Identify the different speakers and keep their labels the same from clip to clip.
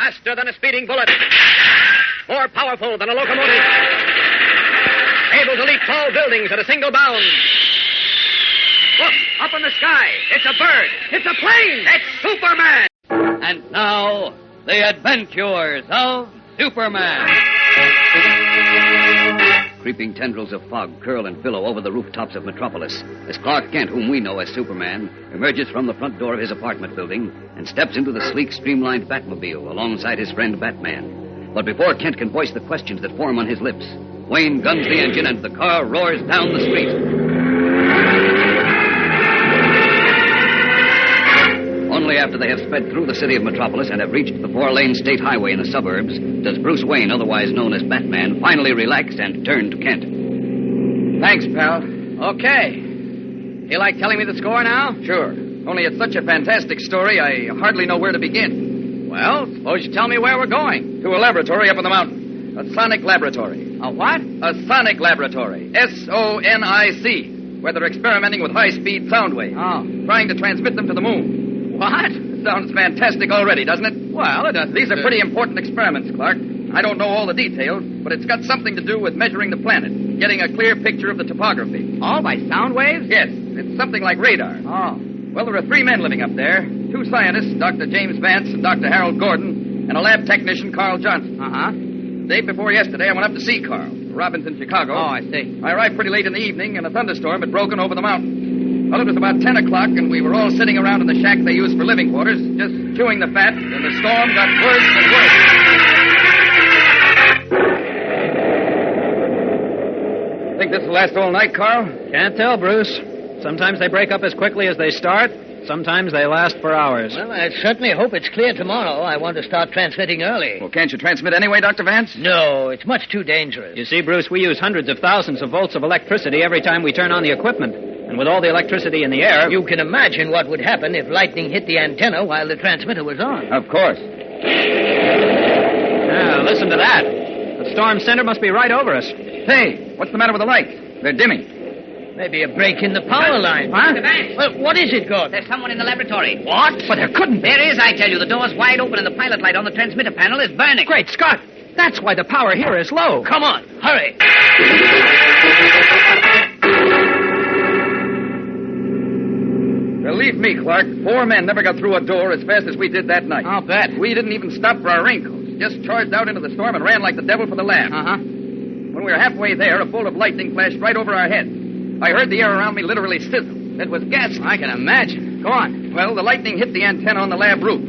Speaker 1: Faster than a speeding bullet. More powerful than a locomotive. Able to leap tall buildings at a single bound. Look, up in the sky. It's a bird. It's a plane. It's Superman.
Speaker 2: And now, the adventures of Superman. Creeping tendrils of fog curl and billow over the rooftops of Metropolis as Clark Kent, whom we know as Superman, emerges from the front door of his apartment building and steps into the sleek, streamlined Batmobile alongside his friend Batman. But before Kent can voice the questions that form on his lips, Wayne guns the engine and the car roars down the street. Only after they have sped through the city of Metropolis and have reached the 4-lane state highway in the suburbs does Bruce Wayne, otherwise known as Batman, finally relax and turn to Kent.
Speaker 3: Thanks, pal.
Speaker 1: Okay. You like telling me the score now?
Speaker 3: Sure. Only it's such a fantastic story, I hardly know where to begin.
Speaker 1: Well, suppose you tell me where we're going.
Speaker 3: To a laboratory up in the mountain. A sonic laboratory.
Speaker 1: A what?
Speaker 3: A sonic laboratory. SONIC. Where they're experimenting with high-speed sound waves.
Speaker 1: Oh.
Speaker 3: Trying to transmit them to the moon.
Speaker 1: What?
Speaker 3: Sounds fantastic already, doesn't it?
Speaker 1: Well, it doesn't.
Speaker 3: These are pretty important experiments, Clark. I don't know all the details, but it's got something to do with measuring the planet, getting a clear picture of the topography.
Speaker 1: All by sound waves?
Speaker 3: Yes, it's something like radar.
Speaker 1: Oh.
Speaker 3: Well, there are 3 men living up there. 2 scientists, Dr. James Vance and Dr. Harold Gordon, and a lab technician, Carl Johnson.
Speaker 1: Uh-huh.
Speaker 3: The day before yesterday, I went up to see Carl. Robbins in Chicago.
Speaker 1: Oh, I see.
Speaker 3: I arrived pretty late in the evening, and a thunderstorm had broken over the mountain. Well, it was about 10 o'clock, and we were all sitting around in the shack they use for living quarters, just chewing the fat, and the storm got worse and worse. Think this will last all night, Carl?
Speaker 4: Can't tell, Bruce. Sometimes they break up as quickly as they start. Sometimes they last for hours.
Speaker 5: Well, I certainly hope it's clear tomorrow. I want to start transmitting early.
Speaker 3: Well, can't you transmit anyway, Dr. Vance?
Speaker 5: No, it's much too dangerous.
Speaker 4: You see, Bruce, we use hundreds of thousands of volts of electricity every time we turn on the equipment. And with all the electricity in the air...
Speaker 5: You can imagine what would happen if lightning hit the antenna while the transmitter was on.
Speaker 3: Of course.
Speaker 4: Yeah, listen to that. The storm center must be right over us.
Speaker 3: Hey, what's the matter with the lights? They're dimming.
Speaker 5: Maybe a break in the power line.
Speaker 1: Huh?
Speaker 5: Well, what is it, Gordon?
Speaker 1: There's someone in the laboratory.
Speaker 5: What?
Speaker 3: But there couldn't be.
Speaker 1: There is, I tell you. The door's wide open and the pilot light on the transmitter panel is burning.
Speaker 4: Great Scott! That's why the power here is low.
Speaker 5: Come on, hurry.
Speaker 3: Believe me, Clark, 4 men never got through a door as fast as we did that night.
Speaker 1: I'll bet.
Speaker 3: We didn't even stop for our raincoats. Just charged out into the storm and ran like the devil for the lab.
Speaker 1: Uh-huh.
Speaker 3: When we were halfway there, a bolt of lightning flashed right over our heads. I heard the air around me literally sizzle. It was ghastly.
Speaker 1: I can imagine. Go on.
Speaker 3: Well, the lightning hit the antenna on the lab roof.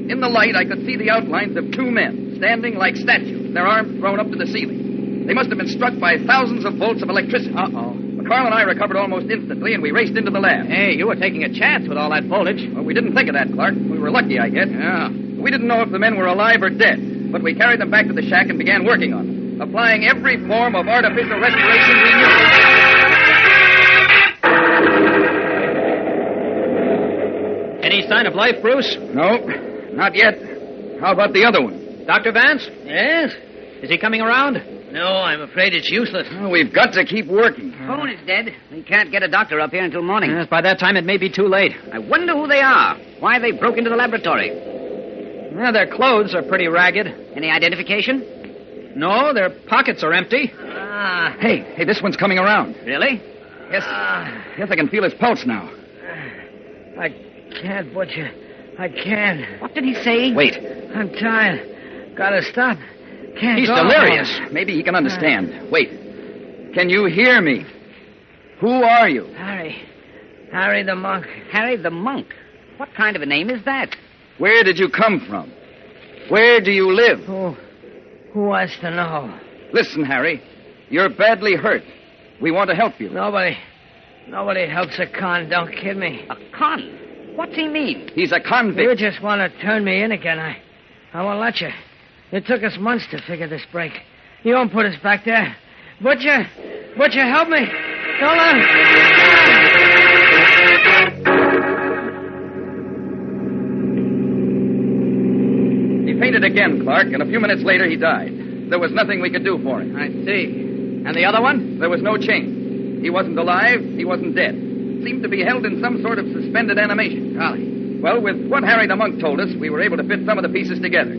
Speaker 3: In the light, I could see the outlines of 2 men, standing like statues, their arms thrown up to the ceiling. They must have been struck by thousands of volts of electricity.
Speaker 1: Uh-oh.
Speaker 3: Carl and I recovered almost instantly, and we raced into the lab.
Speaker 1: Hey, you were taking a chance with all that voltage.
Speaker 3: Well, we didn't think of that, Clark. We were lucky, I guess.
Speaker 1: Yeah.
Speaker 3: We didn't know if the men were alive or dead, but we carried them back to the shack and began working on them, applying every form of artificial respiration we knew.
Speaker 4: Any sign of life, Bruce?
Speaker 3: No, not yet. How about the other one?
Speaker 4: Dr. Vance?
Speaker 5: Yes?
Speaker 4: Is he coming around?
Speaker 5: No, I'm afraid it's useless.
Speaker 3: Well, we've got to keep working.
Speaker 1: Phone is dead. We can't get a doctor up here until morning.
Speaker 4: Yes, by that time it may be too late.
Speaker 1: I wonder who they are. Why they broke into the laboratory.
Speaker 4: Well, their clothes are pretty ragged.
Speaker 1: Any identification?
Speaker 4: No, their pockets are empty.
Speaker 5: Ah.
Speaker 3: Hey, this one's coming around.
Speaker 1: Really?
Speaker 3: Yes, yes, I can feel his pulse now.
Speaker 5: I can't, Butcher. I can't.
Speaker 1: What did he say?
Speaker 3: Wait.
Speaker 5: I'm tired. Gotta stop. Can't
Speaker 3: He's
Speaker 5: go.
Speaker 3: delirious. Maybe he can understand. Wait. Can you hear me? Who are you?
Speaker 5: Harry the monk.
Speaker 1: Harry the monk. What kind of a name is that?
Speaker 3: Where did you come from? Where do you live?
Speaker 5: Who wants to know?
Speaker 3: Listen, Harry. You're badly hurt. We want to help you.
Speaker 5: Nobody helps a con. Don't kid me.
Speaker 1: A con? What's he mean?
Speaker 3: He's a convict.
Speaker 5: You just want to turn me in again. I won't let you. It took us months to figure this break. You won't put us back there. Butcher, help me. Don't let him.
Speaker 3: He fainted again, Clark, and a few minutes later he died. There was nothing we could do for him.
Speaker 1: I see. And the other one?
Speaker 3: There was no change. He wasn't alive. He wasn't dead. Seemed to be held in some sort of suspended animation.
Speaker 1: Golly.
Speaker 3: Well, with what Harry the monk told us, we were able to fit some of the pieces together.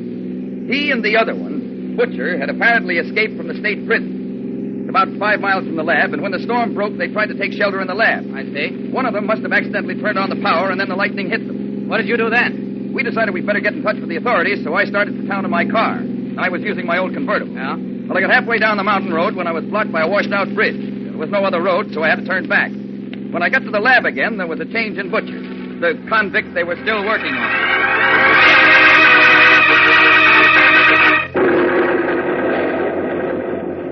Speaker 3: He and the other one, Butcher, had apparently escaped from the state prison. It's about 5 miles from the lab, and when the storm broke, they tried to take shelter in the lab.
Speaker 4: I see.
Speaker 3: One of them must have accidentally turned on the power, and then the lightning hit them.
Speaker 4: What did you do then?
Speaker 3: We decided we'd better get in touch with the authorities, so I started for town in my car. I was using my old convertible.
Speaker 4: Yeah?
Speaker 3: Well, I got halfway down the mountain road when I was blocked by a washed-out bridge. There was no other road, so I had to turn back. When I got to the lab again, there was a change in Butcher. The convict they were still working on.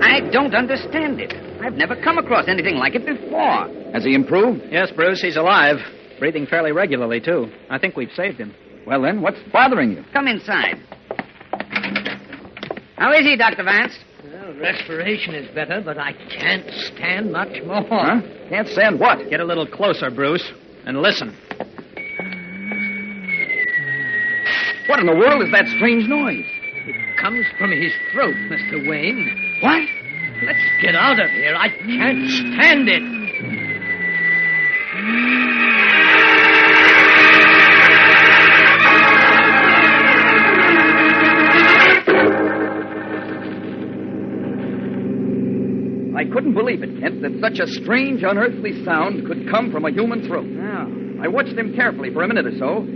Speaker 2: I don't understand it. I've never come across anything like it before.
Speaker 3: Has he improved?
Speaker 4: Yes, Bruce, he's alive. Breathing fairly regularly, too. I think we've saved him.
Speaker 3: Well, then, what's bothering you?
Speaker 2: Come inside. How is he, Dr. Vance?
Speaker 5: Well, respiration is better, but I can't stand much more.
Speaker 3: Huh? Can't stand what?
Speaker 4: Get a little closer, Bruce, and listen.
Speaker 3: What in the world is that strange noise?
Speaker 5: It comes from his throat, Mr. Wayne.
Speaker 3: What?
Speaker 5: Let's get out of here. I can't stand it.
Speaker 3: I couldn't believe it, Kent, that such a strange, unearthly sound could come from a human throat.
Speaker 5: Oh.
Speaker 3: I watched him carefully for a minute or so.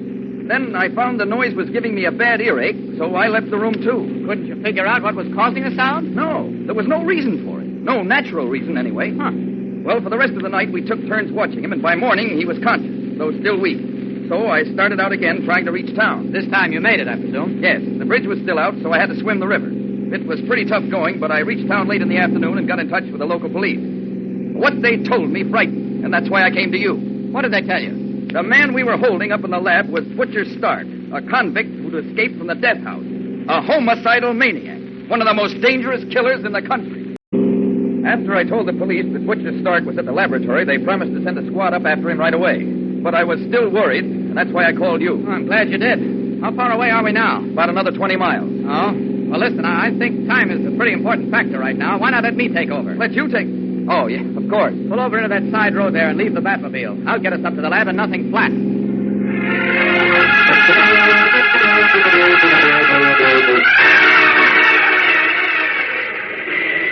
Speaker 3: Then I found the noise was giving me a bad earache, so I left the room, too.
Speaker 4: Couldn't you figure out what was causing the sound?
Speaker 3: No, there was no reason for it. No natural reason, anyway.
Speaker 4: Huh.
Speaker 3: Well, for the rest of the night, we took turns watching him, and by morning, he was conscious, though still weak. So I started out again, trying to reach town.
Speaker 4: This time you made it, I presume.
Speaker 3: Yes, the bridge was still out, so I had to swim the river. It was pretty tough going, but I reached town late in the afternoon and got in touch with the local police. What they told me frightened, and that's why I came to you.
Speaker 4: What did they tell you?
Speaker 3: The man we were holding up in the lab was Butcher Stark, a convict who'd escaped from the death house. A homicidal maniac. One of the most dangerous killers in the country. After I told the police that Butcher Stark was at the laboratory, they promised to send a squad up after him right away. But I was still worried, and that's why I called you.
Speaker 4: Oh, I'm glad you did. How far away are we now?
Speaker 3: About another 20 miles.
Speaker 4: Oh? Well, listen, I think time is a pretty important factor right now. Why not let me take over?
Speaker 3: Let you take... Oh, yeah, of course.
Speaker 4: Pull over into that side road there and leave the Batmobile. I'll get us up to the lab and nothing flat.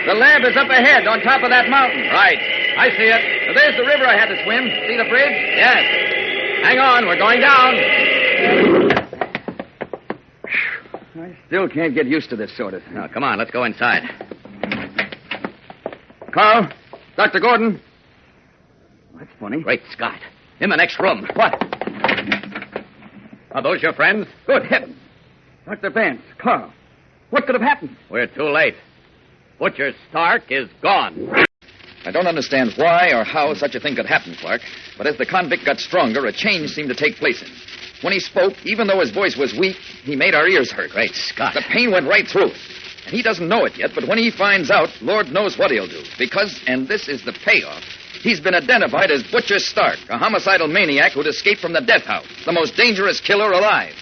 Speaker 3: The lab is up ahead on top of that mountain.
Speaker 1: Right. I see it.
Speaker 3: Now, there's the river I had to swim. See the bridge?
Speaker 1: Yes. Hang on, we're going down.
Speaker 3: I still can't get used to this sort of thing.
Speaker 1: Now, come on, let's go inside.
Speaker 3: Carl? Dr. Gordon? That's funny.
Speaker 1: Great Scott. In the next room.
Speaker 3: What?
Speaker 1: Are those your friends?
Speaker 3: Good heavens. Dr. Vance, Carl, what could have happened?
Speaker 1: We're too late. Butcher Stark is gone.
Speaker 6: I don't understand why or how such a thing could happen, Clark, but as the convict got stronger, a change seemed to take place in him. When he spoke, even though his voice was weak, he made our ears hurt.
Speaker 1: Great Scott.
Speaker 6: The pain went right through. And he doesn't know it yet, but when he finds out, Lord knows what he'll do. Because, and this is the payoff, he's been identified as Butcher Stark, a homicidal maniac who'd escaped from the death house, the most dangerous killer alive.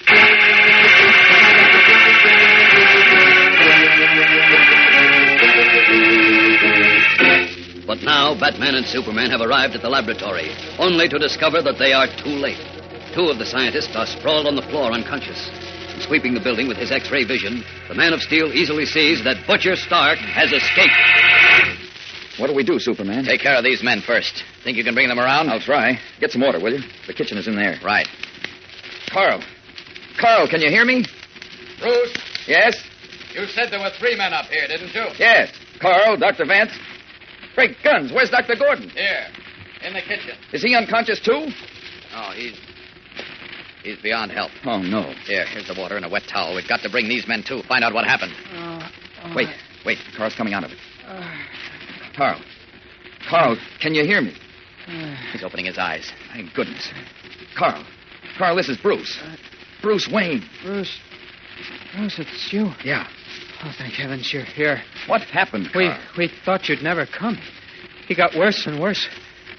Speaker 2: But now Batman and Superman have arrived at the laboratory, only to discover that they are too late. Two of the scientists are sprawled on the floor unconscious. And sweeping the building with his X-ray vision, the Man of Steel easily sees that Butcher Stark has escaped.
Speaker 6: What do we do, Superman?
Speaker 1: Take care of these men first. Think you can bring them around?
Speaker 6: I'll try. Get some order, will you? The kitchen is in there.
Speaker 1: Right.
Speaker 6: Carl. Carl, can you hear me?
Speaker 1: Bruce,
Speaker 6: Yes?
Speaker 1: you said there were 3 men up here, didn't you?
Speaker 6: Yes. Carl, Dr. Vance. Great guns. Where's Dr. Gordon?
Speaker 1: Here, in the kitchen.
Speaker 6: Is he unconscious, too?
Speaker 1: Oh, he's beyond help.
Speaker 6: Oh, no.
Speaker 1: Here's the water and a wet towel. We've got to bring these men, too. Find out what happened.
Speaker 6: Wait. Carl's coming out of it. Carl. Carl, can you hear me?
Speaker 1: He's opening his eyes.
Speaker 6: Thank goodness. Carl, this is Bruce. Bruce Wayne.
Speaker 4: Bruce, it's you.
Speaker 6: Yeah.
Speaker 4: Oh, thank heavens you're here.
Speaker 6: What happened, Carl?
Speaker 4: We thought you'd never come. He got worse and worse.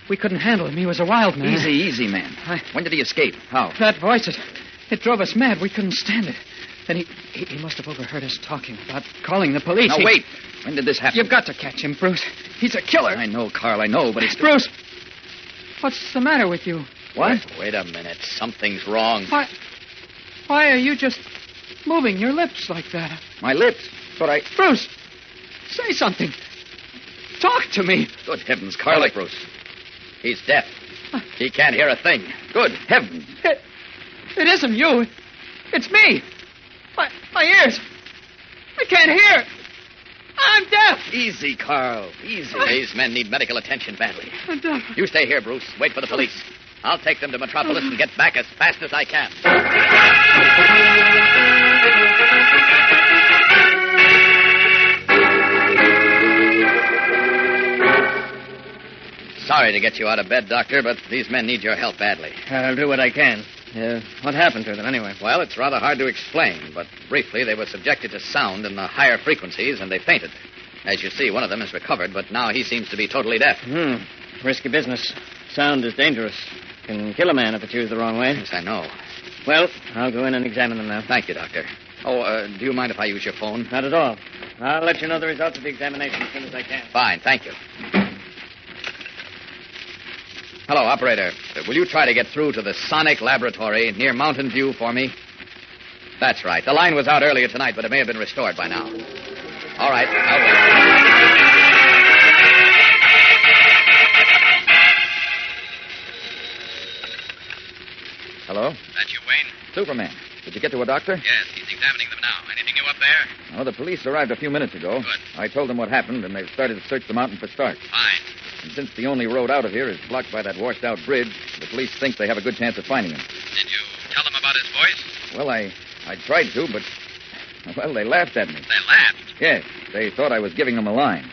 Speaker 4: We couldn't handle him. He was a wild man.
Speaker 6: Easy, man. When did he escape? How?
Speaker 4: That voice, it drove us mad. We couldn't stand it. Then he must have overheard us talking about calling the police.
Speaker 6: Now, wait. When did this happen?
Speaker 4: You've got to catch him, Bruce. He's a killer.
Speaker 6: I know, Carl, but it's...
Speaker 4: Bruce, what's the matter with you?
Speaker 6: What?
Speaker 1: Wait a minute. Something's wrong.
Speaker 4: Why are you just moving your lips like that?
Speaker 6: My lips? But I...
Speaker 4: Bruce, say something. Talk to me.
Speaker 6: Good heavens, Carl.
Speaker 1: Look, Bruce. He's deaf. He can't hear a thing.
Speaker 6: Good heavens.
Speaker 4: It isn't you. It's me. My ears. I can't hear. I'm deaf.
Speaker 6: Easy, Carl. Easy.
Speaker 1: These men need medical attention badly.
Speaker 4: I'm deaf.
Speaker 1: You stay here, Bruce. Wait for the police. I'll take them to Metropolis and get back as fast as I can. Sorry to get you out of bed, Doctor, but these men need your help badly.
Speaker 5: I'll do what I can. What happened to them, anyway?
Speaker 1: Well, it's rather hard to explain, but briefly, they were subjected to sound in the higher frequencies, and they fainted. As you see, one of them is recovered, but now he seems to be totally deaf.
Speaker 5: Risky business. Sound is dangerous. Can kill a man if it's used the wrong way.
Speaker 1: Yes, I know.
Speaker 5: Well, I'll go in and examine them now.
Speaker 1: Thank you, Doctor. Oh, do you mind if I use your phone?
Speaker 5: Not at all. I'll let you know the results of the examination as soon as I can.
Speaker 1: Fine, thank you. Hello, operator. Will you try to get through to the Sonic Laboratory near Mountain View for me? That's right. The line was out earlier tonight, but it may have been restored by now. All right, I'll wait.
Speaker 6: Hello?
Speaker 1: That you, Wayne?
Speaker 6: Superman. Did you get to a doctor?
Speaker 1: Yes, he's examining them now. Anything new up there?
Speaker 6: Oh, the police arrived a few minutes ago.
Speaker 1: Good.
Speaker 6: I told them what happened, and they've started to search the mountain for Stark.
Speaker 1: Fine.
Speaker 6: And since the only road out of here is blocked by that washed-out bridge, the police think they have a good chance of finding him.
Speaker 1: Did you tell them about his voice?
Speaker 6: Well, I tried to, but... Well, they laughed at me.
Speaker 1: They laughed.
Speaker 6: Yes, they thought I was giving them a line.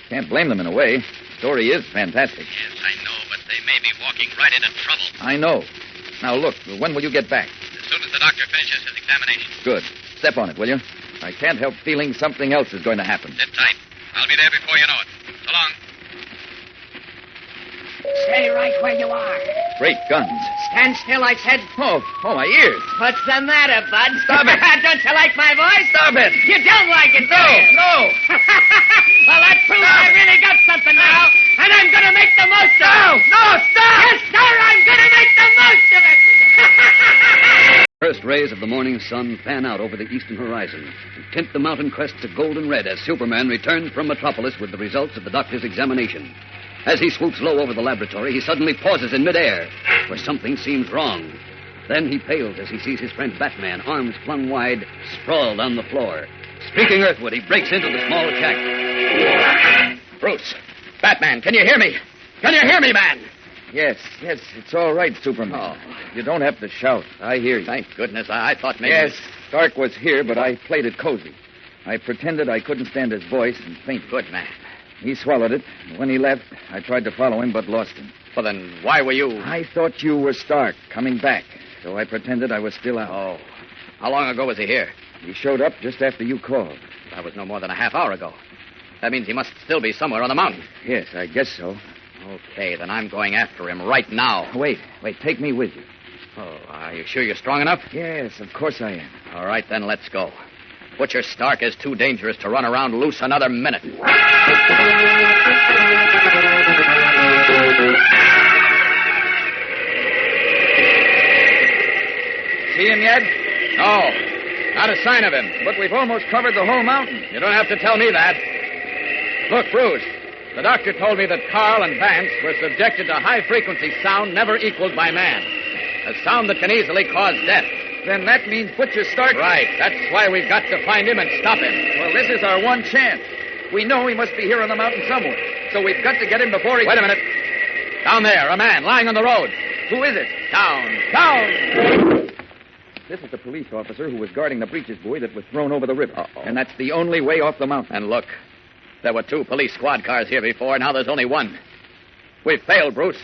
Speaker 6: Can't blame them in a way. The story is fantastic.
Speaker 1: Yes, I know, but they may be walking right into trouble.
Speaker 6: I know. Now, look, when will you get back?
Speaker 1: As soon as the doctor finishes his examination.
Speaker 6: Good. Step on it, will you? I can't help feeling something else is going to happen.
Speaker 1: Sit tight. I'll be there before you know it. So long.
Speaker 7: Stay right where you are.
Speaker 6: Great guns.
Speaker 7: Stand still, I said.
Speaker 6: Oh, my ears.
Speaker 7: What's the matter, Bud?
Speaker 6: Stop it.
Speaker 7: Don't you like my voice?
Speaker 6: Stop it.
Speaker 7: You don't like it, do you?
Speaker 6: No.
Speaker 7: Well, that proves I really got something now, and I'm going to make the most of it.
Speaker 6: No, stop.
Speaker 7: Yes, sir, I'm going to make the most of it.
Speaker 2: First rays of the morning sun fan out over the eastern horizon and tint the mountain crests a golden red as Superman returns from Metropolis with the results of the doctor's examination. As he swoops low over the laboratory, he suddenly pauses in midair, where something seems wrong. Then he pales as he sees his friend Batman, arms flung wide, sprawled on the floor. Streaking earthward, he breaks into the small shack.
Speaker 1: Bruce. Batman, can you hear me? Can you hear me, man?
Speaker 6: Yes, it's all right, Superman.
Speaker 1: Oh.
Speaker 6: You don't have to shout. I hear you.
Speaker 1: Thank goodness. I thought maybe...
Speaker 6: Yes, Stark was here, but I played it cozy. I pretended I couldn't stand his voice and fainted.
Speaker 1: Good man.
Speaker 6: He swallowed it. When he left, I tried to follow him, but lost him.
Speaker 1: Well, then why were you...
Speaker 6: I thought you were Stark, coming back, so I pretended I was still out.
Speaker 1: Oh. How long ago was he here?
Speaker 6: He showed up just after you called.
Speaker 1: That was no more than a half hour ago. That means he must still be somewhere on the mountain.
Speaker 6: Yes, I guess so.
Speaker 1: Okay, then I'm going after him right now.
Speaker 6: Wait, take me with you.
Speaker 1: Oh, are you sure you're strong enough?
Speaker 6: Yes, of course I am.
Speaker 1: All right, then let's go. Butcher Stark is too dangerous to run around loose another minute. See
Speaker 6: him yet?
Speaker 1: No, not a sign of him.
Speaker 6: But we've almost covered the whole mountain.
Speaker 1: You don't have to tell me that. Look, Bruce, the doctor told me that Carl and Vance were subjected to high-frequency sound never equaled by man. A sound that can easily cause death.
Speaker 6: Then that means Butcher Stark...
Speaker 1: Right. That's why we've got to find him and stop him.
Speaker 6: Well, this is our one chance. We know he must be here on the mountain somewhere. So we've got to get him before he...
Speaker 1: Wait a minute. Down there, a man lying on the road.
Speaker 6: Who is it?
Speaker 1: Down.
Speaker 6: This is the police officer who was guarding the breeches buoy that was thrown over the river.
Speaker 1: Uh-oh.
Speaker 6: And that's the only way off the mountain.
Speaker 1: And look, there were 2 police squad cars here before. Now there's only 1. We've failed, Bruce.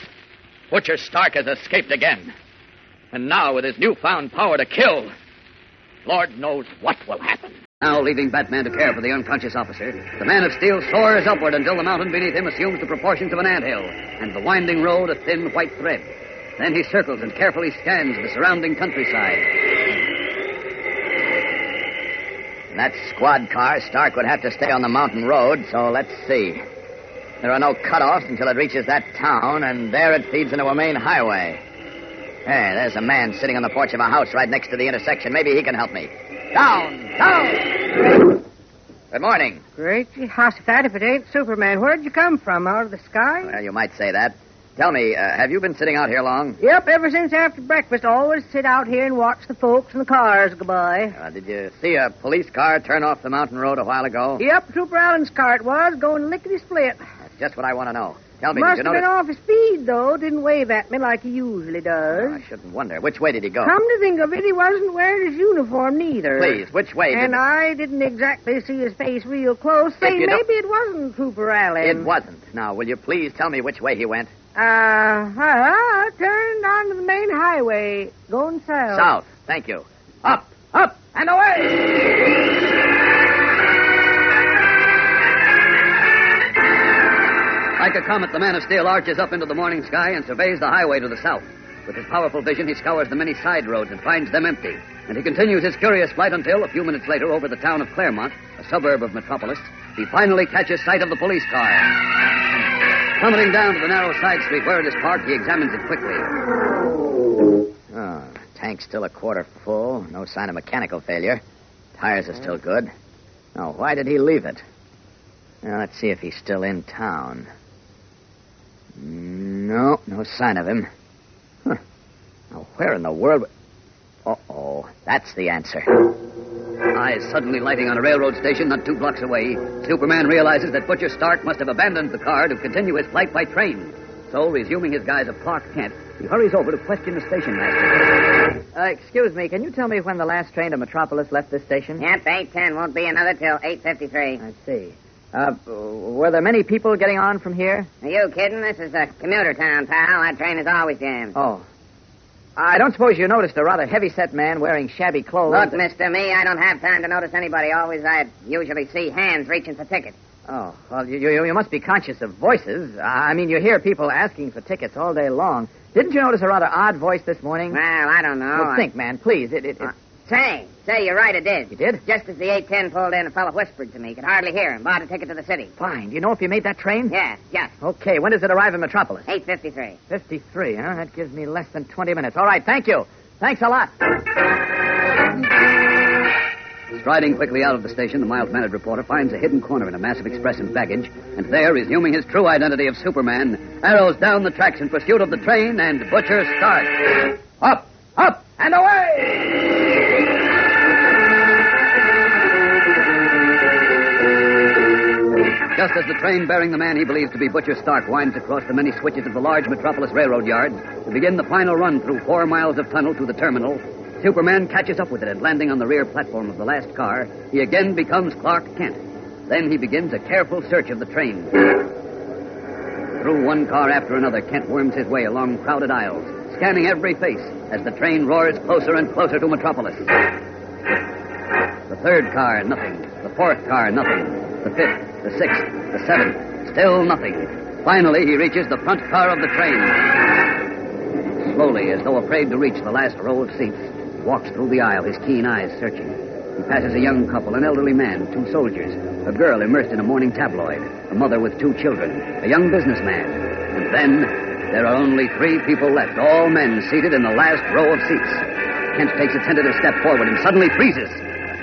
Speaker 1: Butcher Stark has escaped again. And now, with his newfound power to kill, Lord knows what will happen.
Speaker 2: Now, leaving Batman to care for the unconscious officer, the Man of Steel soars upward until the mountain beneath him assumes the proportions of an anthill, and the winding road a thin white thread. Then he circles and carefully scans the surrounding countryside.
Speaker 8: In that squad car, Stark would have to stay on the mountain road, so let's see. There are no cutoffs until it reaches that town, and there it feeds into a main highway. Hey, there's a man sitting on the porch of a house right next to the intersection. Maybe he can help me. Down! Good morning.
Speaker 9: Great Jehoshaphat, if it ain't Superman. Where'd you come from? Out of the sky?
Speaker 8: Well, you might say that. Tell me, have you been sitting out here long?
Speaker 9: Yep, ever since after breakfast. Always sit out here and watch the folks and the cars go by.
Speaker 8: Did you see a police car turn off the mountain road a while ago?
Speaker 9: Yep, Trooper Allen's car it was, going lickety-split.
Speaker 8: That's just what I want to know. Tell me,
Speaker 9: Must
Speaker 8: did you
Speaker 9: have been
Speaker 8: notice...
Speaker 9: off his speed, though. Didn't wave at me like he usually does.
Speaker 8: I shouldn't wonder. Which way did he go?
Speaker 9: Come to think of it, he wasn't wearing his uniform neither.
Speaker 8: Please, which way
Speaker 9: And
Speaker 8: did...
Speaker 9: I didn't exactly see his face real close. Say,
Speaker 8: you don't-
Speaker 9: maybe it wasn't Trooper Allen.
Speaker 8: It wasn't. Now, will you please tell me which way he went?
Speaker 9: Turned onto the main highway, going south.
Speaker 8: South. Thank you. Up, and away!
Speaker 2: Like a comet, the Man of Steel arches up into the morning sky and surveys the highway to the south. With his powerful vision, he scours the many side roads and finds them empty. And he continues his curious flight until, a few minutes later, over the town of Claremont, a suburb of Metropolis, he finally catches sight of the police car. Plummeting down to the narrow side street where it is parked, he examines it quickly.
Speaker 8: Oh, tank's still a quarter full. No sign of mechanical failure. Tires are still good. Now, why did he leave it? Now, let's see if he's still in town. No sign of him. Huh. Now, where in the world... Uh-oh, that's the answer.
Speaker 2: Eyes suddenly lighting on a railroad station not 2 blocks away, Superman realizes that Butcher Stark must have abandoned the car to continue his flight by train. So, resuming his guise of Clark Kent, he hurries over to question the station master.
Speaker 9: Excuse me, can you tell me when the last train to Metropolis left this station?
Speaker 10: Yep, 8:10. Won't be another till 8:53.
Speaker 9: I see. Were there many people getting on from here?
Speaker 10: Are you kidding? This is a commuter town, pal. That train is always jammed.
Speaker 9: Oh. I don't suppose you noticed a rather heavy-set man wearing shabby clothes.
Speaker 10: Look, Mr. Me, I don't have time to notice anybody. I usually see hands reaching for tickets.
Speaker 9: Oh, well, you must be conscious of voices. I mean, you hear people asking for tickets all day long. Didn't you notice a rather odd voice this morning?
Speaker 10: Well, I don't know.
Speaker 9: Well, think, man, please.
Speaker 10: Say, you're right, it did.
Speaker 9: You did?
Speaker 10: Just as the 8:10 pulled in, a fellow whispered to me. Could hardly hear him. Bought a ticket to the city.
Speaker 9: Fine. Do you know if you made that train?
Speaker 10: Yeah, just.
Speaker 9: Okay, when does it arrive in Metropolis?
Speaker 10: 8:53.
Speaker 9: 53, huh? That gives me less than 20 minutes. All right, thank you. Thanks a lot.
Speaker 2: Striding quickly out of the station, the mild-mannered reporter finds a hidden corner in a massive express and baggage, and there, resuming his true identity of Superman, arrows down the tracks in pursuit of the train and Butcher Stark. Up, and away! Just as the train bearing the man he believes to be Butcher Stark winds across the many switches of the large Metropolis railroad yards to begin the final run through 4 miles of tunnel to the terminal, Superman catches up with it and, landing on the rear platform of the last car, he again becomes Clark Kent. Then he begins a careful search of the train. Through one car after another, Kent worms his way along crowded aisles, scanning every face as the train roars closer and closer to Metropolis. The 3rd car, nothing. The 4th car, nothing. The 5th, the 6th, the 7th, still nothing. Finally, he reaches the front car of the train. Slowly, as though afraid to reach the last row of seats, he walks through the aisle, his keen eyes searching. He passes a young couple, an elderly man, 2 soldiers, a girl immersed in a morning tabloid, a mother with 2 children, a young businessman. And then, there are only 3 people left, all men seated in the last row of seats. Kent takes a tentative step forward and suddenly freezes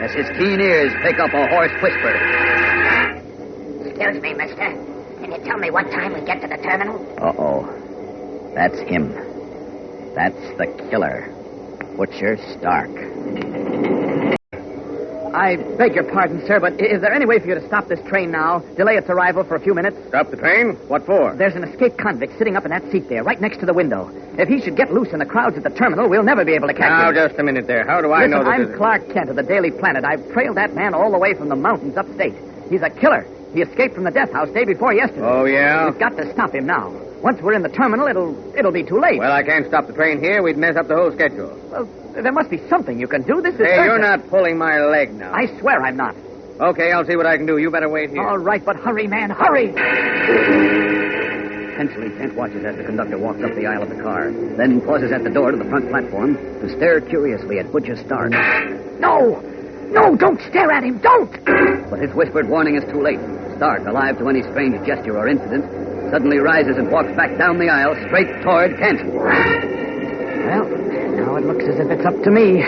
Speaker 2: as his keen ears pick up a hoarse whisper.
Speaker 10: Excuse me, mister. Can you tell me what time we get to the terminal?
Speaker 8: Uh-oh. That's him. That's the killer. Butcher Stark.
Speaker 9: I beg your pardon, sir, but is there any way for you to stop this train now? Delay its arrival for a few minutes?
Speaker 3: Stop the train? What for?
Speaker 9: There's an escaped convict sitting up in that seat there, right next to the window. If he should get loose in the crowds at the terminal, we'll never be able to catch him.
Speaker 3: Now, just a minute there. How do I know
Speaker 9: Listen,
Speaker 3: this
Speaker 9: I'm Clark Kent of the Daily Planet. I've trailed that man all the way from the mountains upstate. He's a killer. He escaped from the death house day before yesterday.
Speaker 3: Oh, yeah?
Speaker 9: We've got to stop him now. Once we're in the terminal, it'll be too late.
Speaker 3: Well, I can't stop the train here. We'd mess up the whole schedule.
Speaker 9: Well, there must be something you can do. This is
Speaker 3: Hey,
Speaker 9: urgent.
Speaker 3: you're not pulling my leg now.
Speaker 9: I swear I'm not.
Speaker 3: Okay, I'll see what I can do. You better wait here.
Speaker 9: All right, but hurry, man, hurry!
Speaker 2: Tensely, Kent watches as the conductor walks up the aisle of the car, then pauses at the door to the front platform to stare curiously at Butcher Stark.
Speaker 9: No! No, don't stare at him, don't!
Speaker 2: But his whispered warning is too late. Stark, alive to any strange gesture or incident, suddenly rises and walks back down the aisle straight toward Kent.
Speaker 9: Well, now it looks as if it's up to me.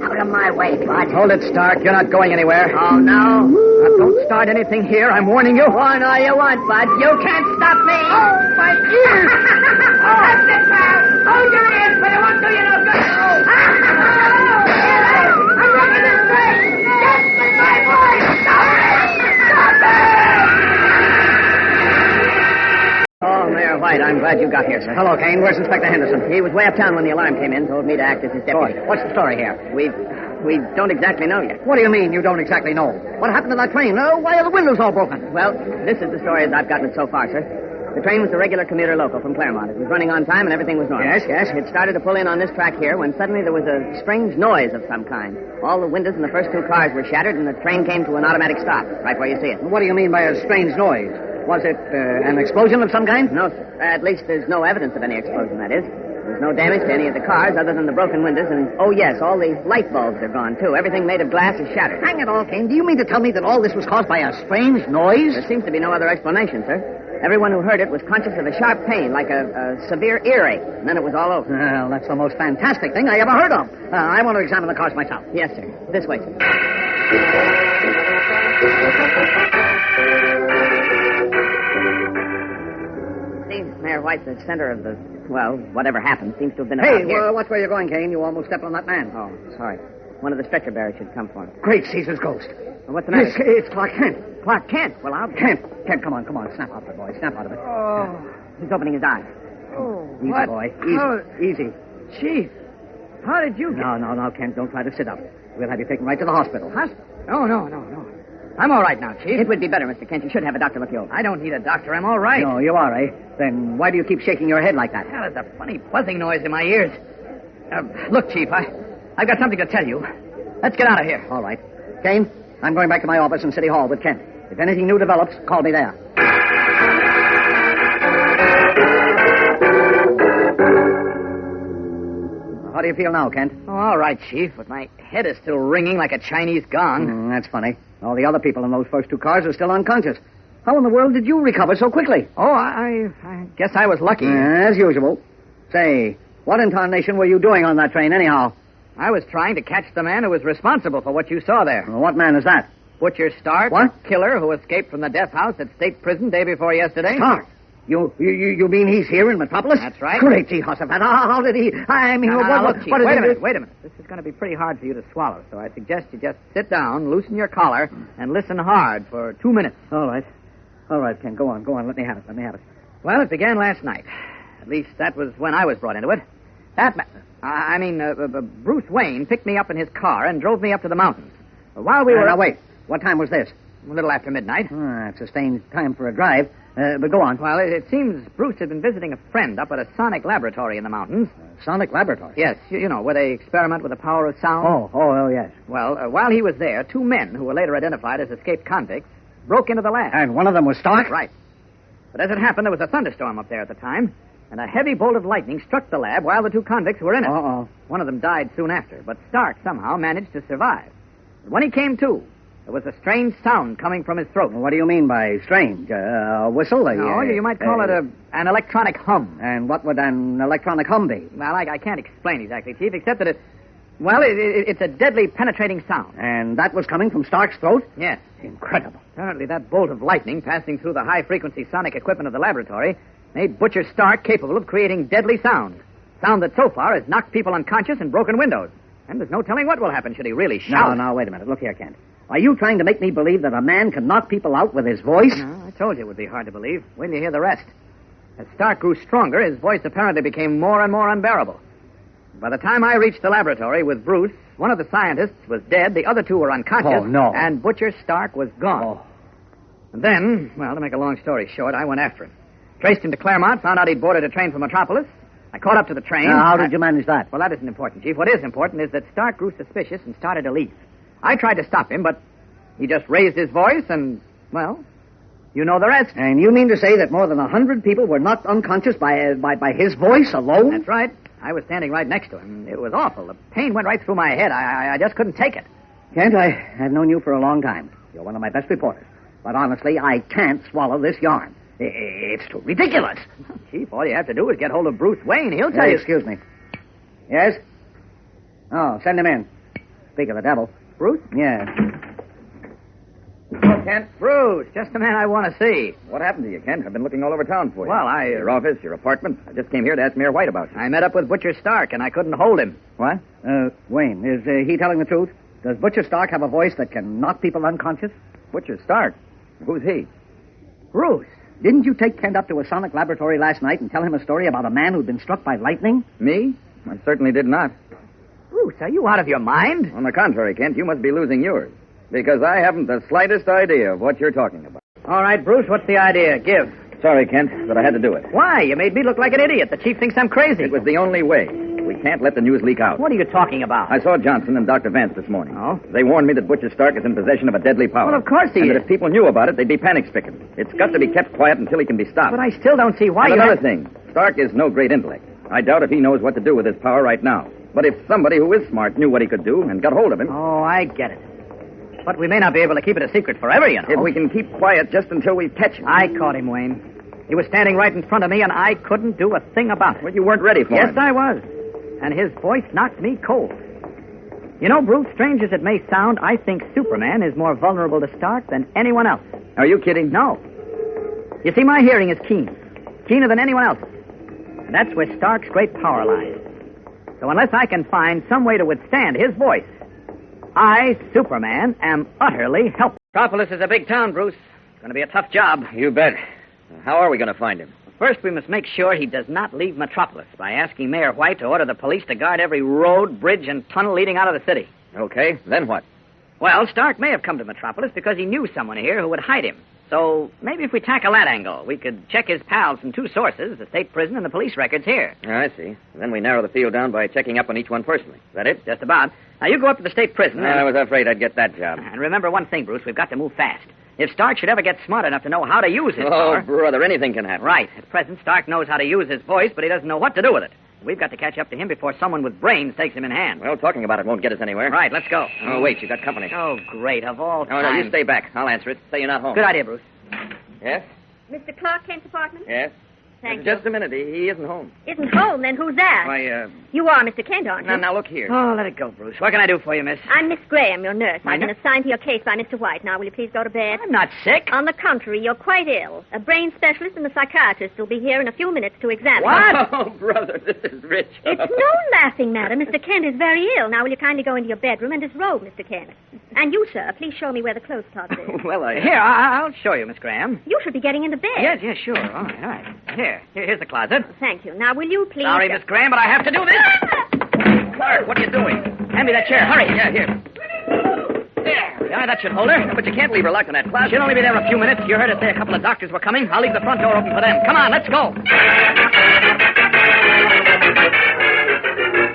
Speaker 10: Out of my way, Bud.
Speaker 9: Hold it, Stark. You're not going anywhere.
Speaker 10: Oh, no?
Speaker 9: Now, don't start anything here. I'm warning you.
Speaker 10: Warn all you want, Bud. You can't stop me.
Speaker 9: Oh, my ears!
Speaker 10: That's it, pal. Hold your ears, but it won't do you no good. I'm running this train. Just with my voice. Stop it! Stop it!
Speaker 9: Oh, Mayor White, I'm glad you got here, sir. Hello, Kane. Where's Inspector Henderson?
Speaker 10: He was way uptown when the alarm came in. Told me to act as his deputy.
Speaker 9: Good. What's the story here?
Speaker 10: We don't exactly know yet.
Speaker 9: What do you mean you don't exactly know? What happened to that train? Why are the windows all broken?
Speaker 10: Well, this is the story as I've gotten it so far, sir. The train was a regular commuter local from Claremont. It was running on time and everything was normal.
Speaker 9: Yes.
Speaker 10: It started to pull in on this track here when suddenly there was a strange noise of some kind. All the windows in the first two cars were shattered and the train came to an automatic stop, right where you see it.
Speaker 9: What do you mean by a strange noise? Was it an explosion of some kind?
Speaker 10: No, sir. At least there's no evidence of any explosion, that is. There's no damage to any of the cars other than the broken windows, and, oh, yes, all the light bulbs are gone, too. Everything made of glass is shattered.
Speaker 9: Hang it all, Kane. Do you mean to tell me that all this was caused by a strange noise?
Speaker 10: There seems to be no other explanation, sir. Everyone who heard it was conscious of a sharp pain, like a severe earache, and then it was all over.
Speaker 9: Well, that's the most fantastic thing I ever heard of. I want to examine the cars myself.
Speaker 10: Yes, sir. This way, sir. See, Mayor White, the center of the, well, whatever happened seems to have been about here.
Speaker 9: Well, watch where you're going, Kane. You almost stepped on that man.
Speaker 10: Oh, sorry. One of the stretcher bearers should come for him.
Speaker 9: Great Caesar's ghost.
Speaker 10: Well, what's the matter?
Speaker 9: It's Clark Kent.
Speaker 10: Clark Kent. Well, I'll...
Speaker 9: Kent, come on. Snap out of it, boy. Snap out of it.
Speaker 10: Oh. He's opening his eyes.
Speaker 5: Oh,
Speaker 9: Easy,
Speaker 5: what?
Speaker 9: boy.
Speaker 5: How...
Speaker 9: Easy.
Speaker 5: Chief, how did you get...
Speaker 9: No, Kent. Don't try to sit up. We'll have you taken right to the hospital.
Speaker 5: Hospital? No. I'm all right now, Chief.
Speaker 10: It would be better, Mr. Kent. You should have a doctor look you over.
Speaker 5: I don't need a doctor. I'm all right.
Speaker 9: No, you are, eh? Then why do you keep shaking your head like that?
Speaker 5: Well, there's a funny buzzing noise in my ears. Look, Chief, I've got something to tell you. Let's get out of here.
Speaker 9: All right. Kane, I'm going back to my office in City Hall with Kent. If anything new develops, call me there. How do you feel now, Kent?
Speaker 5: Oh, all right, Chief, but my head is still ringing like a Chinese gong.
Speaker 9: That's funny. All the other people in those first two cars are still unconscious. How in the world did you recover so quickly?
Speaker 5: Oh, I guess I was lucky.
Speaker 9: As usual. Say, what in tarnation were you doing on that train, anyhow?
Speaker 5: I was trying to catch the man who was responsible for what you saw there.
Speaker 9: What man is that?
Speaker 5: Butcher Stark.
Speaker 9: What?
Speaker 5: Killer who escaped from the death house at state prison day before yesterday.
Speaker 9: Stark? You mean he's here in Metropolis?
Speaker 5: That's right.
Speaker 9: Great Jehoshaphat. How did he... I mean,
Speaker 5: Look, Chief,
Speaker 9: what
Speaker 5: wait
Speaker 9: did
Speaker 5: a
Speaker 9: he
Speaker 5: minute, wait a minute. This is going to be pretty hard for you to swallow, so I suggest you just sit down, loosen your collar, and listen hard for 2 minutes.
Speaker 9: All right, Ken. Go on. Let me have it.
Speaker 5: Well, it began last night. At least that was when I was brought into it. Bruce Wayne picked me up in his car and drove me up to the mountains. While we were...
Speaker 9: Now, wait. What time was this?
Speaker 5: A little after midnight.
Speaker 9: It's a strange time for a drive. But go on.
Speaker 5: Well, it seems Bruce had been visiting a friend up at a sonic laboratory in the mountains.
Speaker 9: Sonic laboratory?
Speaker 5: Yes, you know, where they experiment with the power of sound.
Speaker 9: Oh, yes.
Speaker 5: Well, while he was there, two men, who were later identified as escaped convicts, broke into the lab.
Speaker 9: And one of them was Stark?
Speaker 5: Right. But as it happened, there was a thunderstorm up there at the time, and a heavy bolt of lightning struck the lab while the two convicts were in it.
Speaker 9: Uh-oh.
Speaker 5: One of them died soon after, but Stark somehow managed to survive. But when he came to, there was a strange sound coming from his throat.
Speaker 9: What do you mean by strange? A whistle?
Speaker 5: You might call it an electronic hum.
Speaker 9: And what would an electronic hum be?
Speaker 5: Well, I can't explain exactly, Chief, except that it's a deadly penetrating sound.
Speaker 9: And that was coming from Stark's throat?
Speaker 5: Yes.
Speaker 9: Incredible.
Speaker 5: Apparently that bolt of lightning passing through the high-frequency sonic equipment of the laboratory made Butcher Stark capable of creating deadly sound. Sound that so far has knocked people unconscious and broken windows. And there's no telling what will happen should he really shout.
Speaker 9: No, wait a minute. Look here, Kent. Are you trying to make me believe that a man can knock people out with his voice?
Speaker 5: No, I told you it would be hard to believe. Wait till you hear the rest. As Stark grew stronger, his voice apparently became more and more unbearable. By the time I reached the laboratory with Bruce, one of the scientists was dead, the other two were unconscious,
Speaker 9: Oh, no.
Speaker 5: and Butcher Stark was gone.
Speaker 9: Oh.
Speaker 5: And then, to make a long story short, I went after him. Traced him to Claremont, found out he'd boarded a train for Metropolis. I caught up to the train.
Speaker 9: Now, how did you manage that?
Speaker 5: Well, that isn't important, Chief. What is important is that Stark grew suspicious and started to leave. I tried to stop him, but he just raised his voice and, well, you know the rest.
Speaker 9: And you mean to say that more than 100 people were knocked unconscious by his voice alone?
Speaker 5: That's right. I was standing right next to him. It was awful. The pain went right through my head. I just couldn't take it.
Speaker 9: Kent, I've known you for a long time. You're one of my best reporters. But honestly, I can't swallow this yarn. It's too ridiculous.
Speaker 5: Chief, all you have to do is get hold of Bruce Wayne. He'll tell you.
Speaker 9: Excuse me. Yes? Oh, send him in. Speak of the devil.
Speaker 5: Bruce?
Speaker 9: Yeah.
Speaker 3: Kent,
Speaker 5: Bruce, just the man I want to see.
Speaker 3: what happened to you, Kent? I've been looking all over town for you.
Speaker 5: Well,
Speaker 3: Your office, your apartment. I just came here to ask Mayor White about you.
Speaker 5: I met up with Butcher Stark, and I couldn't hold him.
Speaker 3: What?
Speaker 9: Wayne, is he telling the truth? Does Butcher Stark have a voice that can knock people unconscious?
Speaker 3: Butcher Stark. Who's he?
Speaker 9: Bruce, didn't you take Kent up to a sonic laboratory last night and tell him a story about a man who'd been struck by lightning?
Speaker 3: Me? I certainly did not.
Speaker 5: Bruce, are you out of your mind?
Speaker 3: On the contrary, Kent, you must be losing yours. Because I haven't the slightest idea of what you're talking about.
Speaker 5: All right, Bruce, what's the idea? Give.
Speaker 3: Sorry, Kent, but I had to do it.
Speaker 5: Why? You made me look like an idiot. The chief thinks I'm crazy.
Speaker 3: It was the only way. We can't let the news leak out.
Speaker 5: What are you talking about?
Speaker 3: I saw Johnson and Dr. Vance this morning.
Speaker 5: Oh?
Speaker 3: They warned me that Butcher Stark is in possession of a deadly power.
Speaker 5: Well, of course he
Speaker 3: and
Speaker 5: is.
Speaker 3: that if people knew about it, they'd be panic-stricken. It's got to be kept quiet until he can be stopped.
Speaker 5: But I still don't see why
Speaker 3: and
Speaker 5: you...
Speaker 3: another thing. Stark is no great intellect. I doubt if he knows what to do with his power right now. But if somebody who is smart knew what he could do and got hold of him...
Speaker 5: Oh, I get it. But we may not be able to keep it a secret forever, you know.
Speaker 3: If we can keep quiet just until we catch him.
Speaker 5: I caught him, Wayne. He was standing right in front of me, and I couldn't do a thing about it.
Speaker 3: Well, you weren't ready for
Speaker 5: Yes,
Speaker 3: him.
Speaker 5: I was. And his voice knocked me cold. You know, Bruce, strange as it may sound, I think Superman is more vulnerable to Stark than anyone else.
Speaker 3: Are you kidding?
Speaker 5: No. You see, my hearing is keen. Keener than anyone else's. And that's where Stark's great power lies. So unless I can find some way to withstand his voice, I, Superman, am utterly helpless. Metropolis is a big town, Bruce. It's going to be a tough job.
Speaker 3: You bet. How are we going to find him?
Speaker 5: First, we must make sure he does not leave Metropolis by asking Mayor White to order the police to guard every road, bridge, and tunnel leading out of the city.
Speaker 3: Okay, then what?
Speaker 5: Well, Stark may have come to Metropolis because he knew someone here who would hide him. So maybe if we tackle that angle, we could check his pals from two sources, the state prison and the police records here.
Speaker 3: I see. Then we narrow the field down by checking up on each one personally. Is that it?
Speaker 5: Just about. Now, you go up to the state prison
Speaker 3: I was afraid I'd get that job.
Speaker 5: And remember one thing, Bruce. We've got to move fast. If Stark should ever get smart enough to know how to use his power...
Speaker 3: brother, anything can happen.
Speaker 5: Right. At present, Stark knows how to use his voice, but he doesn't know what to do with it. We've got to catch up to him before someone with brains takes him in hand.
Speaker 3: Well, talking about it won't get us anywhere.
Speaker 5: Right, let's go.
Speaker 3: Oh, wait, you got company.
Speaker 5: Oh, great. Of all
Speaker 3: No,
Speaker 5: time.
Speaker 3: no, you stay back. I'll answer it. Say you're not home.
Speaker 5: Good idea, Bruce.
Speaker 3: Yes?
Speaker 11: Mr. Clark Kent's apartment?
Speaker 3: Yes?
Speaker 11: Thank
Speaker 3: Just
Speaker 11: you.
Speaker 3: a minute. He isn't home.
Speaker 11: Isn't home, then who's that?
Speaker 3: Why,
Speaker 11: You are Mr. Kent, aren't you?
Speaker 3: Now, look here.
Speaker 5: Oh, let it go, Bruce. What can I do for you, miss?
Speaker 11: I'm Miss Graham, your nurse.
Speaker 5: My
Speaker 11: I've been assigned to your case by Mr. White. Now, will you please go to bed?
Speaker 5: I'm not sick.
Speaker 11: On the contrary, you're quite ill. A brain specialist and a psychiatrist will be here in a few minutes to examine
Speaker 5: What?
Speaker 3: Oh, brother, this is rich.
Speaker 11: It's no laughing matter. Mr. Kent is very ill. Now, will you kindly go into your bedroom and disrobe, Mr. Kent? And you, sir, please show me where the clothes closet is.
Speaker 3: Well,
Speaker 5: Here, I'll show you, Miss Graham.
Speaker 11: You should be getting into bed.
Speaker 5: Yes, sure. All right. Here's the closet.
Speaker 11: Thank you. Now, will you please...
Speaker 5: Sorry, Miss Graham, but I have to do this.
Speaker 3: Clark, what are you doing?
Speaker 5: Hand me that chair. Hurry.
Speaker 3: Yeah, here.
Speaker 5: There. Yeah, that should hold her.
Speaker 3: But you can't leave her locked in that closet.
Speaker 5: She'll only be there a few minutes. You heard us say a couple of doctors were coming. I'll leave the front door open for them. Come on, let's go.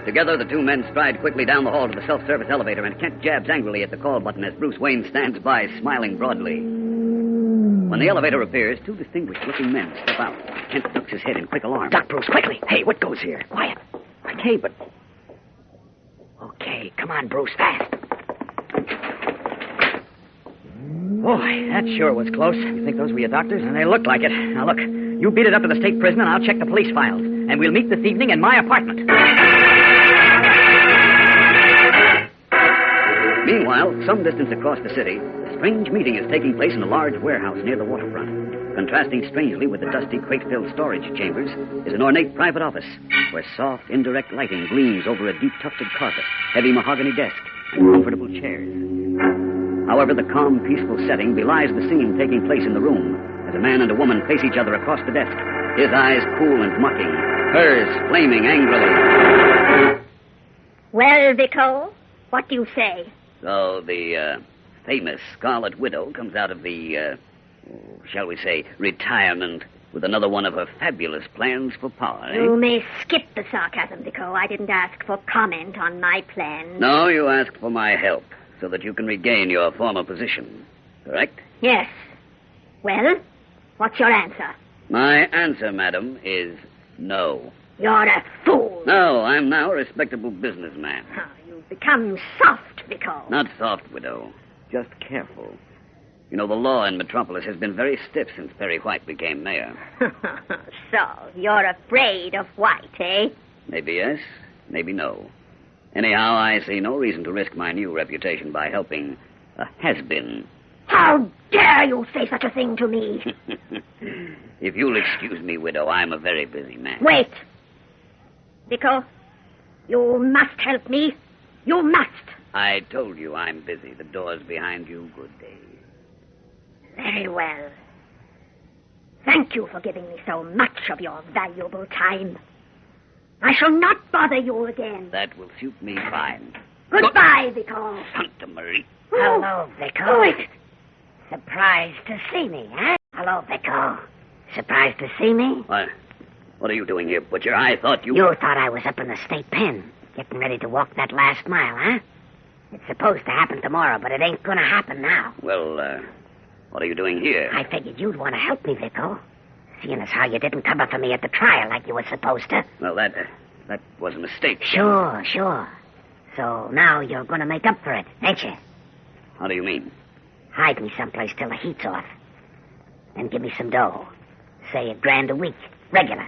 Speaker 2: Together, the two men stride quickly down the hall to the self-service elevator, and Kent jabs angrily at the call button as Bruce Wayne stands by, smiling broadly. When the elevator appears, two distinguished-looking men step out. Kent ducks his head in quick alarm.
Speaker 5: Doc, Bruce, quickly. Hey, what goes here?
Speaker 2: Quiet.
Speaker 5: Okay, but... Okay, come on, Bruce, fast. Boy, that sure was close. You think those were your doctors? And they looked like it. Now, look, you beat it up to the state prison, and I'll check the police files. And we'll meet this evening in my apartment.
Speaker 2: Meanwhile, some distance across the city, a strange meeting is taking place in a large warehouse near the waterfront. Contrasting strangely with the dusty, crate-filled storage chambers is an ornate private office where soft, indirect lighting gleams over a deep tufted carpet, heavy mahogany desk, and comfortable chairs. However, the calm, peaceful setting belies the scene taking place in the room as a man and a woman face each other across the desk, his eyes cool and mocking, hers flaming angrily.
Speaker 11: Well, Vico, what do you say?
Speaker 2: So the famous Scarlet Widow comes out of the, shall we say, retirement with another one of her fabulous plans for power, eh?
Speaker 11: You may skip the sarcasm, Vico. I didn't ask for comment on my plans.
Speaker 2: No, you asked for my help so that you can regain your former position, correct?
Speaker 11: Yes. Well, what's your answer?
Speaker 2: My answer, madam, is no.
Speaker 11: You're a fool.
Speaker 2: No, I'm now a respectable businessman.
Speaker 11: Oh, you've become soft, Vico.
Speaker 2: Not soft, widow. Just careful. You know, the law in Metropolis has been very stiff since Perry White became mayor.
Speaker 11: So, you're afraid of White, eh?
Speaker 2: Maybe yes, maybe no. Anyhow, I see no reason to risk my new reputation by helping a has-been.
Speaker 11: How dare you say such a thing to me?
Speaker 2: If you'll excuse me, widow, I'm a very busy man.
Speaker 11: Wait. Vico, you must help me. You must.
Speaker 2: I told you I'm busy. The door's behind you. Good day.
Speaker 11: Very well. Thank you for giving me so much of your valuable time. I shall not bother you again.
Speaker 2: That will suit me fine.
Speaker 11: Goodbye, Vico.
Speaker 2: Santa Maria.
Speaker 10: Hello, Vico. Wait. Surprised to see me, eh? Hello, Vico. Surprised to see me?
Speaker 2: What are you doing here, Butcher? I thought you...
Speaker 10: You thought I was up in the state pen, getting ready to walk that last mile, huh? It's supposed to happen tomorrow, but it ain't gonna happen now.
Speaker 2: Well, what are you doing here?
Speaker 10: I figured you'd want to help me, Vico. Seeing as how you didn't cover for me at the trial like you were supposed to.
Speaker 2: Well, that was a mistake.
Speaker 10: Sure. So now you're gonna make up for it, ain't you?
Speaker 2: How do you mean?
Speaker 10: Hide me someplace till the heat's off. Then give me some dough. Say $1,000 a week, regular.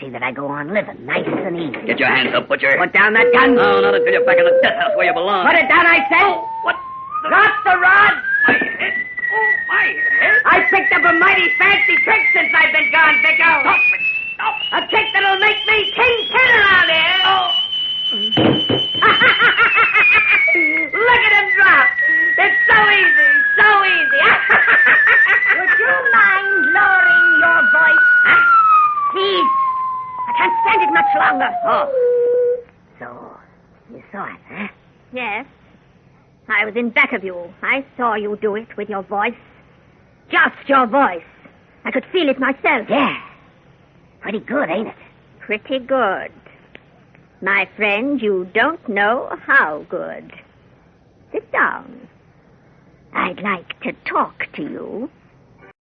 Speaker 10: See that I go on living nice and easy.
Speaker 2: Get your hands up, Butcher.
Speaker 10: Put down that gun.
Speaker 2: No, not until you're back in the death house where you belong.
Speaker 10: Put it down, I said.
Speaker 2: Oh, what?
Speaker 10: Drop the rod.
Speaker 2: My head. Oh, my head.
Speaker 10: I picked up a mighty fancy trick since I've been gone, Vico.
Speaker 2: Stop it. Stop.
Speaker 10: A trick that'll make me kingpin around here.
Speaker 2: Oh.
Speaker 10: Look at him drop. It's so easy, so easy.
Speaker 11: Would you mind lowering your voice?
Speaker 10: Huh?
Speaker 11: Please. I can't stand it much longer.
Speaker 10: Oh. So, you saw it, huh?
Speaker 11: Yes. I was in back of you. I saw you do it with your voice. Just your voice. I could feel it myself.
Speaker 10: Yeah. Pretty good, ain't it?
Speaker 11: Pretty good. My friend, you don't know how good. Sit down. I'd like to talk to you.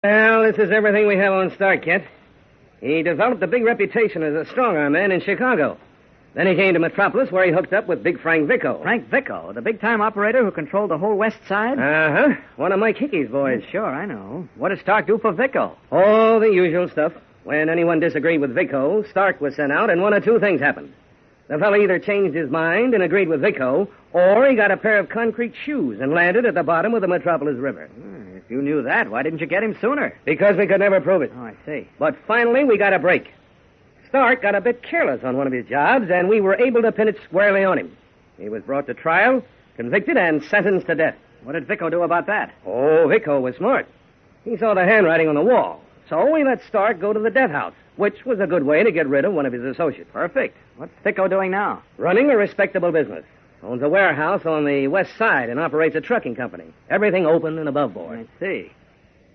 Speaker 12: Well, this is everything we have on Stark, Kent. He developed a big reputation as a strong-arm man in Chicago. Then he came to Metropolis, where he hooked up with Big Frank Vico.
Speaker 5: Frank Vico, the big-time operator who controlled the whole West Side?
Speaker 12: Uh-huh. One of Mike Hickey's boys.
Speaker 5: Sure, I know. What did Stark do for Vico?
Speaker 12: Oh, the usual stuff. When anyone disagreed with Vico, Stark was sent out, and one of two things happened. The fellow either changed his mind and agreed with Vico, or he got a pair of concrete shoes and landed at the bottom of the Metropolis River.
Speaker 5: If you knew that, why didn't you get him sooner?
Speaker 12: Because we could never prove it.
Speaker 5: Oh, I see.
Speaker 12: But finally, we got a break. Stark got a bit careless on one of his jobs, and we were able to pin it squarely on him. He was brought to trial, convicted, and sentenced to death.
Speaker 5: What did Vico do about that?
Speaker 12: Oh, Vico was smart. He saw the handwriting on the wall, so he let Stark go to the death house, which was a good way to get rid of one of his associates.
Speaker 5: Perfect. What's Vico doing now?
Speaker 12: Running a respectable business. Owns a warehouse on the west side and operates a trucking company. Everything open and above board.
Speaker 5: I see.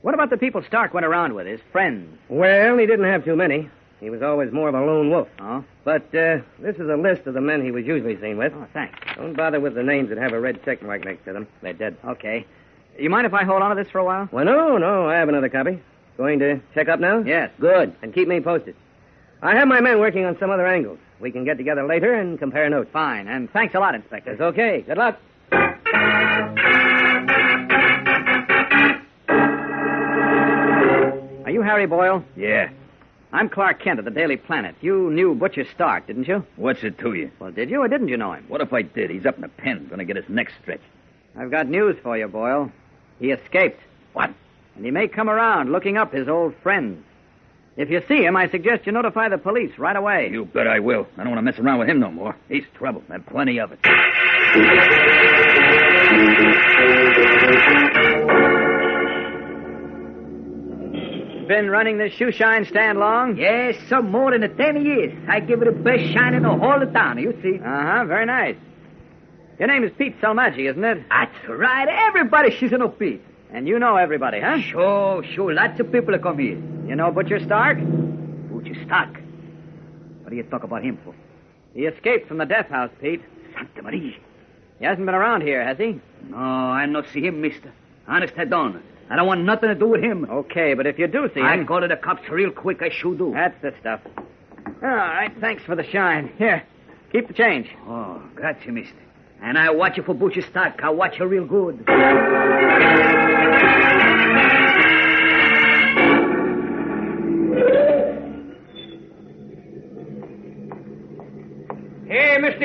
Speaker 5: What about the people Stark went around with, his friends?
Speaker 12: Well, he didn't have too many. He was always more of a lone wolf.
Speaker 5: Oh?
Speaker 12: But this is a list of the men he was usually seen with.
Speaker 5: Oh, thanks.
Speaker 12: Don't bother with the names that have a red check mark next to them. They're dead.
Speaker 5: Okay. You mind if I hold on to this for a while?
Speaker 12: Well, no. I have another copy. Going to check up now?
Speaker 5: Yes.
Speaker 12: Good. And keep me posted. I have my men working on some other angles. We can get together later and compare notes.
Speaker 5: Fine. And thanks a lot, Inspector.
Speaker 12: It's okay. Good luck.
Speaker 5: Are you Harry Boyle?
Speaker 13: Yeah.
Speaker 5: I'm Clark Kent of the Daily Planet. You knew Butcher Stark, didn't you?
Speaker 13: What's it to you?
Speaker 5: Well, did you or didn't you know him?
Speaker 13: What if I did? He's up in the pen, gonna get his neck stretched.
Speaker 5: I've got news for you, Boyle. He escaped.
Speaker 13: What?
Speaker 5: And he may come around looking up his old friends. If you see him, I suggest you notify the police right away.
Speaker 13: You bet I will. I don't want to mess around with him no more. He's trouble, and plenty of it.
Speaker 5: Been running this shoe shine stand long?
Speaker 14: Yes, some more than 10 years. I give it the best shine in the whole of town, you see.
Speaker 5: Uh-huh, very nice. Your name is Pete Salmaggi, isn't it?
Speaker 14: That's right. Everybody she's an Pete.
Speaker 5: And you know everybody, huh?
Speaker 14: Sure. Lots of people come here.
Speaker 5: You know Butcher Stark?
Speaker 14: Butcher Stark? What do you talk about him for?
Speaker 5: He escaped from the death house, Pete.
Speaker 14: Santa Maria.
Speaker 5: He hasn't been around here, has he?
Speaker 14: No, I not see him, mister. Honest, I don't. I don't want nothing to do with him.
Speaker 5: Okay, but if you do see him...
Speaker 14: I call to the cops real quick, I sure do.
Speaker 5: That's the stuff. All right, thanks for the shine. Here, keep the change.
Speaker 14: Oh, grazie, mister. And I watch you for Butcher Stark. I watch you real good.
Speaker 12: Hey, Mr.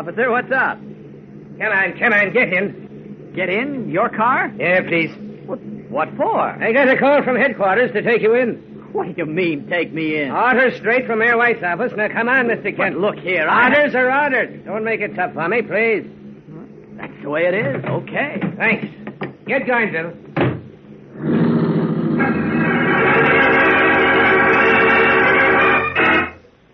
Speaker 5: officer. What's up?
Speaker 12: Come on, get in.
Speaker 5: Get in? Your car?
Speaker 12: Yeah, please.
Speaker 5: What for?
Speaker 12: I got a call from headquarters to take you in.
Speaker 5: What do you mean, take me in?
Speaker 12: Orders straight from Mayor White's office. Now, come on, Mr. Kent.
Speaker 5: Look here,
Speaker 12: Orders are orders. Don't make it tough for me, please.
Speaker 5: That's the way it is. Okay.
Speaker 12: Thanks. Get going, Bill.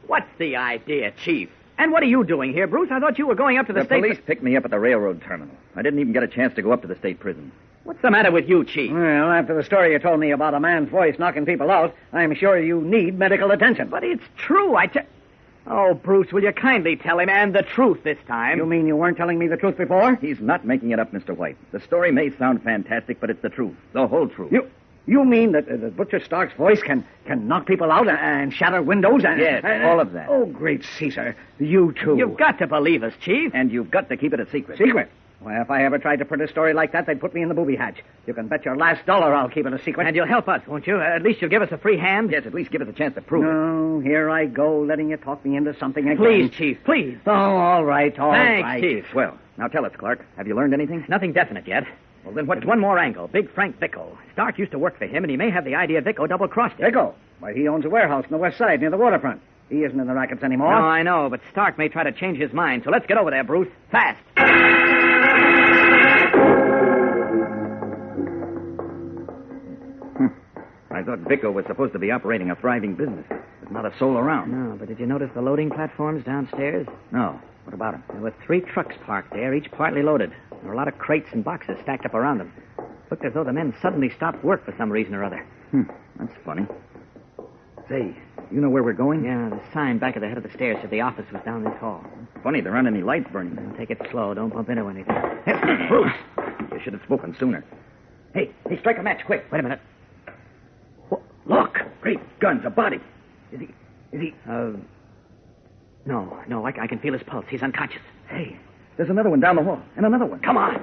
Speaker 5: What's the idea, Chief? And what are you doing here, Bruce? I thought you were going up to the state...
Speaker 13: police picked me up at the railroad terminal. I didn't even get a chance to go up to the state prison.
Speaker 5: What's the matter with you, Chief?
Speaker 12: Well, after the story you told me about a man's voice knocking people out, I'm sure you need medical attention.
Speaker 5: But it's true. Oh, Bruce, will you kindly tell him, and the truth this time?
Speaker 12: You mean you weren't telling me the truth before?
Speaker 13: He's not making it up, Mr. White. The story may sound fantastic, but it's the truth. The whole truth.
Speaker 12: You mean that Butcher Stark's voice can knock people out and shatter windows?
Speaker 13: Yes, all of that.
Speaker 12: Oh, great Caesar. You too.
Speaker 5: You've got to believe us, Chief.
Speaker 13: And you've got to keep it a secret.
Speaker 12: Secret? Well, if I ever tried to print a story like that, they'd put me in the booby hatch. You can bet your last dollar I'll keep it a secret.
Speaker 5: And you'll help us, won't you? At least you'll give us a free hand.
Speaker 13: Yes, at least give us a chance to prove it.
Speaker 12: No, here I go, letting you talk me into something again.
Speaker 5: Please, Chief, please.
Speaker 12: Oh, all right.
Speaker 5: Thanks, Chief.
Speaker 13: Well, now tell us, Clark. Have you learned anything?
Speaker 5: Nothing definite yet.
Speaker 13: Well, then what's
Speaker 5: one more angle. Big Frank Vicko. Stark used to work for him, and he may have the idea Vicko double-crossed him.
Speaker 12: Vicko? Why, he owns a warehouse on the west side near the waterfront. He isn't in the rackets anymore.
Speaker 5: No, I know, but Stark may try to change his mind, so let's get over there, Bruce. Fast.
Speaker 13: I thought Vicko was supposed to be operating a thriving business. There's not a soul around.
Speaker 5: No, but did you notice the loading platforms downstairs?
Speaker 13: No. What about them?
Speaker 5: There were 3 trucks parked there, each partly loaded. There were a lot of crates and boxes stacked up around them. Looked as though the men suddenly stopped work for some reason or other.
Speaker 13: That's funny. Say, you know where we're going?
Speaker 5: Yeah, the sign back at the head of the stairs said the office was down this hall.
Speaker 13: Funny, there aren't any lights burning.
Speaker 5: Take it slow. Don't bump into anything.
Speaker 13: Hey, Bruce! You should have spoken sooner.
Speaker 12: Hey, strike a match, quick.
Speaker 5: Wait a minute.
Speaker 13: Look! Great guns, a body. Is he...
Speaker 5: No, I can feel his pulse. He's unconscious.
Speaker 13: Hey, there's another one down the hall, and another one.
Speaker 5: Come on.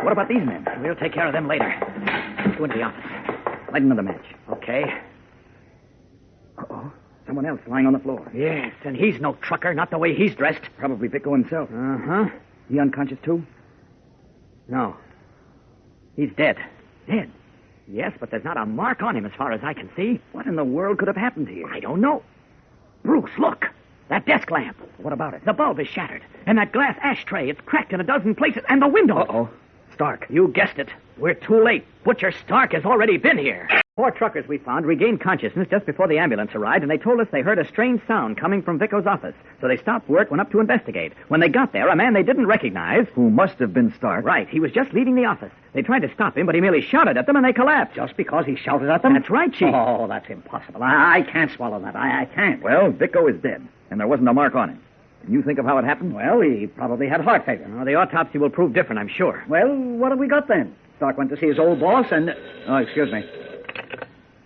Speaker 13: What about these men?
Speaker 5: We'll take care of them later. Let's go into the office.
Speaker 13: Light another match.
Speaker 5: Okay.
Speaker 13: Uh-oh. Someone else lying on the floor.
Speaker 5: Yes, and he's no trucker, not the way he's dressed.
Speaker 13: Probably Vicko himself.
Speaker 5: Uh-huh.
Speaker 13: He unconscious, too?
Speaker 5: No. He's dead.
Speaker 13: Dead?
Speaker 5: Yes, but there's not a mark on him as far as I can see.
Speaker 13: What in the world could have happened here?
Speaker 5: I don't know. Bruce, look. That desk lamp.
Speaker 13: What about it?
Speaker 5: The bulb is shattered. And that glass ashtray, it's cracked in a dozen places. And the window.
Speaker 13: Uh-oh. Stark.
Speaker 5: You guessed it. We're too late. Butcher Stark has already been here. 4 truckers we found regained consciousness just before the ambulance arrived, and they told us they heard a strange sound coming from Vicko's office. So they stopped work, went up to investigate. When they got there, a man they didn't recognize...
Speaker 13: Who must have been Stark.
Speaker 5: Right. He was just leaving the office. They tried to stop him, but he merely shouted at them, and they collapsed.
Speaker 12: Just because he shouted at them?
Speaker 5: That's right, Chief.
Speaker 12: Oh, that's impossible. I can't swallow that. I can't.
Speaker 13: Well, Vicko is dead, and there wasn't a mark on him. Can you think of how it happened?
Speaker 12: Well, he probably had heart failure.
Speaker 5: Oh, the autopsy will prove different, I'm sure.
Speaker 12: Well, what have we got then? Stark went to see his old boss and... Oh, excuse me.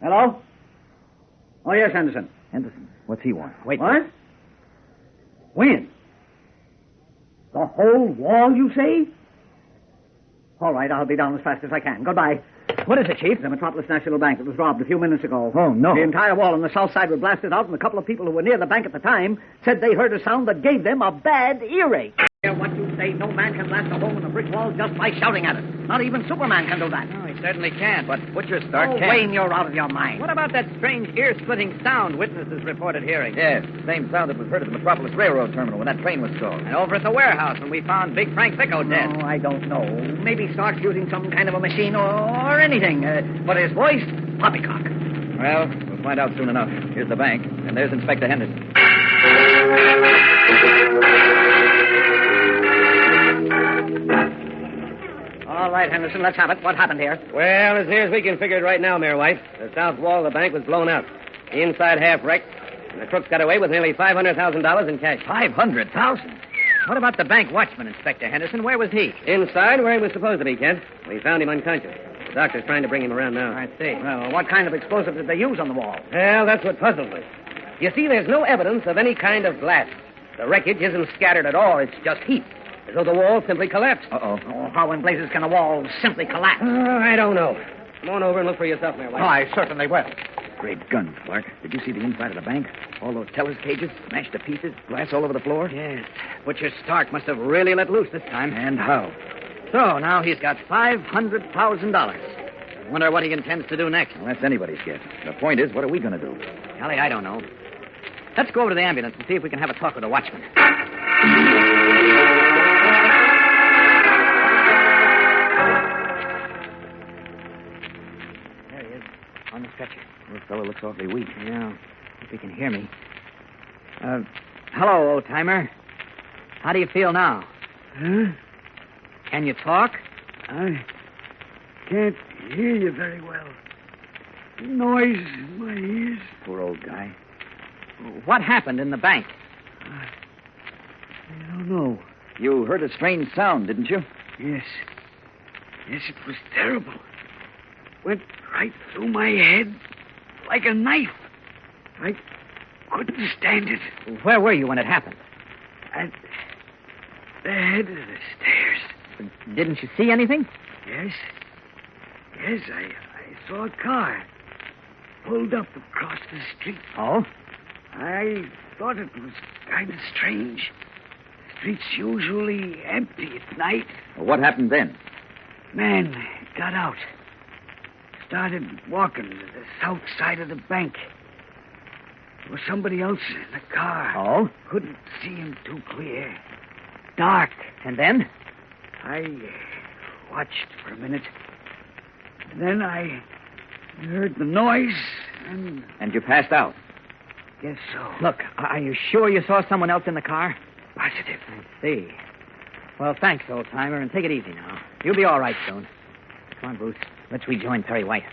Speaker 12: Hello? Oh, yes, Henderson.
Speaker 13: Henderson? What's he want?
Speaker 5: Wait.
Speaker 12: What? When? The whole wall, you say? All right, I'll be down as fast as I can. Goodbye.
Speaker 5: What is it, Chief?
Speaker 12: The Metropolis National Bank. It was robbed a few minutes ago.
Speaker 13: Oh, no.
Speaker 12: The entire wall on the south side was blasted out, and a couple of people who were near the bank at the time said they heard a sound that gave them a bad earache. What you say, no man can blast a hole in a brick wall just by shouting at it. Not even Superman can do that.
Speaker 5: No, he certainly can't, but Butcher Stark can.
Speaker 12: Wayne, you're out of your mind.
Speaker 5: What about that strange ear-splitting sound witnesses reported hearing?
Speaker 13: Yes, same sound that was heard at the Metropolis Railroad Terminal when that train was stalled.
Speaker 5: And over at the warehouse when we found Big Frank Vicko dead.
Speaker 12: No, I don't know. Maybe Stark's using some kind of a machine or anything. But his voice, poppycock.
Speaker 13: Well, we'll find out soon enough. Here's the bank, and there's Inspector Henderson.
Speaker 12: All right, Henderson, let's have it. What happened here? Well, as near as we can figure it right now, Mayor White, the south wall of the bank was blown out. The inside half wrecked, and the crooks got away with nearly $500,000 in cash.
Speaker 13: $500,000?
Speaker 5: What about the bank watchman, Inspector Henderson? Where was he?
Speaker 12: Inside, where he was supposed to be, Kent. We found him unconscious. The doctor's trying to bring him around now.
Speaker 5: I see.
Speaker 12: Well, what kind of explosive did they use on the wall? Well, that's what puzzles me. You see, there's no evidence of any kind of blast. The wreckage isn't scattered at all. It's just heat. As though the wall simply collapsed.
Speaker 13: Uh-oh.
Speaker 12: Oh, how in blazes can a wall simply collapse? I don't know. Come on over and look for yourself, Mayor White.
Speaker 4: I certainly will.
Speaker 6: Great guns, Clark. Did you see the inside of the bank? All those tellers' cages smashed to pieces, glass all over the floor?
Speaker 5: Yes. Butcher Stark must have really let loose this time.
Speaker 6: And how?
Speaker 5: So now he's got $500,000. I wonder what he intends to do next.
Speaker 6: Well, that's anybody's guess. The point is, what are we going to do?
Speaker 5: Golly, I don't know. Let's go over to the ambulance and see if we can have a talk with the watchman. There he is, on the stretcher.
Speaker 6: This fellow looks awfully weak.
Speaker 5: Yeah, if he can hear me. Hello, old-timer. How do you feel now?
Speaker 13: Huh?
Speaker 5: Can you talk?
Speaker 13: I can't hear you very well. Noise in my ears.
Speaker 6: Poor old guy.
Speaker 5: What happened in the bank?
Speaker 13: I don't know.
Speaker 6: You heard a strange sound, didn't you?
Speaker 13: Yes. Yes, it was terrible. Went right through my head like a knife. I couldn't stand it.
Speaker 5: Where were you when it happened?
Speaker 13: At the head of the stairs.
Speaker 5: Didn't you see anything?
Speaker 13: Yes. Yes, I saw a car pulled up across the street.
Speaker 5: Oh?
Speaker 13: I thought it was kind of strange. The street's usually empty at night.
Speaker 6: Well, what happened then?
Speaker 13: Man got out. Started walking to the south side of the bank. There was somebody else in the car.
Speaker 5: Oh?
Speaker 13: Couldn't see him too clear. Dark.
Speaker 5: And then?
Speaker 13: I watched for a minute. And then I heard the noise and...
Speaker 6: And you passed out?
Speaker 13: Guess so.
Speaker 5: Look, are you sure you saw someone else in the car?
Speaker 13: Positive.
Speaker 5: I see. Well, thanks, old-timer, and take it easy now. You'll be all right soon. Come on, Bruce. Let's rejoin Perry White.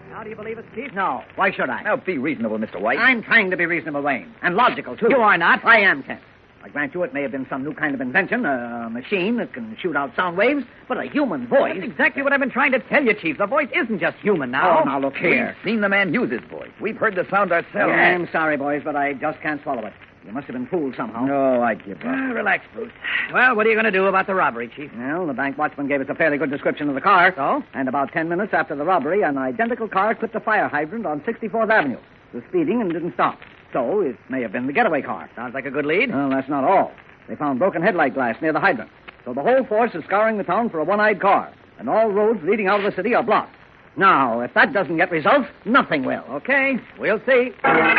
Speaker 5: Now, do you believe us, Chief?
Speaker 14: No. Why should I?
Speaker 6: Now, be reasonable, Mr. White.
Speaker 14: I'm trying to be reasonable, Wayne. And logical, too.
Speaker 5: You are not.
Speaker 14: I am, Kent. I grant you it may have been some new kind of invention, a machine that can shoot out sound waves, but a human voice...
Speaker 5: That's exactly what I've been trying to tell you, Chief. The voice isn't just human now.
Speaker 14: Oh, now, look here.
Speaker 6: We've seen the man use his voice. We've heard the sound ourselves.
Speaker 14: I'm sorry, boys, but I just can't swallow it. You must have been fooled somehow.
Speaker 6: No, I give up.
Speaker 5: Relax, Bruce. Well, what are you going to do about the robbery, Chief?
Speaker 14: Well, the bank watchman gave us a fairly good description of the car.
Speaker 5: So?
Speaker 14: And about 10 minutes after the robbery, an identical car clipped a fire hydrant on 64th Avenue. It was speeding and didn't stop. So it may have been the getaway car.
Speaker 5: Sounds like a good lead.
Speaker 14: Well, that's not all. They found broken headlight glass near the hydrant. So the whole force is scouring the town for a one-eyed car. And all roads leading out of the city are blocked. Now, if that doesn't get results, nothing will.
Speaker 5: Okay, we'll see.
Speaker 15: Precinct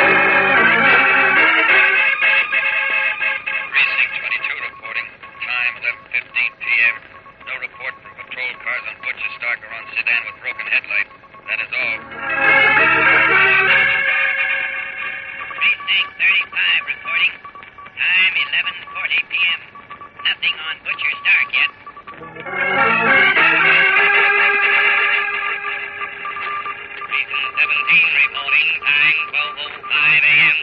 Speaker 15: 22 reporting. Time 11:15 p.m. No report from patrol cars on Butcher Stark or on sedan with broken headlight. That is all.
Speaker 16: Precinct 35 reporting. Time 11:40 p.m. Nothing on Butcher Stark yet. Precinct 17 reporting. Time 12:05 a.m.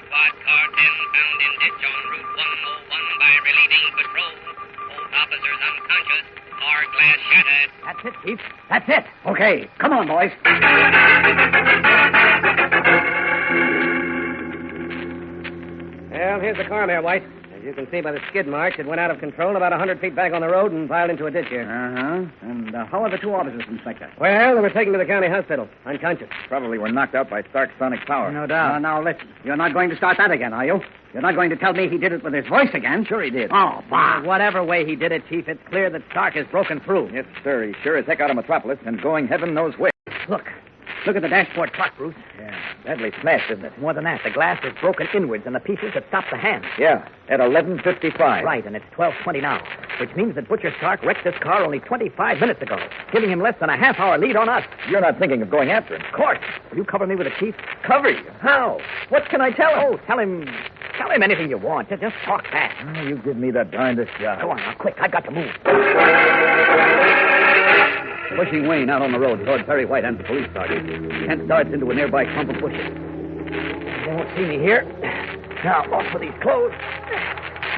Speaker 16: Squad car 10 found in ditch on Route 101 by relieving patrol. Both officers unconscious. Car glass shattered.
Speaker 5: That's it, Chief. That's it.
Speaker 14: Okay, come on, boys.
Speaker 12: Well, here's the car, Mayor White. As you can see by the skid marks, it went out of control about 100 feet back on the road and piled into a ditch here.
Speaker 14: Uh-huh. And how are the two officers, Inspector?
Speaker 12: Well, they were taken to the county hospital, unconscious.
Speaker 6: Probably were knocked out by Stark's sonic power.
Speaker 5: No doubt.
Speaker 14: Now, listen. You're not going to start that again, are you? You're not going to tell me he did it with his voice again?
Speaker 6: Sure he did.
Speaker 14: Oh, bah.
Speaker 5: Whatever way he did it, Chief, it's clear that Stark has broken through.
Speaker 6: Yes, sir. He's sure as heck out of Metropolis and going heaven knows where.
Speaker 5: Look at the dashboard clock, Bruce.
Speaker 6: Yeah, badly smashed, isn't it?
Speaker 5: More than that, the glass is broken inwards, and the pieces have stopped the hand.
Speaker 6: Yeah, at 11:55.
Speaker 5: Right, and it's 12:20 now, which means that Butcher Stark wrecked this car only 25 minutes ago, giving him less than a half-hour lead on us.
Speaker 6: You're not thinking of going after him?
Speaker 5: Of course. Will you cover me with the Chief?
Speaker 6: Cover you? How? What can I tell him?
Speaker 5: Oh, tell him anything you want. Just talk fast.
Speaker 6: Oh, you give me the darndest job.
Speaker 5: Go on, now, quick. I've got to move.
Speaker 2: Pushing Wayne out on the road toward Perry White and the police sergeant, Kent darts into a nearby clump of bushes.
Speaker 5: They won't see me here. Now, off with these clothes.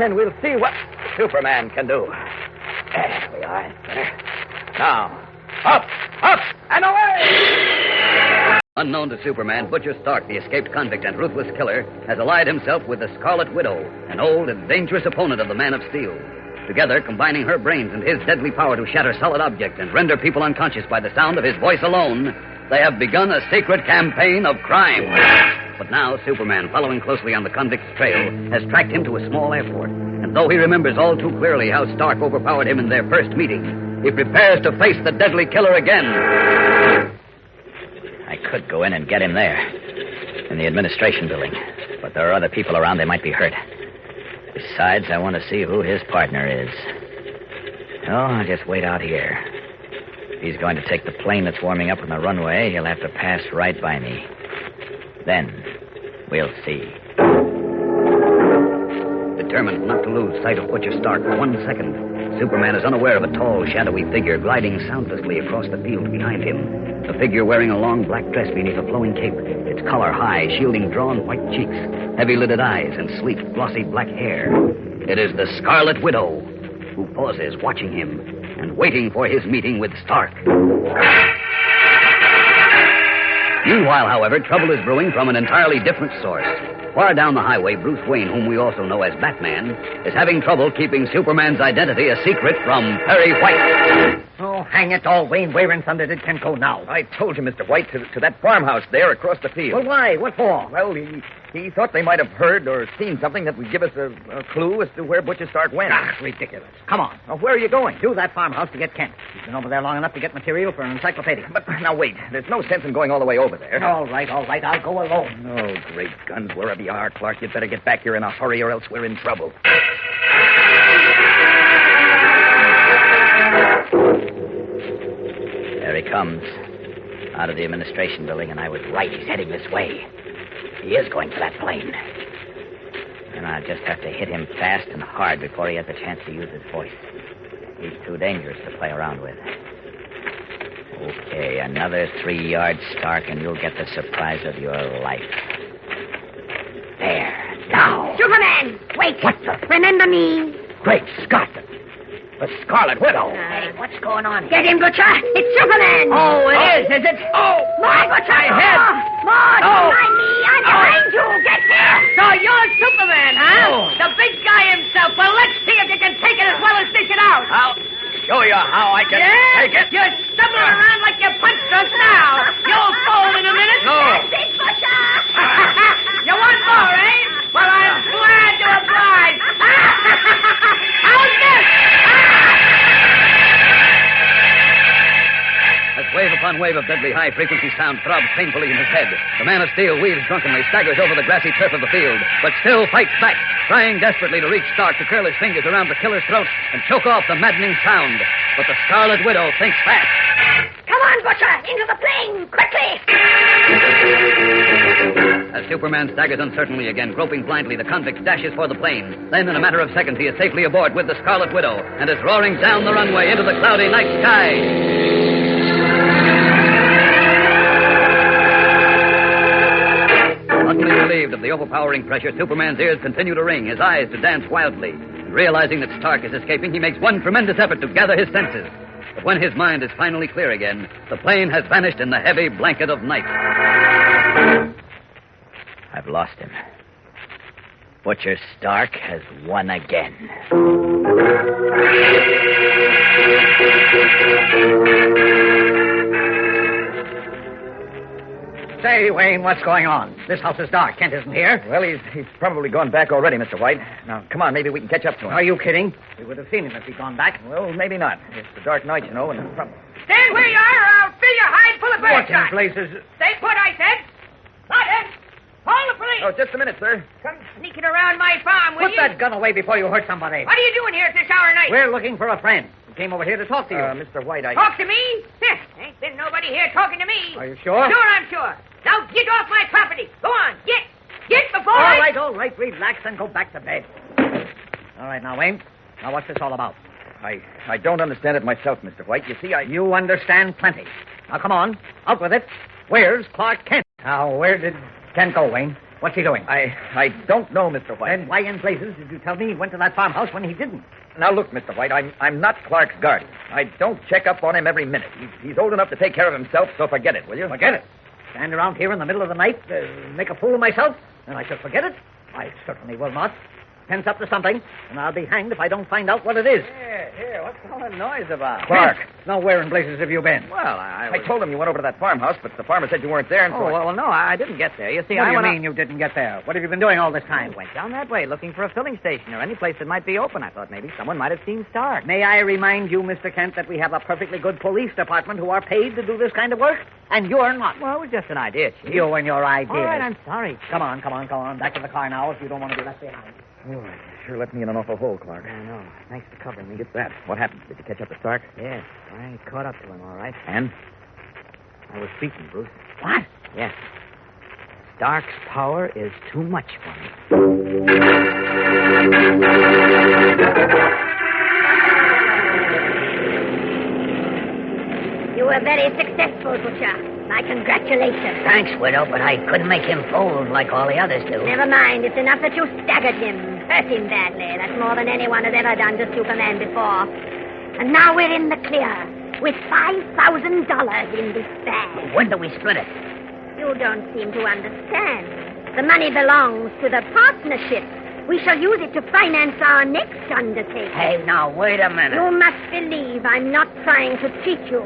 Speaker 5: And we'll see what Superman can do. There we are. Now, up, and away!
Speaker 2: Unknown to Superman, Butcher Stark, the escaped convict and ruthless killer, has allied himself with the Scarlet Widow, an old and dangerous opponent of the Man of Steel. Together, combining her brains and his deadly power to shatter solid objects and render people unconscious by the sound of his voice alone, they have begun a secret campaign of crime. But now, Superman, following closely on the convict's trail, has tracked him to a small airport. And though he remembers all too clearly how Stark overpowered him in their first meeting, he prepares to face the deadly killer again.
Speaker 8: I could go in and get him there, in the administration building. But there are other people around. They might be hurt. Besides, I want to see who his partner is. Oh, I'll just wait out here. If he's going to take the plane that's warming up on the runway, he'll have to pass right by me. Then, we'll see.
Speaker 2: Determined not to lose sight of Butcher Stark for 1 second, Superman is unaware of a tall, shadowy figure gliding soundlessly across the field behind him. The figure wearing a long black dress beneath a flowing cape, its collar high, shielding drawn white cheeks, heavy-lidded eyes, and sleek, glossy black hair. It is the Scarlet Widow, who pauses watching him and waiting for his meeting with Stark. Meanwhile, however, trouble is brewing from an entirely different source. Far down the highway, Bruce Wayne, whom we also know as Batman, is having trouble keeping Superman's identity a secret from Perry White.
Speaker 14: Oh, hang it all, Wayne. Where in thunder did Ken go now?
Speaker 6: I told you, Mr. White, to that farmhouse there across the field.
Speaker 14: Well, why? What for?
Speaker 6: Well, he thought they might have heard or seen something that would give us a clue as to where Butcher Stark went.
Speaker 14: Ah, ridiculous. Come on.
Speaker 6: Now, where are you going?
Speaker 14: To that farmhouse to get Kent. He's been over there long enough to get material for an encyclopedia.
Speaker 6: But now, wait. There's no sense in going all the way over there.
Speaker 14: All right. I'll go alone.
Speaker 6: Oh, great guns. Wherever you are, Clark, you'd better get back here in a hurry or else we're in trouble.
Speaker 8: There he comes. Out of the administration building, and I was right. He's heading this way. He is going for that plane. And I'll just have to hit him fast and hard before he has a chance to use his voice. He's too dangerous to play around with. Okay, another 3 yards, Stark, and you'll get the surprise of your life. There. Now.
Speaker 11: Superman! Wait!
Speaker 8: What the?
Speaker 11: Remember me?
Speaker 8: Great Scott! The Scarlet Widow.
Speaker 11: Hey, what's going on? Get him, Butcher! It's Superman!
Speaker 8: Oh, it is it?
Speaker 11: Oh! More, Butcher!
Speaker 8: My head!
Speaker 11: More! Don't mind me! I'm behind you! Get here!
Speaker 7: So you're Superman, huh?
Speaker 8: Oh.
Speaker 7: The big guy himself. Well, let's see if you can take it as well as dish it out.
Speaker 8: I'll show you how I can take it.
Speaker 7: You're stumbling around like you're punch drunk now. You'll fold in a minute.
Speaker 8: No.
Speaker 11: That's it, Butcher!
Speaker 7: You want more, eh? Well, I'm glad to oblige. How's this?
Speaker 2: As wave upon wave of deadly high-frequency sound throbs painfully in his head, the Man of Steel weaves drunkenly, staggers over the grassy turf of the field, but still fights back, trying desperately to reach Stark to curl his fingers around the killer's throat and choke off the maddening sound. But the Scarlet Widow thinks fast.
Speaker 11: Come on, Butcher! Into the plane! Quickly!
Speaker 2: As Superman staggers uncertainly again, groping blindly, the convict dashes for the plane. Then, in a matter of seconds, he is safely aboard with the Scarlet Widow and is roaring down the runway into the cloudy night sky. Utterly relieved of the overpowering pressure, Superman's ears continue to ring, his eyes to dance wildly. And realizing that Stark is escaping, he makes one tremendous effort to gather his senses. But when his mind is finally clear again, the plane has vanished in the heavy blanket of night.
Speaker 8: I've lost him. Butcher Stark has won again.
Speaker 14: Say, Wayne, what's going on? This house is dark. Kent isn't here.
Speaker 6: Well, he's probably gone back already, Mr. White. Now, come on, maybe we can catch up to him.
Speaker 14: Are you kidding? We would have seen him if he'd gone back.
Speaker 6: Well, maybe not. It's a dark night, you know, and probably...
Speaker 7: Stand where you are, or I'll fill your hide full of
Speaker 14: What
Speaker 7: bird
Speaker 14: in places?
Speaker 7: Stay put, I said. Sergeant, call the police.
Speaker 6: Oh, just a minute, sir.
Speaker 7: Come sneaking around my farm, will
Speaker 14: Put
Speaker 7: you?
Speaker 14: that gun away before you hurt somebody.
Speaker 7: What are you doing here at this hour of night?
Speaker 14: We're looking for a friend. We came over here to talk to you.
Speaker 6: Mr. White,
Speaker 7: Talk to me? Ain't been nobody here talking to me.
Speaker 14: Are you sure?
Speaker 7: Sure, I'm sure. Now get off my property. Go on, get. Get before
Speaker 14: All right. Relax and go back to bed. All right, now, Wayne. Now, what's this all about?
Speaker 6: I don't understand it myself, Mr. White. You see,
Speaker 14: You understand plenty. Now, come on. Out with it. Where's Clark Kent? Now, where did Kent go, Wayne? What's he doing?
Speaker 6: I don't know, Mr. White.
Speaker 14: Then why in blazes did you tell me he went to that farmhouse when he didn't?
Speaker 6: Now, look, Mr. White, I'm not Clark's guardian. I don't check up on him every minute. He's old enough to take care of himself, so forget it, will you?
Speaker 14: Forget it. Stand around here in the middle of the night, make a fool of myself, and I should forget it? I certainly will not. Tense up to something, and I'll be hanged if I don't find out what it is.
Speaker 5: Here, what's all the noise about?
Speaker 14: Clark, now where in blazes have you been?
Speaker 5: Well, I
Speaker 6: told him you went over to that farmhouse, but the farmer said you weren't there, and so
Speaker 5: well, no, I didn't get there. You see,
Speaker 14: What do
Speaker 5: I
Speaker 14: you
Speaker 5: went
Speaker 14: mean you didn't get there? What have you been doing all this time?
Speaker 5: I went down that way looking for a filling station or any place that might be open. I thought maybe someone might have seen Stark.
Speaker 14: May I remind you, Mr. Kent, that we have a perfectly good police department who are paid to do this kind of work, and you're not.
Speaker 5: Well, it was just an idea, Chief.
Speaker 14: You and your ideas.
Speaker 5: All right, I'm sorry.
Speaker 14: Come on. Back to the car now if you don't want to be left behind.
Speaker 6: Oh, sure let me in an awful hole, Clark.
Speaker 5: I know. Thanks for covering me.
Speaker 6: Get that. What happened? Did you catch up to Stark?
Speaker 5: Yes, I caught up to him, all right.
Speaker 6: And?
Speaker 5: I was beaten, Bruce.
Speaker 14: What?
Speaker 5: Yes. Stark's power is too much for me.
Speaker 11: You were very successful, Butcher. My congratulations.
Speaker 10: Thanks, Widow, but I couldn't make him fold like all the others do.
Speaker 11: Never mind. It's enough that you staggered him. Hurt him badly. That's more than anyone has ever done to Superman before. And now we're in the clear with $5,000 in this bag.
Speaker 10: When do we split it?
Speaker 11: You don't seem to understand. The money belongs to the partnership. We shall use it to finance our next undertaking.
Speaker 10: Hey, now, wait a minute.
Speaker 11: You must believe I'm not trying to cheat you.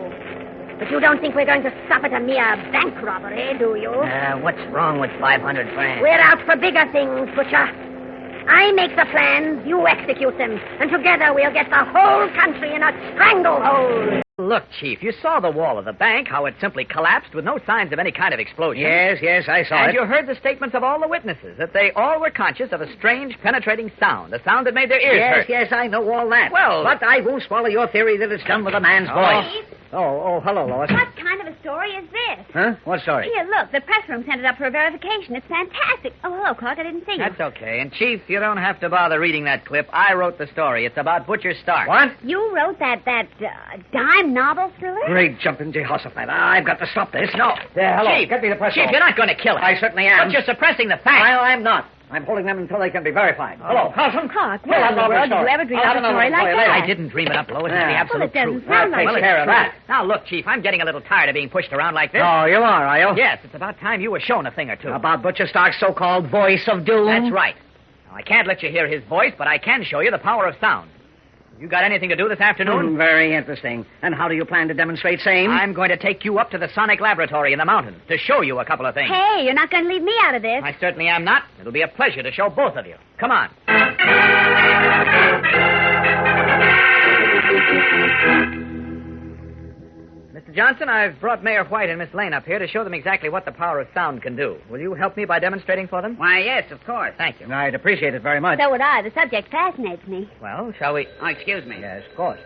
Speaker 11: But you don't think we're going to stop at a mere bank robbery, do you?
Speaker 10: What's wrong with 500 grand?
Speaker 11: We're out for bigger things, Butcher. I make the plans, you execute them, and together we'll get the whole country in a stranglehold.
Speaker 5: Look, Chief, you saw the wall of the bank, how it simply collapsed with no signs of any kind of explosion.
Speaker 14: Yes, I saw it.
Speaker 5: And you heard the statements of all the witnesses, that they all were conscious of a strange, penetrating sound, a sound that made their ears hurt.
Speaker 14: Yes, I know all that.
Speaker 5: Well...
Speaker 14: But I won't swallow your theory that it's done with a man's voice. Oh, hello, Lois.
Speaker 17: What kind of a story is this?
Speaker 14: Huh? What story?
Speaker 17: Here, look. The press room sent it up for a verification. It's fantastic. Oh, hello, Clark. I didn't see you.
Speaker 5: That's okay. And, Chief, you don't have to bother reading that clip. I wrote the story. It's about Butcher Stark.
Speaker 14: What?
Speaker 17: You wrote that dime novel thriller?
Speaker 14: Great jumping Jehoshaphat. I've got to stop this.
Speaker 5: No.
Speaker 14: Hello.
Speaker 5: Chief,
Speaker 14: get me the press
Speaker 5: Chief,
Speaker 14: room.
Speaker 5: you're not going to kill it.
Speaker 14: I certainly am.
Speaker 5: But you're suppressing the facts.
Speaker 14: I'm not. I'm holding them until they can be verified. Hello, Carlson.
Speaker 17: Clark, what in the world did you ever dream up a story like that?
Speaker 5: I didn't dream it up, Lois. It's the absolute
Speaker 17: well, it doesn't
Speaker 5: truth.
Speaker 17: sound like
Speaker 5: well,
Speaker 17: it.
Speaker 5: it's
Speaker 14: care of that.
Speaker 5: Now, look, Chief, I'm getting a little tired of being pushed around like this.
Speaker 14: Oh, you are you?
Speaker 5: Yes, it's about time you were shown a thing or two.
Speaker 14: About Butcher Stark's so-called voice of doom?
Speaker 5: That's right. Now, I can't let you hear his voice, but I can show you the power of sound. You got anything to do this afternoon?
Speaker 14: Very interesting. And how do you plan to demonstrate same?
Speaker 5: I'm going to take you up to the Sonic Laboratory in the mountains to show you a couple of things.
Speaker 17: Hey, you're not going to leave me out of this.
Speaker 5: I certainly am not. It'll be a pleasure to show both of you. Come on. Mr. Johnson, I've brought Mayor White and Miss Lane up here to show them exactly what the power of sound can do. Will you help me by demonstrating for them?
Speaker 10: Why, yes, of course.
Speaker 5: Thank you.
Speaker 14: I'd appreciate it very much.
Speaker 17: So would I. The subject fascinates me.
Speaker 5: Well, shall we...
Speaker 10: Oh, excuse me.
Speaker 14: Yes, of course.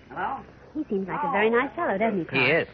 Speaker 10: Hello?
Speaker 17: He seems like a very nice fellow, doesn't he, Clark?
Speaker 5: He is.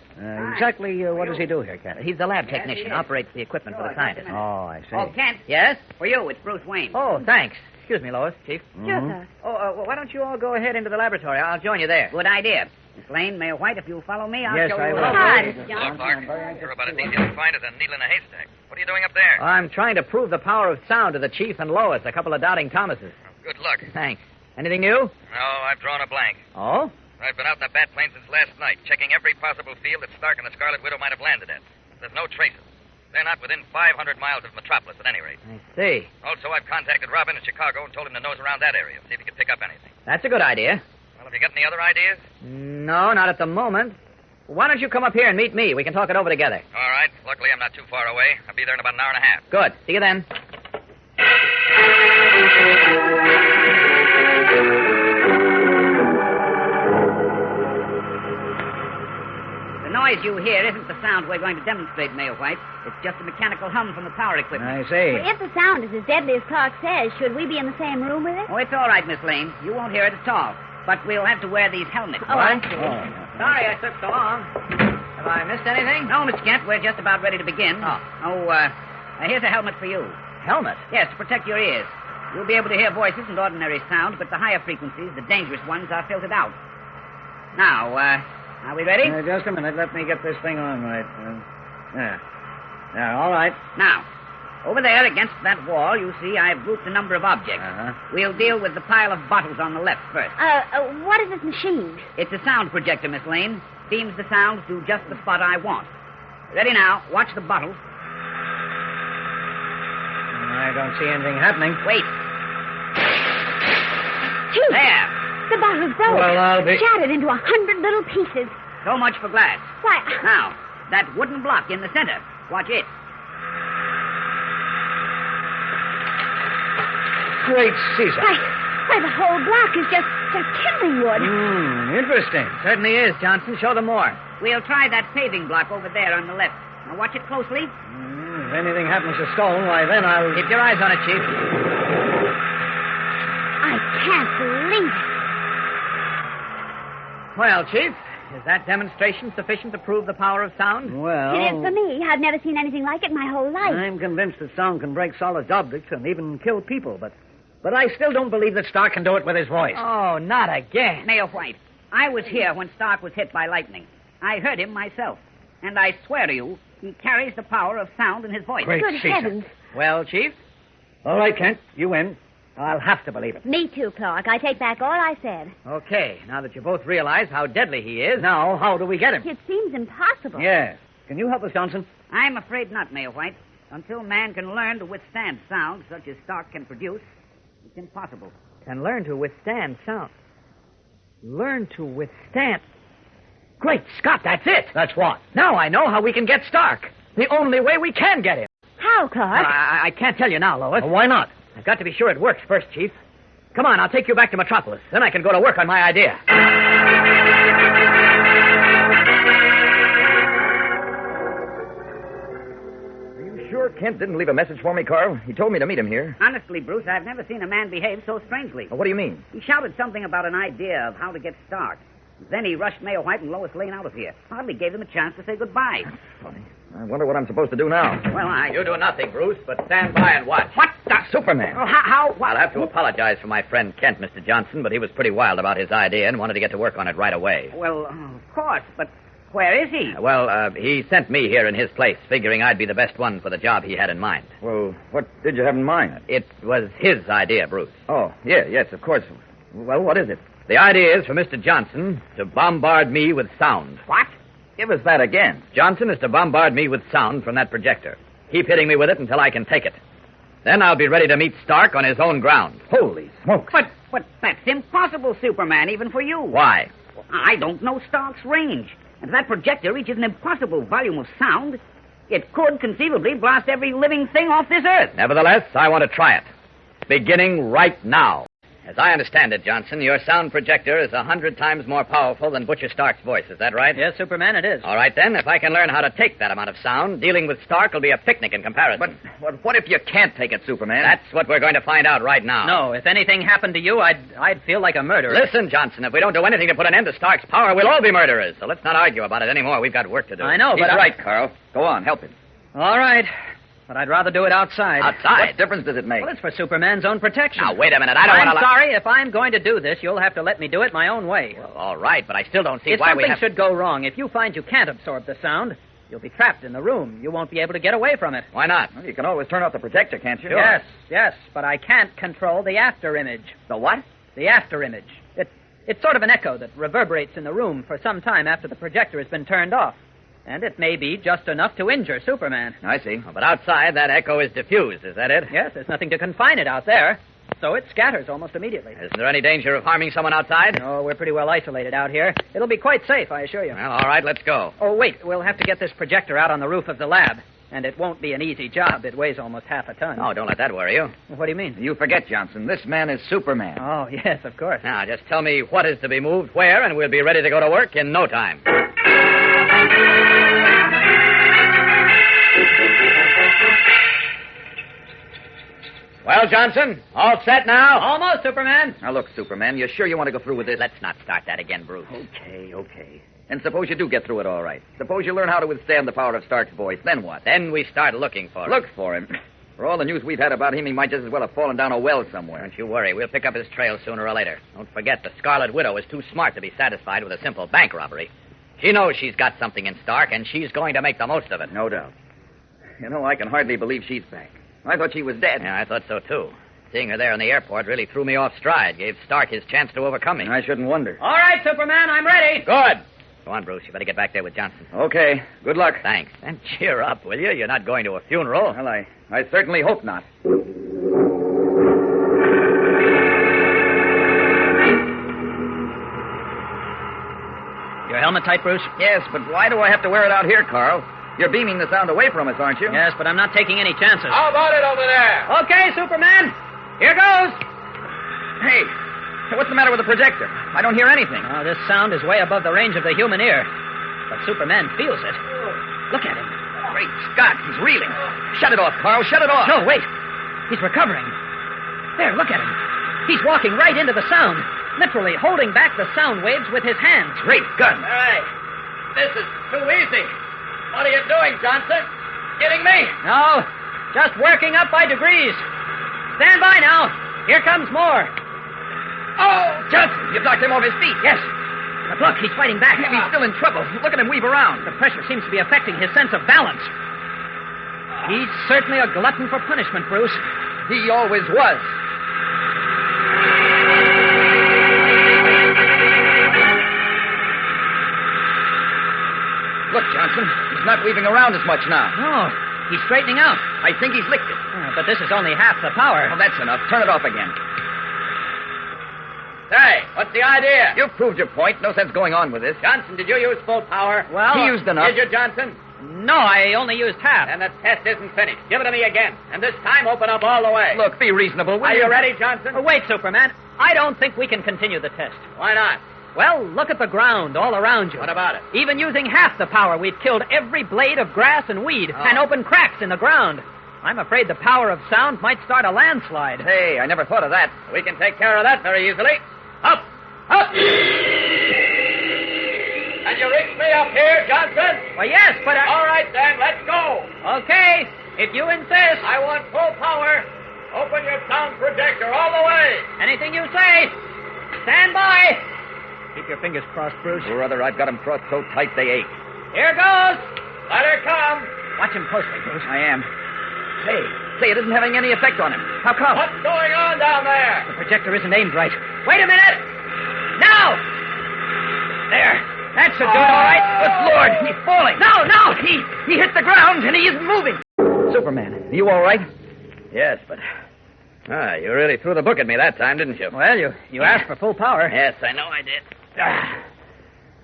Speaker 14: Exactly what does he do here, Kent?
Speaker 5: He's the lab technician, operates the equipment for the scientists.
Speaker 14: Oh, I see.
Speaker 10: Oh, Kent.
Speaker 5: Yes?
Speaker 10: For you, it's Bruce Wayne.
Speaker 5: Oh, thanks. Excuse me, Lois, Chief.
Speaker 17: Sure, sir.
Speaker 5: Oh, why don't you all go ahead into the laboratory? I'll join you there.
Speaker 10: Good idea. Miss Lane, Mayor White, if you'll follow me, I'll
Speaker 14: Yes,
Speaker 10: show
Speaker 14: I
Speaker 10: you.
Speaker 14: will.
Speaker 17: Hi, Mr.
Speaker 15: Hello,
Speaker 17: Johnson.
Speaker 15: Clark. You're about as easy to find as a needle in a haystack. What are you doing up there?
Speaker 5: I'm trying to prove the power of sound to the Chief and Lois, a couple of doubting Thomases.
Speaker 15: Good luck.
Speaker 5: Thanks. Anything new?
Speaker 15: No, I've drawn a blank.
Speaker 5: Oh?
Speaker 15: I've been out in the bat plane since last night, checking every possible field that Stark and the Scarlet Widow might have landed at. There's no traces. They're not within 500 miles of Metropolis, at any rate.
Speaker 5: I see.
Speaker 15: Also, I've contacted Robin in Chicago and told him to nose around that area, see if he can pick up anything.
Speaker 5: That's a good idea.
Speaker 15: Well, have you got any other ideas?
Speaker 5: No, not at the moment. Why don't you come up here and meet me? We can talk it over together.
Speaker 15: All right. Luckily, I'm not too far away. I'll be there in about an hour and a half.
Speaker 5: Good. See you then.
Speaker 10: The noise you hear isn't the sound we're going to demonstrate, Mayor White. It's just a mechanical hum from the power equipment.
Speaker 14: I see.
Speaker 17: Well, if the sound is as deadly as Clark says, should we be in the same room with it?
Speaker 10: Oh, it's all right, Miss Lane. You won't hear it at all. But we'll have to wear these helmets.
Speaker 17: Oh, I see.
Speaker 5: Sorry I took so long. Have I missed anything?
Speaker 10: No, Mr. Kent, we're just about ready to begin. Here's a helmet for you.
Speaker 5: Helmet?
Speaker 10: Yes, to protect your ears. You'll be able to hear voices and ordinary sound, but the higher frequencies, the dangerous ones, are filtered out. Now, are we ready?
Speaker 14: Just a minute. Let me get this thing on right. All right.
Speaker 10: Now, over there against that wall, you see I've grouped a number of objects. We'll deal with the pile of bottles on the left first.
Speaker 17: What is this machine?
Speaker 10: It's a sound projector, Miss Lane. Beams the sound to just the spot I want. Ready now. Watch the bottles.
Speaker 14: I don't see anything happening.
Speaker 10: Wait.
Speaker 11: Chief!
Speaker 2: There.
Speaker 11: The bottle's broke.
Speaker 2: Well, I'll be...
Speaker 11: Shattered into 100 little pieces.
Speaker 2: So much for glass.
Speaker 11: Why...
Speaker 2: Now, that wooden block in the center. Watch it.
Speaker 14: Great Caesar.
Speaker 11: Why, the whole block is just kindling wood.
Speaker 14: Interesting.
Speaker 2: Certainly is, Johnson. Show them more. We'll try that paving block over there on the left. Now, watch it closely.
Speaker 14: If anything happens to stone, why, then I'll...
Speaker 2: Keep your eyes on it, Chief.
Speaker 11: I can't believe it.
Speaker 2: Well, Chief, is that demonstration sufficient to prove the power of sound?
Speaker 14: Well...
Speaker 11: It is for me. I've never seen anything like it my whole life.
Speaker 14: I'm convinced that sound can break solid objects and even kill people, but I still don't believe that Stark can do it with his voice.
Speaker 2: Oh, not again. Mayor White, I was here when Stark was hit by lightning. I heard him myself. And I swear to you, he carries the power of sound in his voice.
Speaker 14: Great
Speaker 11: Good
Speaker 14: Caesar.
Speaker 11: heavens.
Speaker 2: Well, Chief?
Speaker 14: All right, Kent, you win. I'll have to believe it.
Speaker 11: Me too, Clark. I take back all I said.
Speaker 2: Okay, now that you both realize how deadly he is...
Speaker 14: Now, how do we get him?
Speaker 11: It seems impossible.
Speaker 14: Yes. Can you help us, Johnson?
Speaker 2: I'm afraid not, Mayor White. Until man can learn to withstand sound such as Stark can produce, it's impossible.
Speaker 5: Can learn to withstand sound. Learn to withstand... Great Scott, that's it!
Speaker 14: That's what?
Speaker 5: Now I know how we can get Stark. The only way we can get him.
Speaker 11: How, Clark?
Speaker 5: I can't tell you now, Lois.
Speaker 14: Well, why not?
Speaker 5: I've got to be sure it works first, Chief. Come on, I'll take you back to Metropolis. Then I can go to work on my idea.
Speaker 6: Are you sure Kent didn't leave a message for me, Carl? He told me to meet him here.
Speaker 2: Honestly, Bruce, I've never seen a man behave so strangely.
Speaker 6: What do you mean?
Speaker 2: He shouted something about an idea of how to get Stark. Then he rushed Mayor White and Lois Lane out of here. Hardly gave them a chance to say goodbye.
Speaker 6: Funny. I wonder what I'm supposed to do now.
Speaker 2: Well,
Speaker 1: You do nothing, Bruce, but stand by and watch.
Speaker 2: What the...
Speaker 6: Superman.
Speaker 2: Oh, how...
Speaker 1: I'll have to apologize for my friend Kent, Mr. Johnson, but he was pretty wild about his idea and wanted to get to work on it right away.
Speaker 2: Well, of course, but where is he?
Speaker 1: He sent me here in his place, figuring I'd be the best one for the job he had in mind.
Speaker 6: Well, what did you have in mind?
Speaker 1: It was his idea, Bruce.
Speaker 6: Oh, yes, of course. Well, what is it?
Speaker 1: The idea is for Mr. Johnson to bombard me with sound.
Speaker 2: What?
Speaker 6: Give us that again.
Speaker 1: Johnson is to bombard me with sound from that projector. Keep hitting me with it until I can take it. Then I'll be ready to meet Stark on his own ground.
Speaker 6: Holy smokes.
Speaker 2: But that's impossible, Superman, even for you.
Speaker 1: Why?
Speaker 2: I don't know Stark's range. And if that projector reaches an impossible volume of sound, it could conceivably blast every living thing off this earth.
Speaker 1: Nevertheless, I want to try it. Beginning right now. As I understand it, Johnson, your sound projector is 100 times more powerful than Butcher Stark's voice. Is that right?
Speaker 5: Yes, Superman, it is.
Speaker 1: All right, then. If I can learn how to take that amount of sound, dealing with Stark will be a picnic in comparison.
Speaker 6: But what if you can't take it, Superman?
Speaker 1: That's what we're going to find out right now.
Speaker 5: No, if anything happened to you, I'd feel like a murderer.
Speaker 1: Listen, Johnson, if we don't do anything to put an end to Stark's power, we'll all be murderers. So let's not argue about it anymore. We've got work to do.
Speaker 5: I know,
Speaker 6: He's
Speaker 5: but...
Speaker 6: right, Carl. Go on, help him.
Speaker 5: All right. But I'd rather do it outside.
Speaker 1: Outside?
Speaker 6: What difference does it make?
Speaker 5: Well, it's for Superman's own protection.
Speaker 1: Now, wait a minute. I don't want to...
Speaker 5: I'm sorry. If I'm going to do this, you'll have to let me do it my own way.
Speaker 1: Well, all right, but I still don't see
Speaker 5: if
Speaker 1: why we
Speaker 5: something
Speaker 1: have...
Speaker 5: should go wrong, if you find you can't absorb the sound, you'll be trapped in the room. You won't be able to get away from it.
Speaker 1: Why not?
Speaker 6: Well, you can always turn off the projector, can't you?
Speaker 5: Yes, but I can't control the after image.
Speaker 6: The what?
Speaker 5: The after image. It's sort of an echo that reverberates in the room for some time after the projector has been turned off. And it may be just enough to injure Superman.
Speaker 6: I see.
Speaker 1: But outside, that echo is diffused. Is that it?
Speaker 5: Yes, there's nothing to confine it out there. So it scatters almost immediately.
Speaker 1: Isn't there any danger of harming someone outside?
Speaker 5: No, we're pretty well isolated out here. It'll be quite safe, I assure you.
Speaker 1: Well, all right, let's go.
Speaker 5: Oh, wait. We'll have to get this projector out on the roof of the lab. And it won't be an easy job. It weighs almost half a ton.
Speaker 1: Oh, don't let that worry you.
Speaker 5: What do you mean?
Speaker 6: You forget, Johnson. This man is Superman.
Speaker 5: Oh, yes, of course.
Speaker 1: Now, just tell me what is to be moved where, and we'll be ready to go to work in no time. Well, Johnson, all set now?
Speaker 5: Almost, Superman.
Speaker 6: Now, look, Superman, you sure you want to go through with this?
Speaker 1: Let's not start that again, Bruce.
Speaker 6: Okay. And suppose you do get through it all right. Suppose you learn how to withstand the power of Stark's voice. Then what?
Speaker 1: Then we start looking for him.
Speaker 6: Look for him. For all the news we've had about him, he might just as well have fallen down a well somewhere.
Speaker 1: Don't you worry. We'll pick up his trail sooner or later. Don't forget, the Scarlet Widow is too smart to be satisfied with a simple bank robbery. She knows she's got something in Stark, and she's going to make the most of it.
Speaker 6: No doubt. You know, I can hardly believe she's back. I thought she was dead.
Speaker 1: Yeah, I thought so, too. Seeing her there in the airport really threw me off stride, gave Stark his chance to overcome me.
Speaker 6: I shouldn't wonder.
Speaker 5: All right, Superman, I'm ready.
Speaker 1: Good. Go on, Bruce. You better get back there with Johnson.
Speaker 6: Okay. Good luck.
Speaker 1: Thanks. And cheer up, will you? You're not going to a funeral.
Speaker 6: Well, I certainly hope not.
Speaker 8: helmet tight, Bruce?
Speaker 6: Yes, but why do I have to wear it out here, Carl? You're beaming the sound away from us, aren't you?
Speaker 8: Yes, but I'm not taking any chances.
Speaker 1: How about it over there?
Speaker 8: Okay, Superman. Here goes.
Speaker 6: Hey, what's the matter with the projector? I don't hear anything.
Speaker 8: Oh, this sound is way above the range of the human ear. But Superman feels it. Look at him.
Speaker 6: Great Scott, he's reeling. Shut it off, Carl, shut it off.
Speaker 8: No, wait. He's recovering. There, look at him. He's walking right into the sound, literally holding back the sound waves with his hands.
Speaker 6: Great gun.
Speaker 1: All right. This is too easy. What are you doing, Johnson? Kidding me?
Speaker 8: No, just working up by degrees. Stand by now. Here comes more.
Speaker 6: Oh, Johnson, you knocked him off his feet.
Speaker 8: Yes. But look, he's fighting back.
Speaker 6: He's still in trouble. Look at him weave around.
Speaker 8: The pressure seems to be affecting his sense of balance. He's certainly a glutton for punishment, Bruce.
Speaker 6: He always was. Look, Johnson, he's not weaving around as much now.
Speaker 8: No, he's straightening out.
Speaker 6: I think he's licked it.
Speaker 8: But this is only half the power.
Speaker 6: Well, that's enough. Turn it off again.
Speaker 1: Say, what's the idea?
Speaker 6: You've proved your point. No sense going on with this.
Speaker 1: Johnson, did you use full power?
Speaker 8: Well,
Speaker 6: he used enough.
Speaker 1: Did you, Johnson?
Speaker 8: No, I only used half.
Speaker 1: And the test isn't finished. Give it to me again. And this time, open up all the way.
Speaker 6: Look, be reasonable.
Speaker 1: Are you ready, Johnson?
Speaker 8: Wait, Superman. I don't think we can continue the test.
Speaker 1: Why not?
Speaker 8: Well, look at the ground all around you.
Speaker 1: What about it?
Speaker 8: Even using half the power, we've killed every blade of grass and weed and opened cracks in the ground. I'm afraid the power of sound might start a landslide.
Speaker 6: Hey, I never thought of that.
Speaker 1: We can take care of that very easily. Up! Up! Can you reach me up here, Johnson?
Speaker 8: Well, yes, but
Speaker 1: All right, then, let's go.
Speaker 8: Okay, if you insist.
Speaker 1: I want full power. Open your sound projector all the way.
Speaker 8: Anything you say. Stand by. Keep your fingers crossed, Bruce.
Speaker 6: Or rather, I've got them crossed so tight they ache.
Speaker 8: Here goes.
Speaker 1: Let her come.
Speaker 8: Watch him closely, Bruce.
Speaker 6: I am. Say, it isn't having any effect on him. How come?
Speaker 1: What's going on down there?
Speaker 8: The projector isn't aimed right. Wait a minute. Now. There. That should do it all right.
Speaker 6: Good Lord, he's falling.
Speaker 8: No. He hit the ground and he isn't moving.
Speaker 6: Superman, are you all right? Yes, but... you really threw the book at me that time, didn't you?
Speaker 8: Well, you asked for full power.
Speaker 6: Yes, I know I did.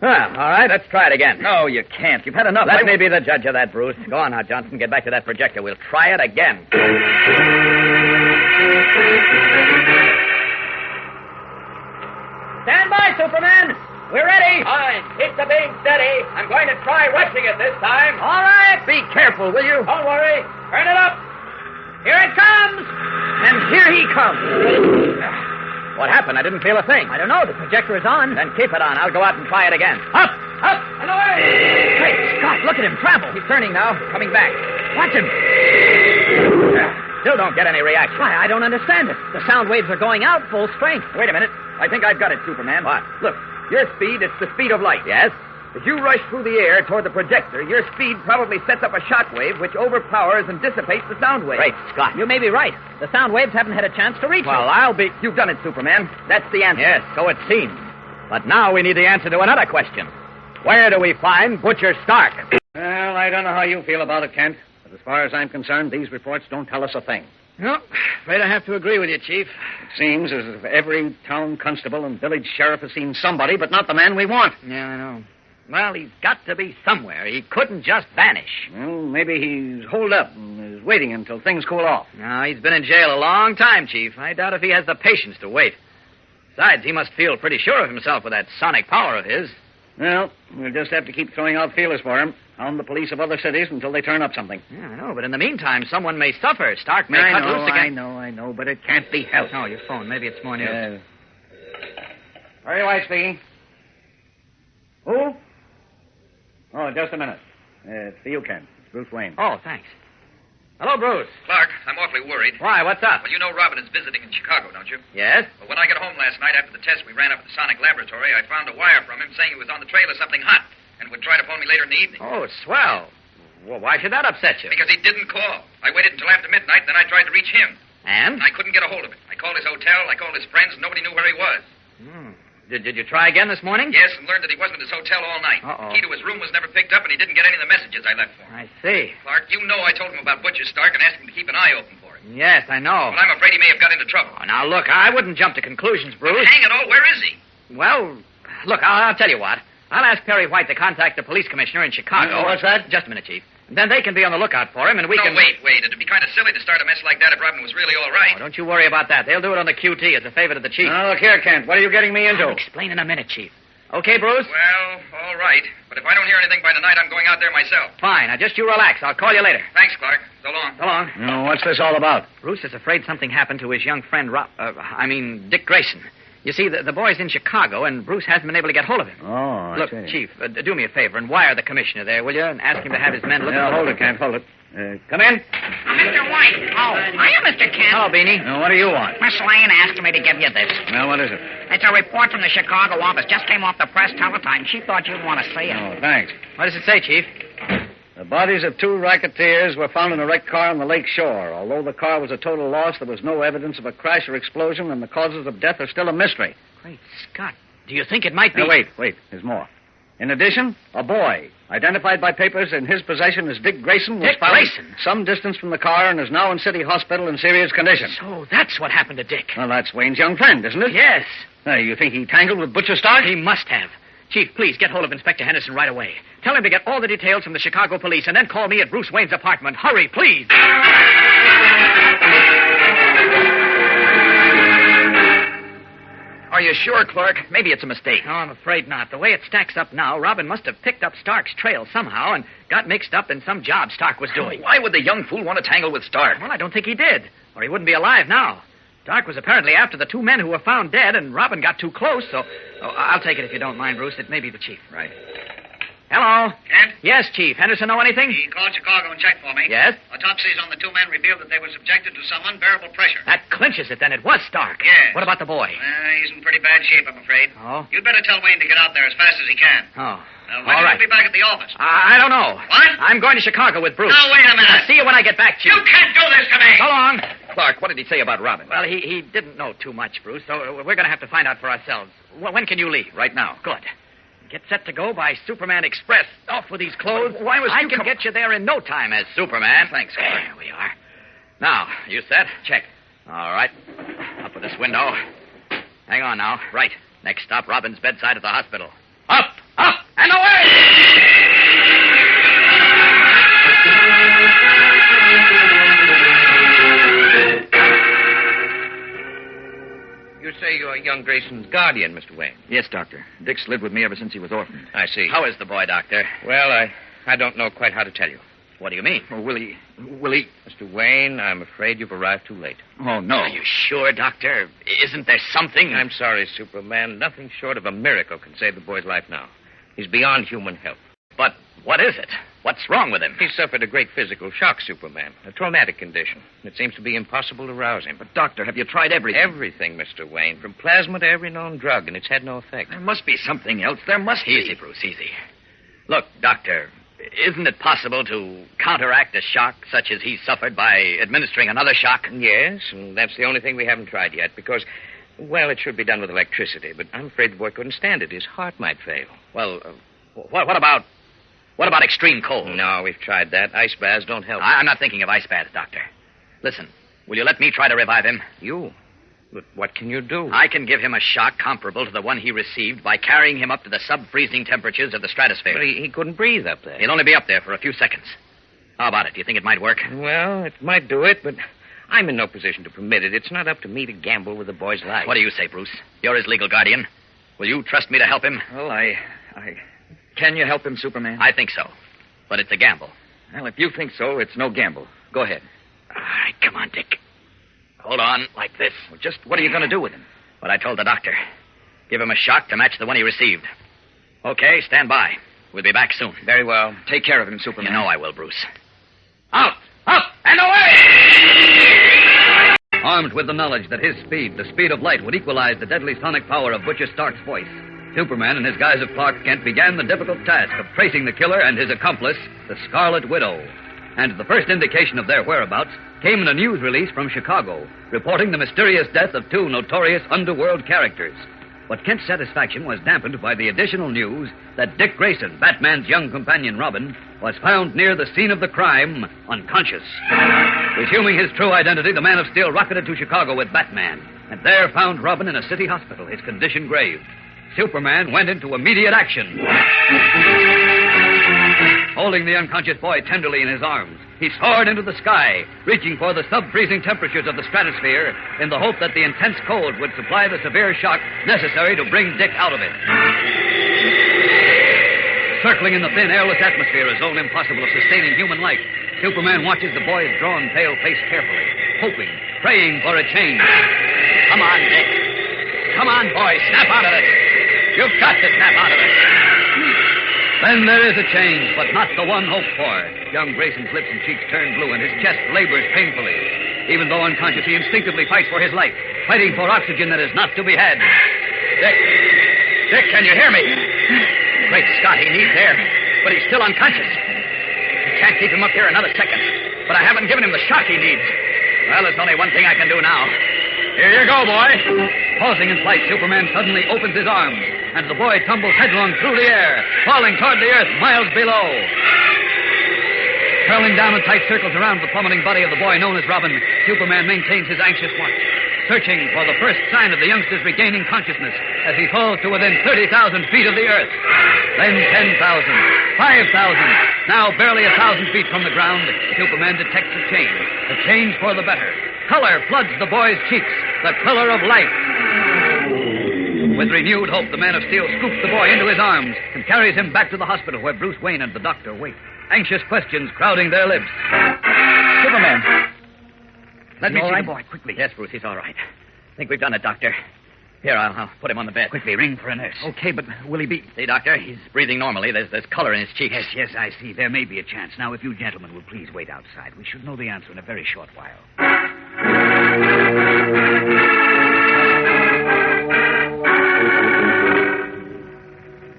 Speaker 6: Well, all right, let's try it again. No, you can't. You've had enough. Let me be the judge of that, Bruce. Go on now, Johnson. Get back to that projector. We'll try it again.
Speaker 8: Stand by, Superman. We're ready.
Speaker 1: Fine. Keep the beam steady. I'm going to try rushing it this time.
Speaker 8: All right.
Speaker 6: Be careful, will you?
Speaker 1: Don't worry. Turn it up.
Speaker 8: Here it comes.
Speaker 6: And here he comes. What happened? I didn't feel a thing.
Speaker 8: I don't know. The projector is on.
Speaker 6: Then keep it on. I'll go out and try it again. Up,
Speaker 1: and away.
Speaker 8: Great Scott, look at him travel.
Speaker 6: He's turning now, coming back.
Speaker 8: Watch him.
Speaker 6: Still don't get any reaction.
Speaker 8: Why, I don't understand it. The sound waves are going out full strength.
Speaker 6: Wait a minute. I think I've got it, Superman.
Speaker 2: What?
Speaker 6: Look, your speed, it's the speed of light.
Speaker 2: Yes?
Speaker 6: As you rush through the air toward the projector, your speed probably sets up a shock wave which overpowers and dissipates the sound wave.
Speaker 2: Great Scott.
Speaker 8: You may be right. The sound waves haven't had a chance to reach
Speaker 6: Well,
Speaker 8: us.
Speaker 6: I'll be... You've done it, Superman. That's the answer.
Speaker 2: Yes, so it seems. But now we need the answer to another question. Where do we find Butcher Stark?
Speaker 14: Well, I don't know how you feel about it, Kent. But as far as I'm concerned, these reports don't tell us a thing.
Speaker 4: No, afraid I have to agree with you, Chief.
Speaker 14: It seems as if every town constable and village sheriff has seen somebody, but not the man we want.
Speaker 4: Yeah, I know.
Speaker 2: Well, he's got to be somewhere. He couldn't just vanish.
Speaker 14: Well, maybe he's holed up and is waiting until things cool off.
Speaker 2: No, he's been in jail a long time, Chief. I doubt if he has the patience to wait. Besides, he must feel pretty sure of himself with that sonic power of his.
Speaker 14: Well, we'll just have to keep throwing out feelers for him, hound the police of other cities until they turn up something.
Speaker 2: Yeah, I know, but in the meantime, someone may suffer. Stark may cut loose again.
Speaker 14: I know, but it can't be helped.
Speaker 2: Oh, your phone. Maybe it's more news.
Speaker 14: Very White speaking. Who? Oh, just a minute. It's for you, Kent. It's Bruce Wayne.
Speaker 2: Oh, thanks. Hello, Bruce.
Speaker 15: Clark, I'm awfully worried.
Speaker 2: Why, what's up?
Speaker 15: Well, you know Robin is visiting in Chicago, don't you?
Speaker 2: Yes?
Speaker 15: Well, when I got home last night after the test we ran up at the Sonic Laboratory, I found a wire from him saying he was on the trail of something hot and would try to phone me later in the evening.
Speaker 2: Oh, swell. Well, why should that upset you?
Speaker 15: Because he didn't call. I waited until after midnight, then I tried to reach him.
Speaker 2: And?
Speaker 15: I couldn't get a hold of him. I called his hotel, I called his friends, and nobody knew where he was.
Speaker 2: Did you try again this morning?
Speaker 15: Yes, and learned that he wasn't at his hotel all night.
Speaker 2: Uh-oh.
Speaker 15: The key to his room was never picked up, and he didn't get any of the messages I left for him.
Speaker 2: I see.
Speaker 15: Clark, you know I told him about Butcher Stark and asked him to keep an eye open for him.
Speaker 2: Yes, I know.
Speaker 15: Well, I'm afraid he may have got into trouble.
Speaker 2: Oh, now, look, I wouldn't jump to conclusions, Bruce.
Speaker 15: But hang it all, where is he?
Speaker 2: Well, look, I'll tell you what.
Speaker 1: I'll ask Perry White to contact the police commissioner in Chicago.
Speaker 14: What's that?
Speaker 1: Just a minute, Chief. Then they can be on the lookout for him, and we can...
Speaker 6: Wait. It'd be kind of silly to start a mess like that if Robin was really all right.
Speaker 1: Oh, don't you worry about that. They'll do it on the QT as a favor to the Chief.
Speaker 14: Now, look here, Kent. What are you getting me into?
Speaker 1: I'll explain in a minute, Chief. Okay, Bruce?
Speaker 6: Well, all right. But if I don't hear anything by tonight, I'm going out there myself.
Speaker 1: Fine. Now, just you relax. I'll call you later.
Speaker 6: Thanks, Clark. So long.
Speaker 1: So long.
Speaker 14: What's this all about?
Speaker 1: Bruce is afraid something happened to his young friend, Dick Grayson. You see, the boy's in Chicago, and Bruce hasn't been able to get hold of him.
Speaker 14: Oh,
Speaker 1: Look, Chief, do me a favor and wire the commissioner there, will you? And ask him to have his men look...
Speaker 14: Yeah, hold it, Kent. Hold it. Come in.
Speaker 18: Mr. White. Oh, hiya, Mr. Kent.
Speaker 1: Hello, Beanie.
Speaker 14: What do you want?
Speaker 18: Miss Lane asked me to give you this.
Speaker 14: Well, what is it?
Speaker 18: It's a report from the Chicago office. Just came off the press teletype. She thought you'd want to see it.
Speaker 14: Oh, thanks.
Speaker 1: What does it say, Chief?
Speaker 14: The bodies of 2 racketeers were found in a wrecked car on the lake shore. Although the car was a total loss, there was no evidence of a crash or explosion, and the causes of death are still a mystery.
Speaker 1: Great Scott. Do you think it might be...
Speaker 14: Now, wait. There's more. In addition, a boy, identified by papers in his possession as Dick Grayson, was found some distance from the car and is now in City Hospital in serious condition.
Speaker 1: So that's what happened to Dick.
Speaker 14: Well, that's Wayne's young friend, isn't it?
Speaker 1: Yes.
Speaker 14: You think he tangled with Butcher Stark?
Speaker 1: He must have. Chief, please get hold of Inspector Henderson right away. Tell him to get all the details from the Chicago police and then call me at Bruce Wayne's apartment. Hurry, please.
Speaker 6: Are you sure, Clark? Maybe it's a mistake.
Speaker 1: No, I'm afraid not. The way it stacks up now, Robin must have picked up Stark's trail somehow and got mixed up in some job Stark was doing.
Speaker 6: Why would the young fool want to tangle with Stark?
Speaker 1: Well, I don't think he did, or he wouldn't be alive now. Stark was apparently after the 2 men who were found dead, and Robin got too close, so... Oh, I'll take it if you don't mind, Bruce. It may be the Chief.
Speaker 6: Right.
Speaker 1: Hello?
Speaker 19: Kent?
Speaker 1: Yes, Chief. Henderson know anything?
Speaker 19: He called Chicago and checked for me.
Speaker 1: Yes?
Speaker 19: Autopsies on the 2 men revealed that they were subjected to some unbearable pressure.
Speaker 1: That clinches it, then. It was Stark.
Speaker 19: Yes.
Speaker 1: What about the boy?
Speaker 19: He's in pretty bad shape, I'm afraid.
Speaker 1: Oh?
Speaker 19: You'd better tell Wayne to get out there as fast as he can.
Speaker 1: Oh.
Speaker 19: When
Speaker 1: All
Speaker 19: will
Speaker 1: right.
Speaker 19: you be back at the office?
Speaker 1: I don't know.
Speaker 19: What?
Speaker 1: I'm going to Chicago with Bruce.
Speaker 19: Now, wait a minute.
Speaker 1: I'll see you when I get back, Chief.
Speaker 19: You can't do this to me!
Speaker 1: So long.
Speaker 6: Clark, what did he say about Robin?
Speaker 1: Well, he didn't know too much, Bruce, so we're going to have to find out for ourselves. When can you leave?
Speaker 6: Right now.
Speaker 1: Good. Get set to go by Superman Express. Off with these clothes.
Speaker 6: Why was
Speaker 1: I
Speaker 6: you
Speaker 1: can
Speaker 6: come...
Speaker 1: get you there in no time as Superman.
Speaker 6: Thanks, Clark.
Speaker 1: There we are. Now, you set?
Speaker 6: Check.
Speaker 1: All right. Up with this window. Hang on now. Right. Next stop, Robin's bedside at the hospital. Up, and away!
Speaker 20: You say you're young Grayson's guardian, Mr. Wayne.
Speaker 6: Yes, Doctor. Dick's lived with me ever since he was orphaned.
Speaker 20: I see.
Speaker 1: How is the boy, Doctor?
Speaker 20: Well, I don't know quite how to tell you.
Speaker 1: What do you mean?
Speaker 6: Oh, will he...
Speaker 20: Mr. Wayne, I'm afraid you've arrived too late.
Speaker 6: Oh, no.
Speaker 1: Are you sure, Doctor? Isn't there something...
Speaker 20: I'm sorry, Superman. Nothing short of a miracle can save the boy's life now. He's beyond human help.
Speaker 1: But what is it? What's wrong with him?
Speaker 20: He suffered a great physical shock, Superman. A traumatic condition. It seems to be impossible to rouse him.
Speaker 6: But, Doctor, have you tried everything?
Speaker 20: Everything, Mr. Wayne. From plasma to every known drug, and it's had no effect.
Speaker 6: There must be something else. There must be.
Speaker 1: Easy, Bruce, easy. Look, Doctor, isn't it possible to counteract a shock such as he suffered by administering another shock?
Speaker 20: Yes, and that's the only thing we haven't tried yet, because, well, it should be done with electricity, but I'm afraid the boy couldn't stand it. His heart might fail.
Speaker 1: Well, what about extreme cold?
Speaker 20: No, we've tried that. Ice baths don't help.
Speaker 1: I'm not thinking of ice baths, Doctor. Listen, will you let me try to revive him?
Speaker 20: You? But what can you do?
Speaker 1: I can give him a shock comparable to the one he received by carrying him up to the sub-freezing temperatures of the stratosphere.
Speaker 20: But he couldn't breathe up there.
Speaker 1: He'll only be up there for a few seconds. How about it? Do you think it might work?
Speaker 20: Well, it might do it, but I'm in no position to permit it. It's not up to me to gamble with the boy's life.
Speaker 1: What do you say, Bruce? You're his legal guardian. Will you trust me to help him?
Speaker 6: Well, Can you help him, Superman?
Speaker 1: I think so. But it's a gamble.
Speaker 6: Well, if you think so, it's no gamble. Go ahead.
Speaker 1: All right, come on, Dick. Hold on, like this.
Speaker 6: Well, just what are you going to do with him?
Speaker 1: What I told the doctor. Give him a shock to match the one he received. Okay, stand by. We'll be back soon.
Speaker 6: Very well. Take care of him, Superman.
Speaker 1: You know I will, Bruce. Out, and away!
Speaker 2: Armed with the knowledge that his speed, the speed of light, would equalize the deadly sonic power of Butcher Stark's voice, Superman, in his guise of Clark Kent, began the difficult task of tracing the killer and his accomplice, the Scarlet Widow. And the first indication of their whereabouts came in a news release from Chicago, reporting the mysterious death of 2 notorious underworld characters. But Kent's satisfaction was dampened by the additional news that Dick Grayson, Batman's young companion Robin, was found near the scene of the crime, unconscious. Resuming his true identity, the Man of Steel rocketed to Chicago with Batman, and there found Robin in a city hospital, his condition grave. Superman went into immediate action. Holding the unconscious boy tenderly in his arms, he soared into the sky, reaching for the sub-freezing temperatures of the stratosphere in the hope that the intense cold would supply the severe shock necessary to bring Dick out of it. Circling in the thin, airless atmosphere, a zone impossible of sustaining human life, Superman watches the boy's drawn, pale face carefully, hoping, praying for a change.
Speaker 20: Come on, Dick. Come on, boy. Snap out of it. You've got to snap out of it.
Speaker 2: Then there is a change, but not the one hoped for. Young Grayson's lips and cheeks turn blue, and his chest labors painfully. Even though unconscious, he instinctively fights for his life, fighting for oxygen that is not to be had.
Speaker 20: Dick, can you hear me? Great Scott, he needs air, but he's still unconscious. I can't keep him up here another second, but I haven't given him the shock he needs. Well, there's only one thing I can do now. Here you go, boy.
Speaker 2: Pausing in flight, Superman suddenly opens his arms, and the boy tumbles headlong through the air, falling toward the earth miles below. Curling down in tight circles around the plummeting body of the boy known as Robin, Superman maintains his anxious watch, searching for the first sign of the youngster's regaining consciousness as he falls to within 30,000 feet of the earth. Then 10,000, 5,000. Now barely 1,000 feet from the ground, Superman detects a change for the better. Color floods the boy's cheeks, the color of life. With renewed hope, the Man of Steel scoops the boy into his arms and carries him back to the hospital where Bruce Wayne and the doctor wait, anxious questions crowding their lips.
Speaker 3: Superman.
Speaker 20: Let me see
Speaker 3: right?
Speaker 20: the boy quickly. Yes, Bruce, he's all right. I think we've done it, Doctor. Here, I'll put him on the bed.
Speaker 13: Quickly, ring for a nurse.
Speaker 3: Okay, but will he be...
Speaker 20: See, Doctor, he's breathing normally. There's color in his cheeks.
Speaker 13: Yes, I see. There may be a chance. Now, if you gentlemen will please wait outside, we should know the answer in a very short while.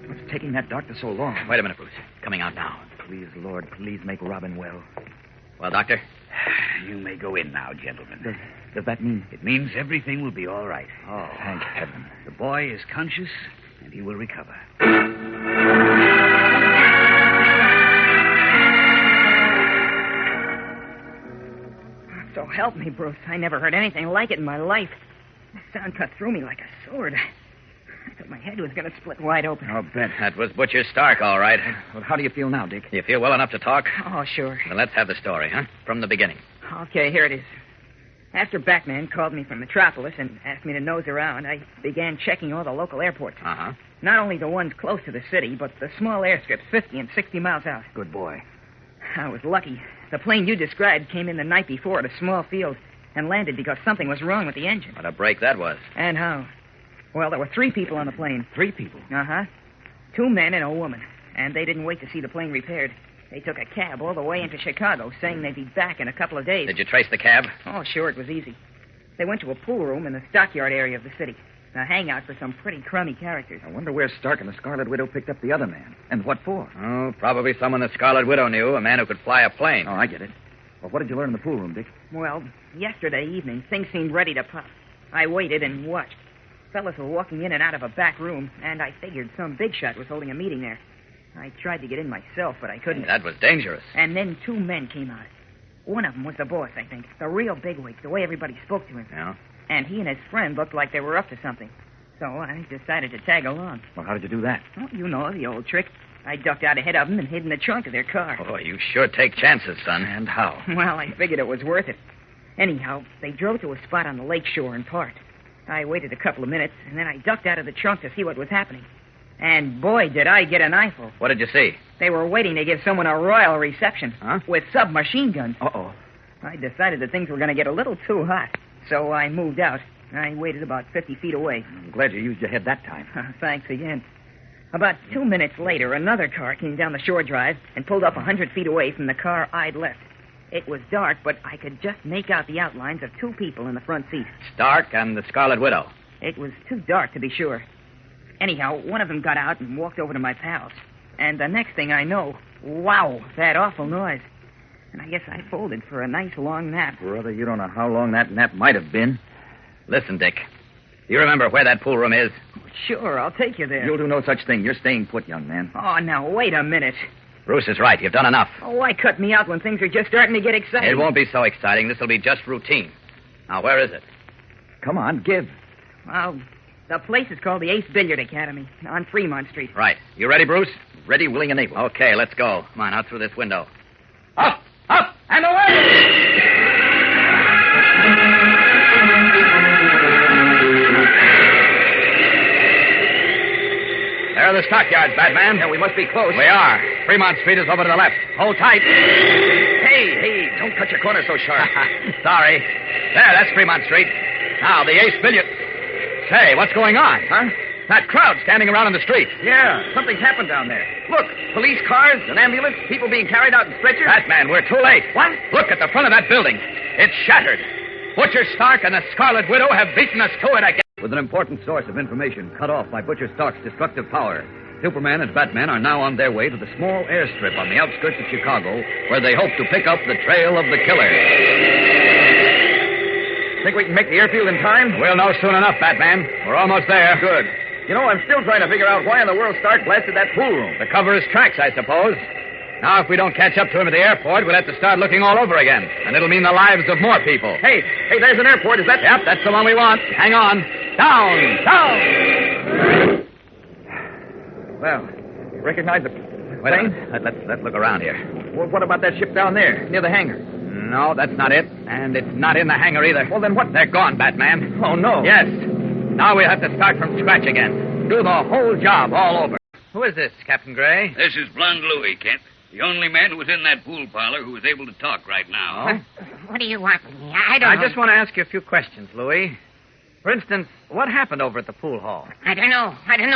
Speaker 3: What's taking that doctor so long?
Speaker 20: Wait a minute, Bruce. Coming out now.
Speaker 3: Please, Lord, please make Robin well.
Speaker 20: Well, Doctor?
Speaker 13: You may go in now, gentlemen.
Speaker 3: Does that mean...
Speaker 13: It means everything will be all right.
Speaker 3: Oh, thank heaven.
Speaker 13: The boy is conscious, and he will recover.
Speaker 9: So help me, Bruce. I never heard anything like it in my life. The sound cut through me like a sword. I thought my head was going to split wide open.
Speaker 20: I'll bet. That was Butcher Stark, all right.
Speaker 3: Well, how do you feel now, Dick?
Speaker 20: You feel well enough to talk?
Speaker 9: Oh, sure.
Speaker 20: Well, let's have the story, huh? From the beginning.
Speaker 9: Okay, here it is. After Batman called me from Metropolis and asked me to nose around, I began checking all the local airports.
Speaker 20: Uh-huh.
Speaker 9: Not only the ones close to the city, but the small airstrips 50 and 60 miles out.
Speaker 3: Good boy.
Speaker 9: I was lucky. The plane you described came in the night before at a small field and landed because something was wrong with the engine.
Speaker 20: What a break that was.
Speaker 9: And how? Well, there were 3 people on the plane.
Speaker 3: 3 people?
Speaker 9: Uh-huh. 2 men and a woman. And they didn't wait to see the plane repaired. They took a cab all the way into Chicago, saying they'd be back in a couple of days.
Speaker 20: Did you trace the cab?
Speaker 9: Oh, sure, it was easy. They went to a pool room in the stockyard area of the city. A hangout for some pretty crummy characters.
Speaker 3: I wonder where Stark and the Scarlet Widow picked up the other man. And what for?
Speaker 20: Oh, probably someone the Scarlet Widow knew, a man who could fly a plane.
Speaker 3: Oh, I get it. Well, what did you learn in the pool room, Dick?
Speaker 9: Well, yesterday evening, things seemed ready to pop. I waited and watched. Fellas were walking in and out of a back room, and I figured some big shot was holding a meeting there. I tried to get in myself, but I couldn't.
Speaker 20: Hey, that was dangerous.
Speaker 9: And then 2 men came out. One of them was the boss, I think. The real bigwig, the way everybody spoke to him.
Speaker 20: Yeah?
Speaker 9: And he and his friend looked like they were up to something. So I decided to tag along.
Speaker 3: Well, how did you do that?
Speaker 9: Oh, you know, the old trick. I ducked out ahead of them and hid in the trunk of their car.
Speaker 20: Oh, you sure take chances, son.
Speaker 3: And how?
Speaker 9: Well, I figured it was worth it. Anyhow, they drove to a spot on the lake shore and parked. I waited a couple of minutes, and then I ducked out of the trunk to see what was happening. And boy, did I get an eyeful.
Speaker 20: What did you see?
Speaker 9: They were waiting to give someone a royal reception.
Speaker 20: Huh?
Speaker 9: With submachine guns.
Speaker 3: Uh-oh.
Speaker 9: I decided that things were going to get a little too hot. So I moved out. I waited about 50 feet away.
Speaker 3: I'm glad you used your head that time.
Speaker 9: Thanks again. About 2 minutes later, another car came down the shore drive and pulled up 100 feet away from the car I'd left. It was dark, but I could just make out the outlines of 2 people in the front seat.
Speaker 20: Stark and the Scarlet Widow.
Speaker 9: It was too dark to be sure. Anyhow, one of them got out and walked over to my pals. And the next thing I know, wow, that awful noise. And I guess I folded for a nice long nap.
Speaker 3: Brother, you don't know how long that nap might have been.
Speaker 20: Listen, Dick. Do you remember where that pool room is?
Speaker 9: Sure, I'll take you there.
Speaker 3: You'll do no such thing. You're staying put, young man.
Speaker 9: Oh, now, wait a minute.
Speaker 20: Bruce is right. You've done enough.
Speaker 9: Oh, why cut me out when things are just starting to get exciting?
Speaker 20: It won't be so exciting. This will be just routine. Now, where is it?
Speaker 3: Come on, give.
Speaker 9: Well, The place is called the Ace Billiard Academy on Fremont Street.
Speaker 20: Right. You ready, Bruce?
Speaker 6: Ready, willing, and able.
Speaker 20: Okay, let's go. Come on, out through this window.
Speaker 6: Up, and away!
Speaker 20: There are the stockyards, Batman.
Speaker 6: Yeah, we must be close.
Speaker 20: We are. Fremont Street is over to the left. Hold tight.
Speaker 6: Hey, don't cut your corner so sharp.
Speaker 20: Sorry. There, that's Fremont Street. Now, the Ace Billiard... Say, what's going on?
Speaker 6: Huh?
Speaker 20: That crowd standing around in the street.
Speaker 6: Yeah, something's happened down there. Look, police cars, an ambulance, people being carried out in stretchers.
Speaker 20: Batman, we're too late.
Speaker 6: What?
Speaker 20: Look at the front of that building. It's shattered. Butcher Stark and the Scarlet Widow have beaten us to it again.
Speaker 2: With an important source of information cut off by Butcher Stark's destructive power, Superman and Batman are now on their way to the small airstrip on the outskirts of Chicago, where they hope to pick up the trail of the killer.
Speaker 6: Think we can make the airfield in time?
Speaker 20: We'll know soon enough, Batman. We're almost there.
Speaker 6: Good. You know, I'm still trying to figure out why in the world Stark blasted that pool room.
Speaker 20: To cover his tracks, I suppose. Now, if we don't catch up to him at the airport, we'll have to start looking all over again. And it'll mean the lives of more people.
Speaker 6: Hey, there's an airport. Is that...
Speaker 20: Yep, that's the one we want. Hang on. Down!
Speaker 6: Well, you recognize the
Speaker 20: plane? Let's look around here.
Speaker 6: What about that ship down there, near the hangar?
Speaker 20: No, that's not it. And it's not in the hangar either.
Speaker 6: Well, then what?
Speaker 20: They're gone, Batman.
Speaker 6: Oh, no.
Speaker 20: Yes. Now we'll have to start from scratch again. Do the whole job all over. Who is this, Captain Gray?
Speaker 15: This is Blonde Louie, Kent. The only man who was in that pool parlor who was able to talk right now.
Speaker 18: What do you want from me? I don't know.
Speaker 20: I just want to ask you a few questions, Louie. For instance, what happened over at the pool hall?
Speaker 18: I don't know.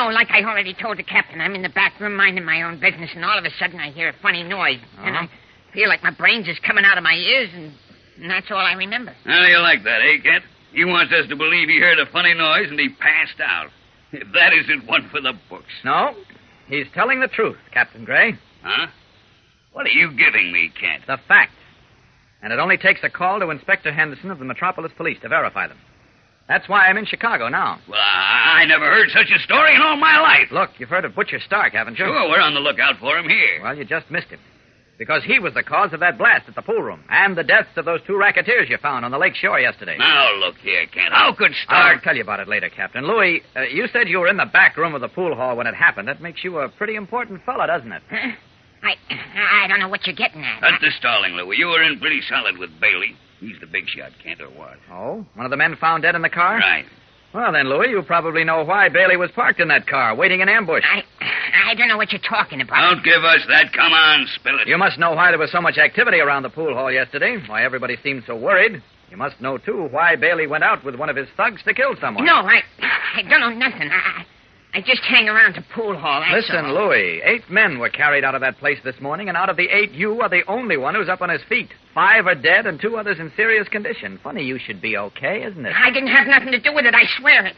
Speaker 18: Like I already told the captain, I'm in the back room minding my own business, and all of a sudden I hear a funny noise. And I feel like my brains is coming out of my ears, and that's all I remember.
Speaker 15: How do you like that, eh, Kent? He wants us to believe he heard a funny noise and he passed out. If that isn't one for the books.
Speaker 20: No, he's telling the truth, Captain Gray.
Speaker 15: Huh? What are you giving me, Kent?
Speaker 20: The facts. And it only takes a call to Inspector Henderson of the Metropolis Police to verify them. That's why I'm in Chicago now.
Speaker 15: Well, I never heard such a story in all my life.
Speaker 20: Look, you've heard of Butcher Stark, haven't you?
Speaker 15: Sure, we're on the lookout for him here.
Speaker 20: Well, you just missed him. Because he was the cause of that blast at the pool room and the deaths of those two racketeers you found on the lake shore yesterday.
Speaker 15: Now, look here, Kent. How could Stark...
Speaker 20: I'll tell you about it later, Captain. Louis, you said you were in the back room of the pool hall when it happened. That makes you a pretty important fella, doesn't it?
Speaker 18: Huh? I don't know what you're getting at.
Speaker 15: That's the stalling, Louie. You were in pretty solid with Bailey. He's the big shot, Kent, or what?
Speaker 20: Oh? One of the men found dead in the car?
Speaker 15: Right.
Speaker 20: Well, then, Louis, you probably know why Bailey was parked in that car, waiting in ambush.
Speaker 18: I don't know what you're talking about.
Speaker 15: Don't give us that. Come on, spill it.
Speaker 20: You must know why there was so much activity around the pool hall yesterday, why everybody seemed so worried. You must know, too, why Bailey went out with one of his thugs to kill someone.
Speaker 18: No, I don't know nothing. I just hang around the pool hall, that's
Speaker 20: Listen,
Speaker 18: all.
Speaker 20: Louis, 8 men were carried out of that place this morning, and out of the 8, you are the only one who's up on his feet. 5 are dead and 2 others in serious condition. Funny you should be okay, isn't it?
Speaker 18: I didn't have nothing to do with it, I swear it.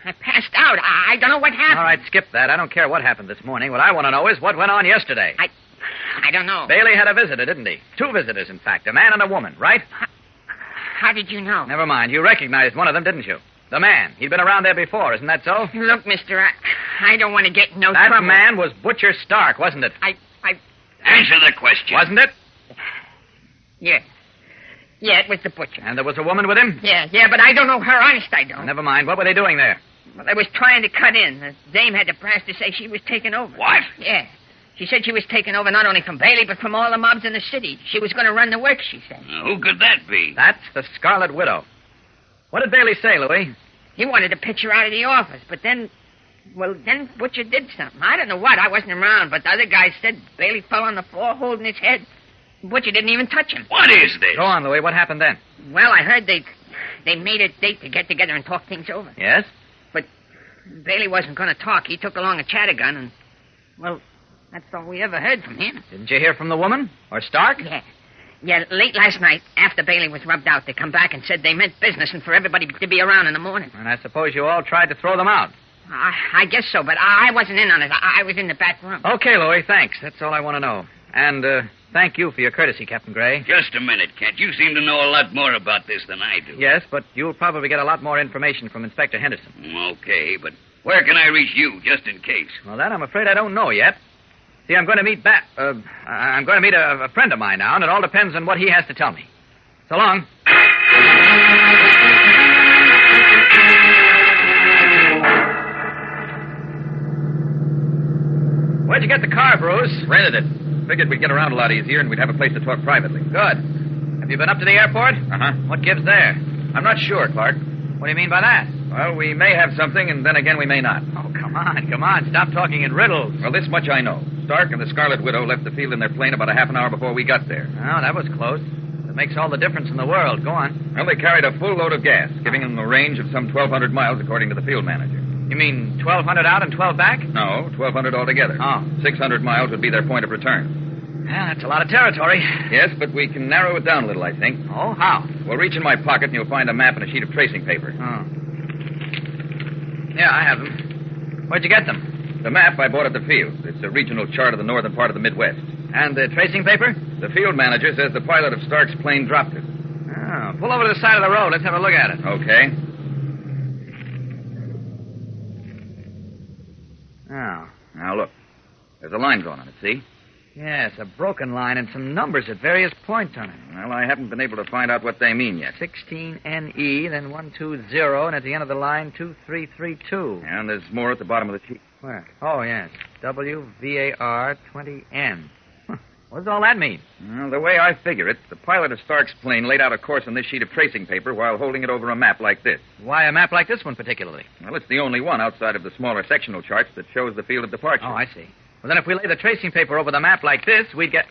Speaker 18: I passed out. I don't know what happened.
Speaker 20: All right, skip that. I don't care what happened this morning. What I want to know is what went on yesterday.
Speaker 18: I don't know.
Speaker 20: Bailey had a visitor, didn't he? 2 visitors, in fact, a man and a woman, right?
Speaker 18: How did you know?
Speaker 20: Never mind. You recognized one of them, didn't you? The man. He'd been around there before, isn't that so?
Speaker 18: Look, mister, I don't want to get in no
Speaker 20: that
Speaker 18: trouble.
Speaker 20: That man was Butcher Stark, wasn't it?
Speaker 15: Answer the question.
Speaker 20: Wasn't it?
Speaker 18: Yeah. Yeah, it was the butcher.
Speaker 20: And there was a woman with him?
Speaker 18: Yeah, but I don't know her. Honest, I don't.
Speaker 20: Never mind. What were they doing there?
Speaker 18: Well, they was trying to cut in. The dame had the brass to say she was taking over.
Speaker 15: What?
Speaker 18: Yeah. She said she was taking over not only from Bailey, but from all the mobs in the city. She was going to run the work, she said.
Speaker 15: Who could that be?
Speaker 20: That's the Scarlet Widow. What did Bailey say, Louis?
Speaker 18: He wanted to pitch her out of the office, but then Butcher did something. I don't know what. I wasn't around, but the other guys said Bailey fell on the floor holding his head. Butcher didn't even touch him.
Speaker 15: What is this?
Speaker 20: Go on, Louis. What happened then?
Speaker 18: Well, I heard they made a date to get together and talk things over.
Speaker 20: Yes?
Speaker 18: But Bailey wasn't going to talk. He took along a chattergun, and, well, that's all we ever heard from him.
Speaker 20: Didn't you hear from the woman? Or Stark?
Speaker 18: Yeah, late last night, after Bailey was rubbed out, they come back and said they meant business and for everybody to be around in the morning.
Speaker 20: And I suppose you all tried to throw them out.
Speaker 18: I guess so, but I wasn't in on it. I was in the back room.
Speaker 20: Okay, Louis, thanks. That's all I want to know. And thank you for your courtesy, Captain Gray.
Speaker 15: Just a minute, Kent. You seem to know a lot more about this than I do.
Speaker 20: Yes, but you'll probably get a lot more information from Inspector Henderson.
Speaker 15: Okay, but where can I reach you, just in case?
Speaker 20: Well, that I'm afraid I don't know yet. See, I'm going to meet a friend of mine now, and it all depends on what he has to tell me. So long.
Speaker 6: Rented it. Figured we'd get around a lot easier and we'd have a place to talk privately.
Speaker 20: Good. Have you been up to the airport?
Speaker 6: Uh-huh.
Speaker 20: What gives there?
Speaker 6: I'm not sure, Clark.
Speaker 20: What do you mean by that?
Speaker 6: Well, we may have something, and then again we may not.
Speaker 20: Oh, come on. Stop talking in riddles.
Speaker 6: Well, this much I know. Stark and the Scarlet Widow left the field in their plane about a half an hour before we got there.
Speaker 20: Oh, that was close. That makes all the difference in the world. Go on.
Speaker 6: Well, they carried a full load of gas, giving them a range of some 1,200 miles, according to the field manager.
Speaker 20: You mean 1,200 out and 12 back?
Speaker 6: No, 1,200 altogether.
Speaker 20: Oh.
Speaker 6: 600 miles would be their point of return.
Speaker 20: Well, that's a lot of territory.
Speaker 6: Yes, but we can narrow it down a little, I think.
Speaker 20: Oh, how?
Speaker 6: Well, reach in my pocket and you'll find a map and a sheet of tracing paper.
Speaker 20: Oh. Yeah, I have them. Where'd you get them?
Speaker 6: The map I bought at the field. It's a regional chart of the northern part of the Midwest.
Speaker 20: And the tracing paper?
Speaker 6: The field manager says the pilot of Stark's plane dropped it.
Speaker 20: Oh, pull over to the side of the road. Let's have a look at it.
Speaker 6: Okay.
Speaker 20: Oh.
Speaker 6: Now, look. There's a line drawn on it, see?
Speaker 20: Yes, a broken line and some numbers at various points on it.
Speaker 6: Well, I haven't been able to find out what they mean yet.
Speaker 20: 16NE, then 120, and at the end of the line, 2332.
Speaker 6: And there's more at the bottom of the sheet.
Speaker 20: Where? Oh, yes. WVAR 20N. Huh. What does all that mean?
Speaker 6: Well, the way I figure it, the pilot of Stark's plane laid out a course on this sheet of tracing paper while holding it over a map like this.
Speaker 20: Why a map like this one particularly?
Speaker 6: Well, it's the only one outside of the smaller sectional charts that shows the field of departure.
Speaker 20: Oh, I see. Well, then if we lay the tracing paper over the map like this, we'd get...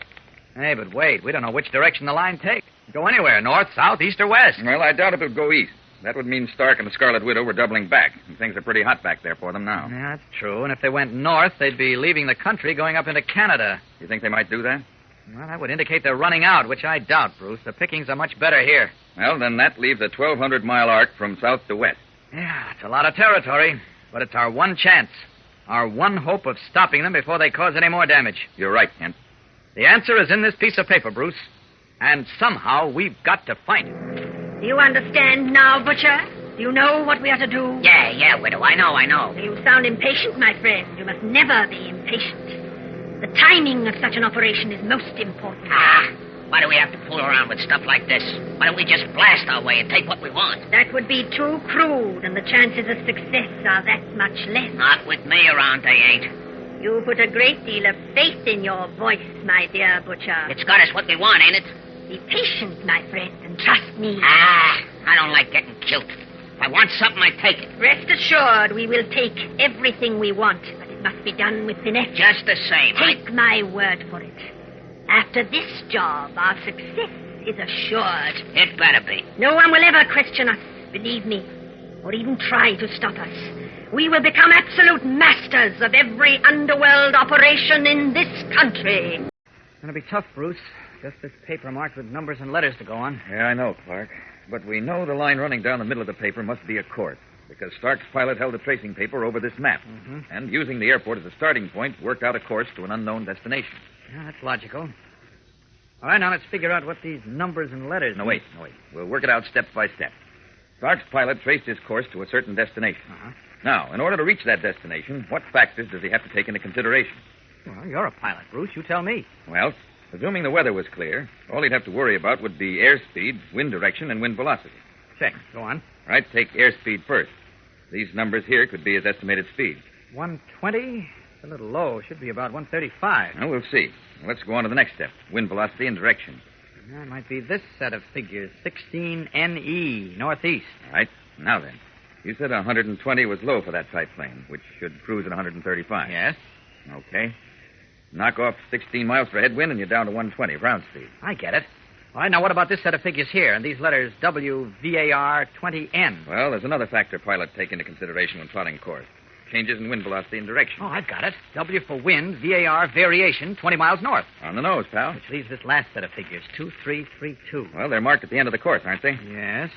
Speaker 20: Hey, but wait. We don't know which direction the line takes. Go anywhere, north, south, east, or west.
Speaker 6: Well, I doubt if it'll go east. That would mean Stark and the Scarlet Widow were doubling back. And things are pretty hot back there for them now.
Speaker 20: Yeah, that's true. And if they went north, they'd be leaving the country, going up into Canada.
Speaker 6: You think they might do that?
Speaker 20: Well, that would indicate they're running out, which I doubt, Bruce. The pickings are much better here.
Speaker 6: Well, then that leaves a 1,200-mile arc from south to west.
Speaker 20: Yeah, it's a lot of territory, but it's our one chance. Our one hope of stopping them before they cause any more damage.
Speaker 6: You're right, Kent.
Speaker 20: The answer is in this piece of paper, Bruce. And somehow we've got to find it.
Speaker 7: Do you understand now, Butcher? Do you know what we are to do?
Speaker 18: Yeah, Widow. I know.
Speaker 7: You sound impatient, my friend. You must never be impatient. The timing of such an operation is most important.
Speaker 18: Why do we have to fool around with stuff like this? Why don't we just blast our way and take what we want?
Speaker 7: That would be too crude, and the chances of success are that much less.
Speaker 18: Not with me around, they ain't.
Speaker 7: You put a great deal of faith in your voice, my dear Butcher.
Speaker 18: It's got us what we want, ain't it?
Speaker 7: Be patient, my friend, and trust me.
Speaker 18: I don't like getting killed. If I want something, I take it.
Speaker 7: Rest assured, we will take everything we want, but it must be done with finesse.
Speaker 18: Just the same.
Speaker 7: Take my word for it. After this job, our success is assured.
Speaker 18: It better be.
Speaker 7: No one will ever question us, believe me, or even try to stop us. We will become absolute masters of every underworld operation in this country.
Speaker 20: It's going to be tough, Bruce. Just this paper marked with numbers and letters to go on.
Speaker 6: Yeah, I know, Clark. But we know the line running down the middle of the paper must be a course, because Stark's pilot held the tracing paper over this map.
Speaker 20: Mm-hmm.
Speaker 6: And using the airport as a starting point, worked out a course to an unknown destination.
Speaker 20: Yeah, that's logical. All right, now let's figure out what these numbers and letters
Speaker 6: No,
Speaker 20: mean.
Speaker 6: wait. We'll work it out step by step. Stark's pilot traced his course to a certain destination.
Speaker 20: Uh-huh.
Speaker 6: Now, in order to reach that destination, what factors does he have to take into consideration?
Speaker 20: Well, you're a pilot, Bruce. You tell me.
Speaker 6: Well, assuming the weather was clear, all he'd have to worry about would be airspeed, wind direction, and wind velocity.
Speaker 20: Check. Go on.
Speaker 6: All right, take airspeed first. These numbers here could be his estimated speed.
Speaker 20: 120? It's a little low. Should be about 135.
Speaker 6: Well, we'll see. Let's go on to the next step. Wind velocity and direction.
Speaker 20: That might be this set of figures. 16NE, northeast.
Speaker 6: All right. Now then. You said 120 was low for that type plane, which should cruise at 135.
Speaker 20: Yes.
Speaker 6: Okay. Knock off 16 miles for headwind, and you're down to 120 ground speed.
Speaker 20: I get it. All right, now what about this set of figures here and these letters WVAR 20N?
Speaker 6: Well, there's another factor pilots take into consideration when plotting course. Changes in wind velocity and direction.
Speaker 20: Oh, I've got it. W for wind, VAR variation, 20 miles north.
Speaker 6: On the nose, pal.
Speaker 20: Which leaves this last set of figures, 2332.
Speaker 6: Well, they're marked at the end of the course, aren't they?
Speaker 20: Yes.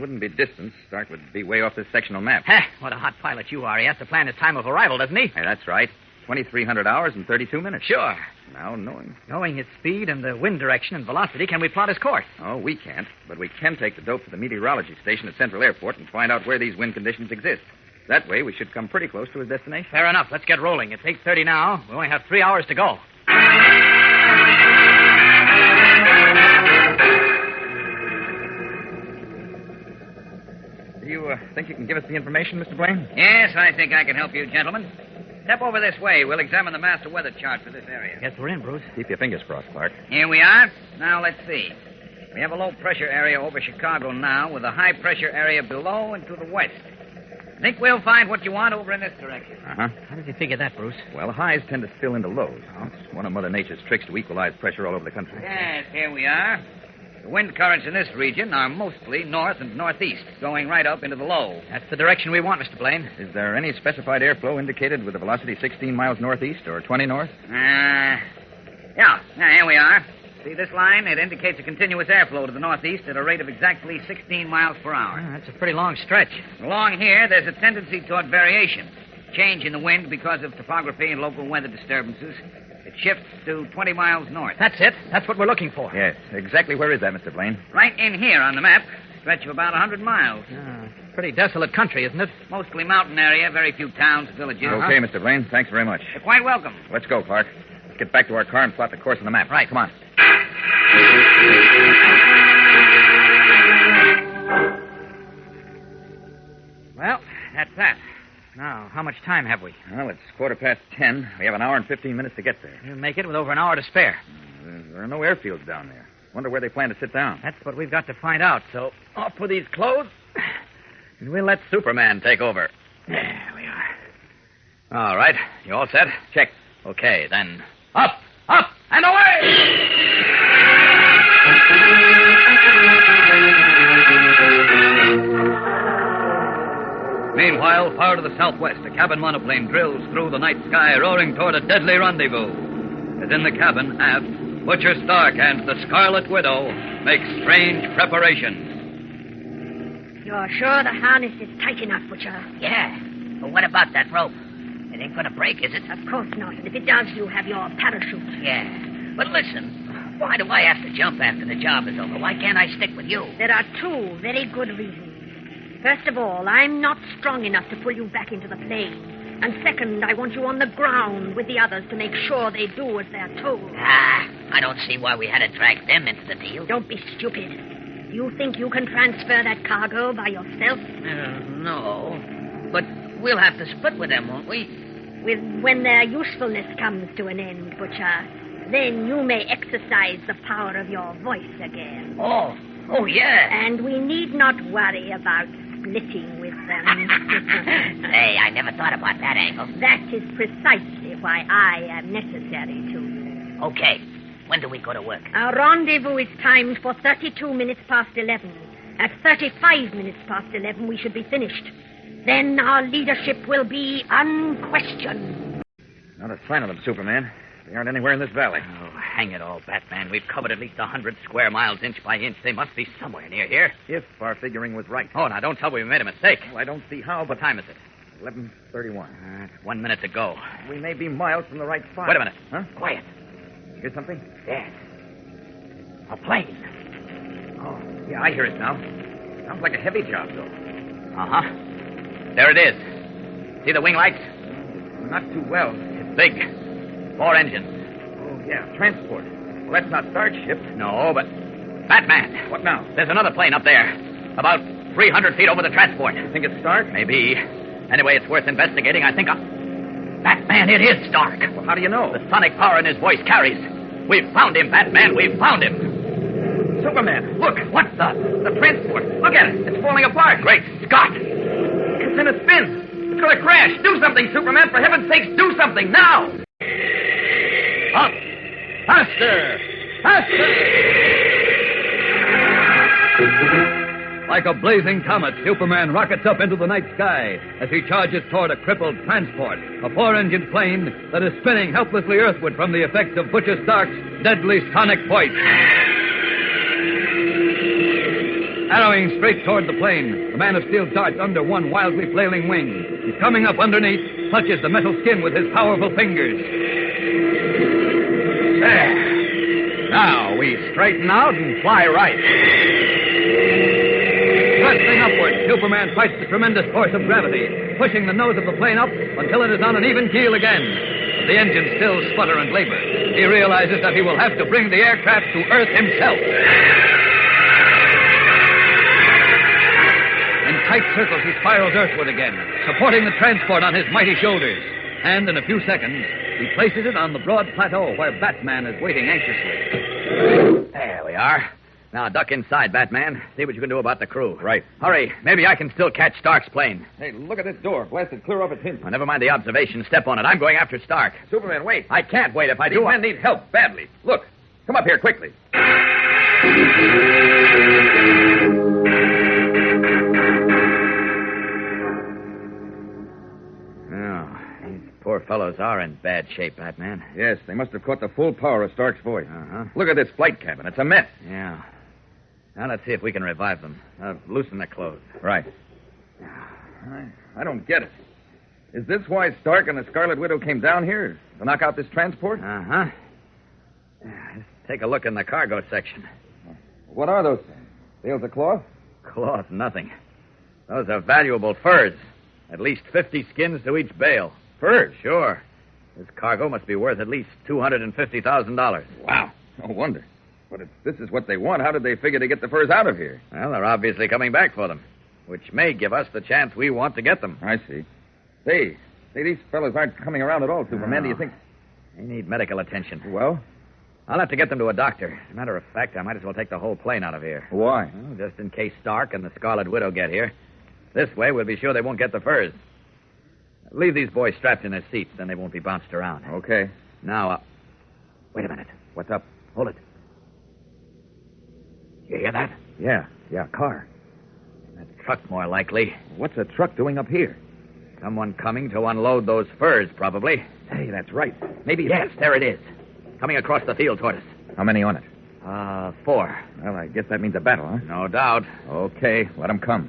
Speaker 6: Wouldn't be distance. Stark would be way off this sectional map.
Speaker 20: What a hot pilot you are. He has to plan his time of arrival, doesn't he?
Speaker 6: Hey, that's right. 2,300 hours and 32 minutes.
Speaker 20: Sure.
Speaker 6: Now,
Speaker 20: Knowing his speed and the wind direction and velocity, can we plot his course?
Speaker 6: Oh, we can't. But we can take the dope to the meteorology station at Central Airport and find out where these wind conditions exist. That way, we should come pretty close to his destination.
Speaker 20: Fair enough. Let's get rolling. It's 8:30 now. We only have 3 hours to go.
Speaker 6: Do you think you can give us the information, Mr. Blaine?
Speaker 2: Yes, I think I can help you, gentlemen.
Speaker 3: Step over this way. We'll examine the master weather chart for this area.
Speaker 8: Guess we're in, Bruce.
Speaker 20: Keep your fingers crossed, Clark.
Speaker 3: Here we are. Now, let's see. We have a low-pressure area over Chicago now with a high-pressure area below and to the west. I think we'll find what you want over in this direction.
Speaker 20: Uh-huh.
Speaker 8: How did you figure that, Bruce?
Speaker 20: Well, the highs tend to spill into lows. It's one of Mother Nature's tricks to equalize pressure all over the country.
Speaker 3: Yes, here we are. The wind currents in this region are mostly north and northeast, going right up into the low.
Speaker 8: That's the direction we want, Mr. Blaine.
Speaker 20: Is there any specified airflow indicated with a velocity 16 miles northeast or 20 north?
Speaker 3: Yeah, here we are. See this line? It indicates a continuous airflow to the northeast at a rate of exactly 16 miles per hour.
Speaker 8: That's a pretty long stretch.
Speaker 3: Along here, there's a tendency toward variation. Change in the wind because of topography and local weather disturbances. It shifts to 20 miles north.
Speaker 8: That's it. That's what we're looking for.
Speaker 20: Yes. Exactly where is that, Mr. Blaine?
Speaker 3: Right in here on the map. Stretch of about 100 miles.
Speaker 8: Pretty desolate country, isn't it?
Speaker 3: Mostly mountain area, very few towns, villages.
Speaker 20: Okay, Mr. Blaine. Thanks very much.
Speaker 3: You're quite welcome.
Speaker 20: Let's go, Clark. Let's get back to our car and plot the course on the map.
Speaker 8: Right.
Speaker 20: Come on.
Speaker 8: Well, that's that. Now, how much time have we?
Speaker 20: Well, it's 10:15. We have an hour and 15 minutes to get there.
Speaker 8: We'll make it with over an hour to spare.
Speaker 20: There are no airfields down there. Wonder where they plan to sit down.
Speaker 8: That's what we've got to find out. So, off with these clothes, and we'll let Superman take over. There we are. All right. You all set?
Speaker 20: Check.
Speaker 8: Okay, then up, and away!
Speaker 21: Meanwhile, far to the southwest, a cabin monoplane drills through the night sky, roaring toward a deadly rendezvous. As in the cabin, aft, Butcher Stark and the Scarlet Widow make strange preparations.
Speaker 7: You're sure the harness is tight enough, Butcher?
Speaker 18: Yeah. But what about that rope? It ain't going to break, is it?
Speaker 7: Of course not. And if it does, you have your parachute.
Speaker 18: Yeah. But listen, why do I have to jump after the job is over? Why can't I stick with you?
Speaker 7: There are two very good reasons. First of all, I'm not strong enough to pull you back into the plane. And second, I want you on the ground with the others to make sure they do as they're told.
Speaker 18: I don't see why we had to drag them into the deal.
Speaker 7: Don't be stupid. You think you can transfer that cargo by yourself?
Speaker 18: No. But we'll have to split with them, won't we?
Speaker 7: When their usefulness comes to an end, Butcher, then you may exercise the power of your voice again.
Speaker 18: Oh, yeah.
Speaker 7: And we need not worry about splitting with them.
Speaker 18: Hey, I never thought about that angle.
Speaker 7: That is precisely why I am necessary to you.
Speaker 18: Okay. When do we go to work?
Speaker 7: Our rendezvous is timed for 32 minutes past 11. At 35 minutes past 11, we should be finished. Then our leadership will be unquestioned.
Speaker 20: Not a sign of them, Superman. They aren't anywhere in this valley.
Speaker 8: Oh, hang it all, Batman. We've covered at least 100 square miles inch by inch. They must be somewhere near here.
Speaker 20: If our figuring was right.
Speaker 8: Oh, now don't tell me we made a mistake.
Speaker 20: Well, I don't see how, but...
Speaker 8: What time is it?
Speaker 20: 11:31.
Speaker 8: 1 minute to go.
Speaker 20: We may be miles from the right spot.
Speaker 8: Wait a minute.
Speaker 20: Huh?
Speaker 8: Quiet.
Speaker 20: Hear something?
Speaker 8: Yes. A plane.
Speaker 20: Oh, yeah, I hear it now. Sounds like a heavy job, though.
Speaker 8: Uh-huh. There it is. See the wing lights?
Speaker 20: Not too well.
Speaker 8: It's big. 4 engines.
Speaker 20: Oh, yeah, transport. Well, that's not Starship.
Speaker 8: No, but... Batman.
Speaker 20: What now?
Speaker 8: There's another plane up there. About 300 feet over the transport.
Speaker 20: You think it's Stark?
Speaker 8: Maybe. Anyway, it's worth investigating. I think Batman, it is Stark.
Speaker 20: Well, how do you know?
Speaker 8: The sonic power in his voice carries. We've found him, Batman. We've found him.
Speaker 20: Superman,
Speaker 8: look. What
Speaker 20: the transport. Look at it. It's falling apart.
Speaker 8: Great Scott.
Speaker 20: It's in a spin. It's going to crash. Do something, Superman. For heaven's sakes, do something now.
Speaker 21: Up. Faster. Like a blazing comet, Superman rockets up into the night sky as he charges toward a crippled transport, a 4-engine plane that is spinning helplessly earthward from the effects of Butcher Stark's deadly sonic voice. Arrowing straight toward the plane, the Man of Steel darts under one wildly flailing wing. He's coming up underneath, touches the metal skin with his powerful fingers.
Speaker 8: There. Now we straighten out and fly right.
Speaker 21: Thrusting upward, Superman fights the tremendous force of gravity, pushing the nose of the plane up until it is on an even keel again. But the engines still sputter and labor. He realizes that he will have to bring the aircraft to Earth himself. In tight circles, he spirals earthward again, supporting the transport on his mighty shoulders. And in a few seconds, he places it on the broad plateau where Batman is waiting anxiously.
Speaker 20: There we are. Now duck inside, Batman. See what you can do about the crew.
Speaker 6: Right.
Speaker 20: Hurry. Maybe I can still catch Stark's plane.
Speaker 6: Hey, look at this door. Blasted clear off its hinges.
Speaker 20: Well, never mind the observation. Step on it. I'm going after Stark.
Speaker 6: Superman, wait.
Speaker 20: I can't wait. If I
Speaker 6: These
Speaker 20: do,
Speaker 6: men need help badly. Look. Come up here quickly.
Speaker 20: Poor fellows are in bad shape, Batman.
Speaker 6: Yes, they must have caught the full power of Stark's voice.
Speaker 20: Uh-huh.
Speaker 6: Look at this flight cabin. It's a mess.
Speaker 20: Yeah. Now let's see if we can revive them. Loosen their clothes.
Speaker 6: Right. I don't get it. Is this why Stark and the Scarlet Widow came down here? To knock out this transport?
Speaker 20: Uh-huh. Just take a look in the cargo section.
Speaker 6: What are those things? Bales of cloth?
Speaker 20: Cloth, nothing. Those are valuable furs. At least 50 skins to each bale.
Speaker 6: Furs?
Speaker 20: Sure. This cargo must be worth at least $250,000.
Speaker 6: Wow. No wonder. But if this is what they want, how did they figure to get the furs out of here?
Speaker 20: Well, they're obviously coming back for them, which may give us the chance we want to get them.
Speaker 6: I see. Say, these fellas aren't coming around at all, Superman.
Speaker 20: No.
Speaker 6: Do you think...
Speaker 20: They need medical attention.
Speaker 6: Well?
Speaker 20: I'll have to get them to a doctor. As a matter of fact, I might as well take the whole plane out of here.
Speaker 6: Why?
Speaker 20: Well, just in case Stark and the Scarlet Widow get here. This way, we'll be sure they won't get the furs. Leave these boys strapped in their seats, then they won't be bounced around.
Speaker 6: Okay.
Speaker 20: Now, wait a minute.
Speaker 6: What's up?
Speaker 20: Hold it. You hear that?
Speaker 6: Yeah, car.
Speaker 20: That truck, more likely.
Speaker 6: What's a truck doing up here?
Speaker 20: Someone coming to unload those furs, probably.
Speaker 6: Hey, that's right. Maybe...
Speaker 20: Yes, there it is. Coming across the field toward us.
Speaker 6: How many on it?
Speaker 20: 4.
Speaker 6: Well, I guess that means a battle, huh?
Speaker 20: No doubt.
Speaker 6: Okay, let them come.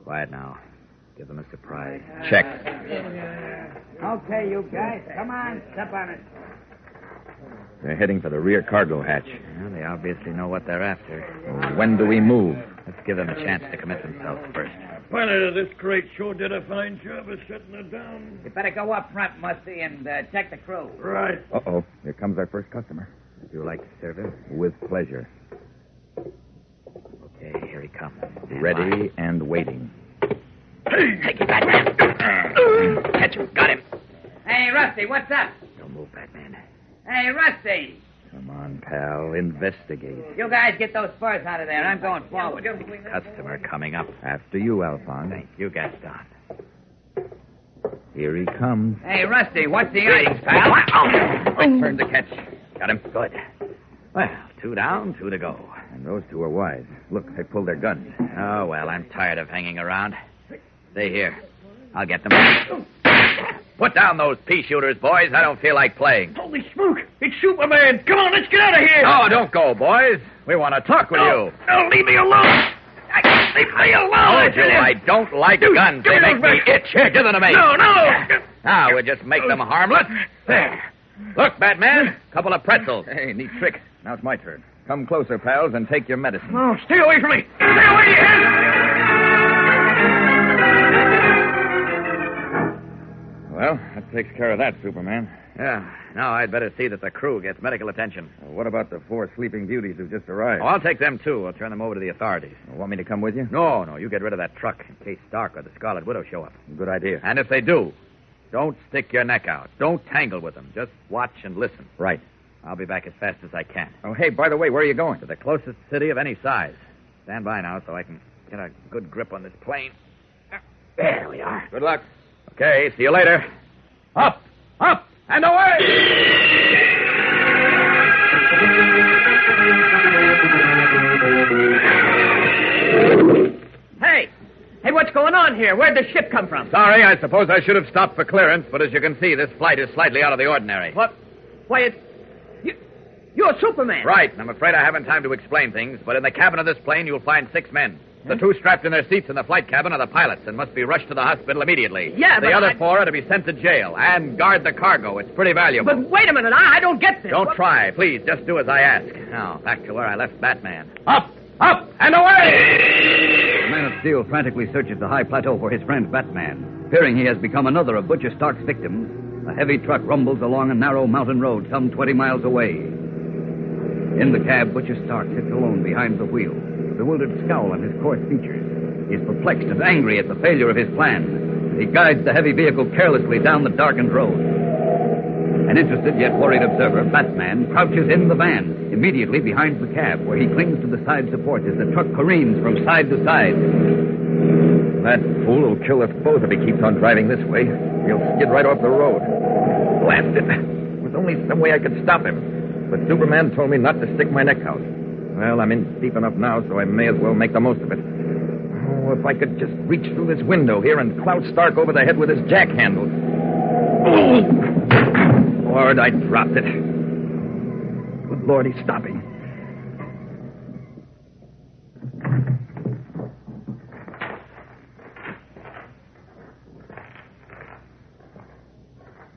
Speaker 20: Quiet now. Give them a surprise.
Speaker 6: Check.
Speaker 9: Okay, you guys. Come on, step on it.
Speaker 6: They're heading for the rear cargo hatch.
Speaker 20: Well, they obviously know what they're after.
Speaker 6: When do we move?
Speaker 20: Let's give them a chance to commit themselves first.
Speaker 13: Pilot of this crate sure did a fine job of setting it down.
Speaker 9: You better go up front, Musty, and check the crew.
Speaker 13: Right.
Speaker 6: Uh-oh. Here comes our first customer.
Speaker 20: Would you like to serve him?
Speaker 6: With pleasure.
Speaker 20: Okay, here he comes.
Speaker 6: Ready and waiting.
Speaker 20: Hey! Take it, Batman. Catch him. Got him.
Speaker 9: Hey, Rusty, what's up?
Speaker 20: Don't move, Batman.
Speaker 9: Hey, Rusty.
Speaker 6: Come on, pal. Investigate.
Speaker 9: You guys get those furs out of there. I'm going forward.
Speaker 20: Customer coming up.
Speaker 6: After you, Alphonse.
Speaker 20: Thank you, Gaston.
Speaker 6: Here he comes.
Speaker 9: Hey, Rusty, what's the
Speaker 20: Greetings,
Speaker 9: ice?
Speaker 20: pal. Quick turn to catch. Got him. Good. Well, 2 down, 2 to go.
Speaker 6: And those 2 are wise. Look, they pulled their guns.
Speaker 20: Oh, well, I'm tired of hanging around. Stay here. I'll get them. Put down those pea shooters, boys. I don't feel like playing.
Speaker 13: Holy smoke! It's Superman! Come on, let's get out of here!
Speaker 20: Oh, don't go, boys. We want to talk with you.
Speaker 13: No, leave me alone! Leave me alone!
Speaker 20: Told you I don't like guns. They make me itch. Here, give them to me.
Speaker 13: No!
Speaker 20: Now, we'll just make them harmless. There. Look, Batman. Couple of pretzels.
Speaker 6: Hey, neat trick. Now it's my turn. Come closer, pals, and take your medicine.
Speaker 13: Oh, stay away from me! Stay away, you hear?
Speaker 6: Well, that takes care of that, Superman.
Speaker 20: Yeah. Now I'd better see that the crew gets medical attention.
Speaker 6: What about the 4 sleeping beauties who just arrived?
Speaker 20: Oh, I'll take them, too. I'll turn them over to the authorities.
Speaker 6: Want me to come with you?
Speaker 20: No. You get rid of that truck in case Stark or the Scarlet Widow show up.
Speaker 6: Good idea.
Speaker 20: And if they do, don't stick your neck out. Don't tangle with them. Just watch and listen.
Speaker 6: Right.
Speaker 20: I'll be back as fast as I can.
Speaker 6: Oh, hey, by the way, where are you going?
Speaker 20: To the closest city of any size. Stand by now so I can get a good grip on this plane. There we are.
Speaker 6: Good luck.
Speaker 20: Okay, see you later. Up, and away!
Speaker 9: Hey, what's going on here? Where'd the ship come from?
Speaker 20: Sorry, I suppose I should have stopped for clearance, but as you can see, this flight is slightly out of the ordinary.
Speaker 9: What? Why, you're Superman.
Speaker 20: Right, and I'm afraid I haven't time to explain things, but in the cabin of this plane, you'll find 6 men. The 2 strapped in their seats in the flight cabin are the pilots and must be rushed to the hospital immediately.
Speaker 9: Yeah,
Speaker 20: the
Speaker 9: but
Speaker 20: other 4 are to be sent to jail and guard the cargo. It's pretty valuable.
Speaker 9: But wait a minute, I don't get this.
Speaker 20: Don't try. Please, just do as I ask. Now, back to where I left Batman. Up, and away!
Speaker 2: The Man of Steel frantically searches the high plateau for his friend Batman. Fearing he has become another of Butcher Stark's victims, a heavy truck rumbles along a narrow mountain road some 20 miles away. In the cab, Butcher Stark sits alone behind the wheel, a bewildered scowl on his coarse features. He is perplexed and angry at the failure of his plan. He guides the heavy vehicle carelessly down the darkened road. An interested yet worried observer, Batman, crouches in the van, immediately behind the cab, where he clings to the side support as the truck careens from side to side.
Speaker 6: That fool will kill us both if he keeps on driving this way. He'll skid right off the road. Blasted. There was only some way I could stop him. But Superman told me not to stick my neck out. Well, I'm in deep enough now, so I may as well make the most of it. Oh, if I could just reach through this window here and clout Stark over the head with his jack handle. Oh, Lord, I dropped it. Good Lord, he's stopping.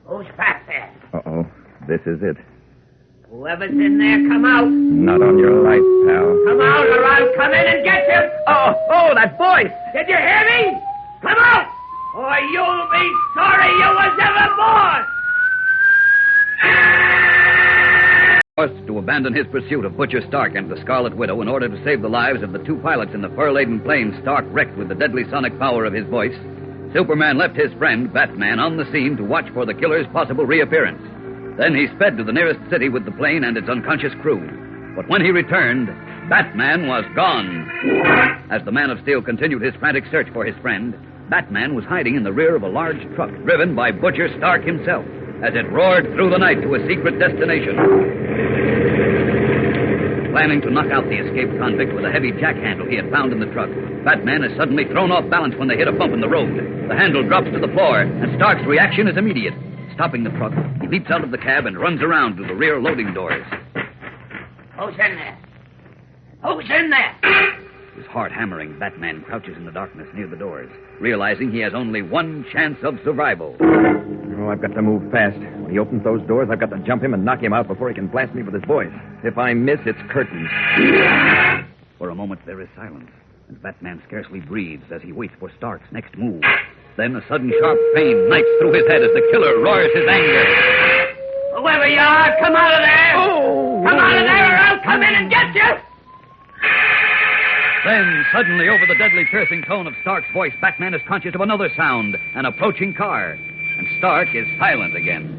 Speaker 18: Who's back there?
Speaker 6: Uh-oh. This is it.
Speaker 18: Whoever's in there, come out.
Speaker 6: Not on your life, pal.
Speaker 18: Come out or I'll come in and get you.
Speaker 6: Oh, that voice!
Speaker 18: Did you hear me? Come out, or you'll be sorry you was ever born.
Speaker 2: Forced to abandon his pursuit of Butcher Stark and the Scarlet Widow in order to save the lives of the two pilots in the fur-laden plane Stark wrecked with the deadly sonic power of his voice, Superman left his friend, Batman, on the scene to watch for the killer's possible reappearance. Then he sped to the nearest city with the plane and its unconscious crew. But when he returned, Batman was gone. As the Man of Steel continued his frantic search for his friend, Batman was hiding in the rear of a large truck driven by Butcher Stark himself as it roared through the night to a secret destination. Planning to knock out the escaped convict with a heavy jack handle he had found in the truck, Batman is suddenly thrown off balance when they hit a bump in the road. The handle drops to the floor, and Stark's reaction is immediate. Stopping the truck, he leaps out of the cab and runs around to the rear loading doors.
Speaker 18: Who's in there? Who's in there?
Speaker 2: His heart hammering, Batman crouches in the darkness near the doors, realizing he has only one chance of survival.
Speaker 6: Oh, I've got to move fast. When he opens those doors, I've got to jump him and knock him out before he can blast me with his voice. If I miss, it's curtains.
Speaker 2: For a moment, there is silence, and Batman scarcely breathes as he waits for Stark's next move. Then a sudden sharp pain knifes through his head as the killer roars his anger.
Speaker 18: Whoever you are, come out of there! Oh! Come out of there or I'll come in and get you!
Speaker 2: Then, suddenly, over the deadly piercing tone of Stark's voice, Batman is conscious of another sound, an approaching car. And Stark is silent again.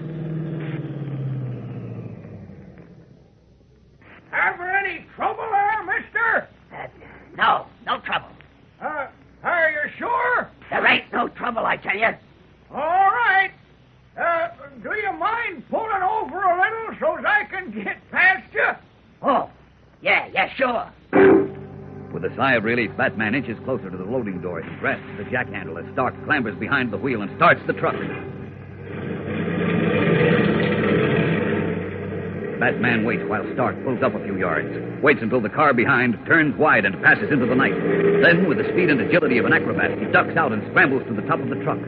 Speaker 16: Ever any trouble there, mister?
Speaker 18: No trouble.
Speaker 16: Are you sure?
Speaker 18: There ain't no trouble, I tell you.
Speaker 16: All right. Do you mind pulling over a little so I can get past you?
Speaker 18: Oh, yeah, sure.
Speaker 2: With a sigh of relief, Batman inches closer to the loading doors and grasps the jack handle as Stark clambers behind the wheel and starts the truck. Batman waits while Stark pulls up a few yards, waits until the car behind turns wide and passes into the night. Then, with the speed and agility of an acrobat, he ducks out and scrambles to the top of the truck.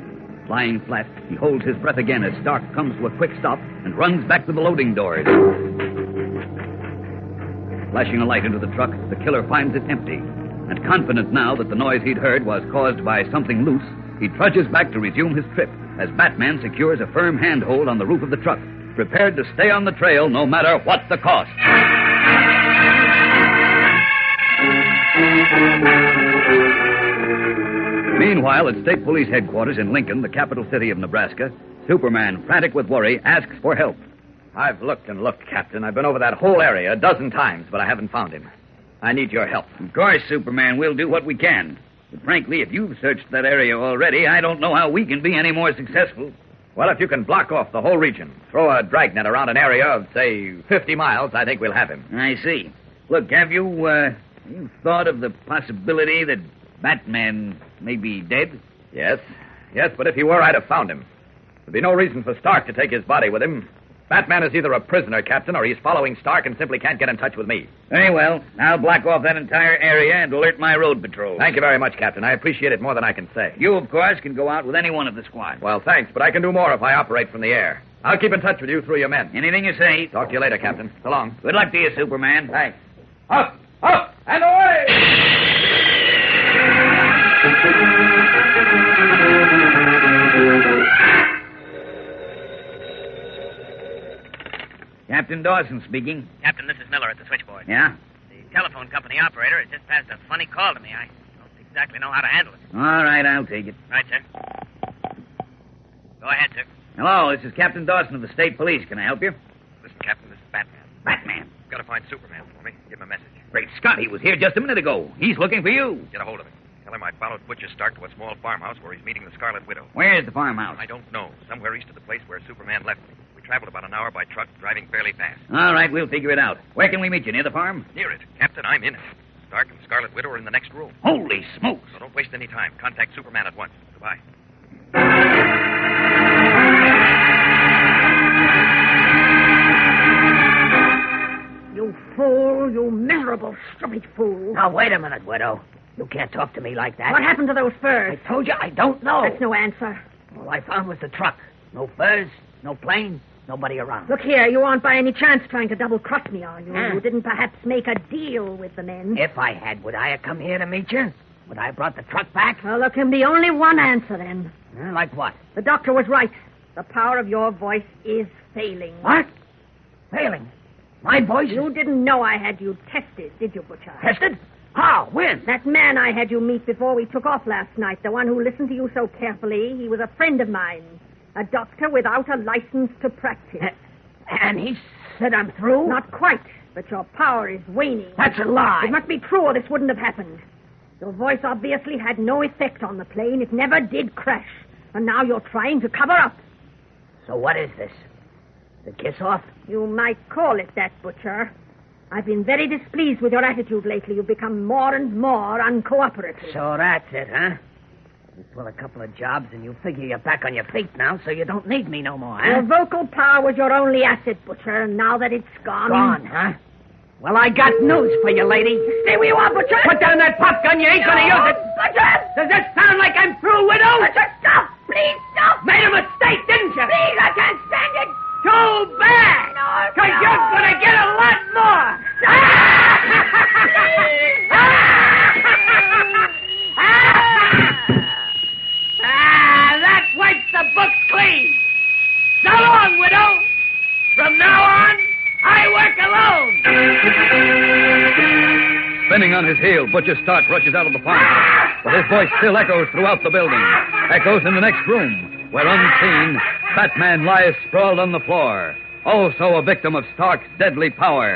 Speaker 2: Lying flat, he holds his breath again as Stark comes to a quick stop and runs back to the loading doors. Flashing a light into the truck, the killer finds it empty. And confident now that the noise he'd heard was caused by something loose, he trudges back to resume his trip as Batman secures a firm handhold on the roof of the truck, prepared to stay on the trail no matter what the cost. Meanwhile, at State Police Headquarters in Lincoln, the capital city of Nebraska, Superman, frantic with worry, asks for help.
Speaker 20: I've looked and looked, Captain. I've been over that whole area a dozen times, but I haven't found him. I need your help.
Speaker 2: Of course, Superman, we'll do what we can. But frankly, if you've searched that area already, I don't know how we can be any more successful.
Speaker 20: Well, if you can block off the whole region, throw a dragnet around an area of, say, 50 miles, I think we'll have him.
Speaker 2: I see. Look, have you thought of the possibility that Batman may be dead?
Speaker 20: Yes, but if he were, I'd have found him. There'd be no reason for Stark to take his body with him. Batman is either a prisoner, Captain, or he's following Stark and simply can't get in touch with me.
Speaker 2: Very well. I'll block off that entire area and alert my road patrol.
Speaker 20: Thank you very much, Captain. I appreciate it more than I can say.
Speaker 2: You, of course, can go out with any one of the squad.
Speaker 20: Well, thanks, but I can do more if I operate from the air. I'll keep in touch with you through your men.
Speaker 2: Anything you say.
Speaker 20: Talk to you later, Captain. So long.
Speaker 2: Good luck to you, Superman.
Speaker 20: Thanks. Up, and away!
Speaker 2: Captain Dawson speaking.
Speaker 18: Captain, this is
Speaker 12: Miller at the switchboard.
Speaker 8: Yeah?
Speaker 12: The telephone company operator has just passed a funny call to me. I don't exactly know how to handle it.
Speaker 8: All right, I'll take it.
Speaker 12: Right, sir. Go ahead, sir.
Speaker 8: Hello, this is Captain Dawson of the State Police. Can I help you?
Speaker 12: Listen, Captain, this is Batman.
Speaker 8: Batman?
Speaker 12: Got to find Superman for me. Give him a message.
Speaker 8: Great Scott, he was here just a minute ago. He's looking for you.
Speaker 12: Get a hold of him. Tell him I followed Butcher Stark to a small farmhouse where he's meeting the Scarlet Widow.
Speaker 8: Where's the farmhouse?
Speaker 12: I don't know. Somewhere east of the place where Superman left me. We traveled about an hour by truck, driving fairly fast.
Speaker 8: All right, we'll figure it out. Where can we meet you? Near the farm?
Speaker 12: Near it. Captain, I'm in it. Stark and Scarlet Widow are in the next room.
Speaker 8: Holy smokes.
Speaker 12: So don't waste any time. Contact Superman at once. Goodbye.
Speaker 7: You fool, you miserable, stupid fool.
Speaker 22: Now, wait a minute, Widow. You can't talk to me like that.
Speaker 7: What happened to those furs?
Speaker 22: I told you I don't know.
Speaker 7: That's no answer.
Speaker 22: All I found was the truck. No furs, no plane, nobody around.
Speaker 7: Look here, you aren't by any chance trying to double-cross me, are you?
Speaker 22: Huh?
Speaker 7: You didn't perhaps make a deal with the men?
Speaker 22: If I had, would I have come here to meet you? Would I have brought the truck back?
Speaker 7: Well, there can be only one answer, then.
Speaker 22: Like what?
Speaker 7: The doctor was right. The power of your voice is failing.
Speaker 22: What? Failing? My voice?
Speaker 7: You didn't know I had you tested, did you, Butcher?
Speaker 22: Tested? How? When?
Speaker 7: That man I had you meet before we took off last night, the one who listened to you so carefully, he was a friend of mine. A doctor without a license to practice.
Speaker 22: And he said I'm through?
Speaker 7: Not quite, but your power is waning.
Speaker 22: That's a lie.
Speaker 7: It must be true or this wouldn't have happened. Your voice obviously had no effect on the plane. It never did crash. And now you're trying to cover up.
Speaker 22: So what is this? The kiss-off?
Speaker 7: You might call it that, Butcher. I've been very displeased with your attitude lately. You've become more and more uncooperative.
Speaker 22: So that's it, huh? You pull a couple of jobs and you figure you're back on your feet now, so you don't need me no more, huh?
Speaker 7: Your vocal power was your only asset, Butcher, and now that it's gone...
Speaker 22: Gone, huh? Well, I got news for you, lady.
Speaker 7: Stay where you are, Butcher!
Speaker 22: Put down that pop gun. You ain't gonna use it.
Speaker 7: Butcher!
Speaker 22: Does that sound like I'm through, widow?
Speaker 7: Butcher, stop! Please, stop!
Speaker 22: Made a mistake, didn't you?
Speaker 7: Please, I can't stand it!
Speaker 22: Too bad!
Speaker 7: No,
Speaker 22: Because you're gonna get a lot more! That wipes the books clean. So long, widow. From now on, I work alone.
Speaker 21: Spinning on his heel, Butcher Stark rushes out of the farmhouse, but his voice still echoes throughout the building. Echoes in the next room, where unseen, Batman lies sprawled on the floor, also a victim of Stark's deadly power.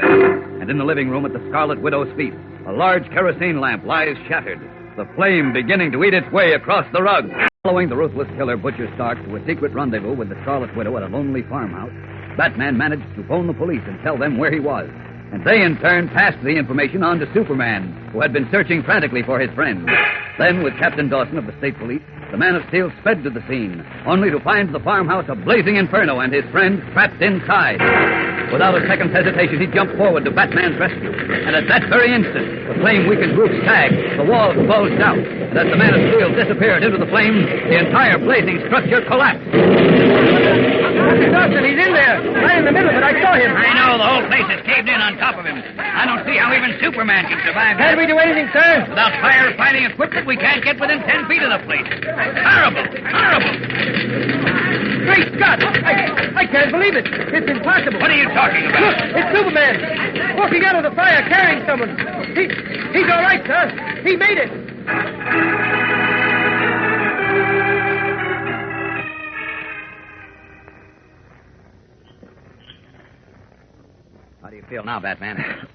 Speaker 21: And in the living room at the Scarlet Widow's feet, a large kerosene lamp lies shattered, the flame beginning to eat its way across the rug. Following the ruthless killer Butcher Stark to a secret rendezvous with the Scarlet Widow at a lonely farmhouse, Batman managed to phone the police and tell them where he was. And they, in turn, passed the information on to Superman, who had been searching frantically for his friend. Then, with Captain Dawson of the State Police, the Man of Steel sped to the scene, only to find the farmhouse a blazing inferno and his friend trapped inside. Without a second's hesitation, he jumped forward to Batman's rescue. And at that very instant, the flame-weakened roof sagged, the walls bulged out, and as the Man of Steel disappeared into the flames, the entire blazing structure collapsed.
Speaker 14: Captain Dawson, he's in there. Right in the middle of it. I saw him.
Speaker 8: I know. The whole place is caved in on top of him. I don't see how even Superman can survive that.
Speaker 14: Can't we do anything, sir?
Speaker 8: Without firefighting equipment, we can't get within 10 feet of the place. Horrible. Horrible.
Speaker 14: Great Scott! I can't believe it. It's impossible.
Speaker 8: What are you talking about?
Speaker 14: Look, it's Superman. Walking out of the fire carrying someone. He's all right, sir. He made it.
Speaker 2: How do you feel now, Batman?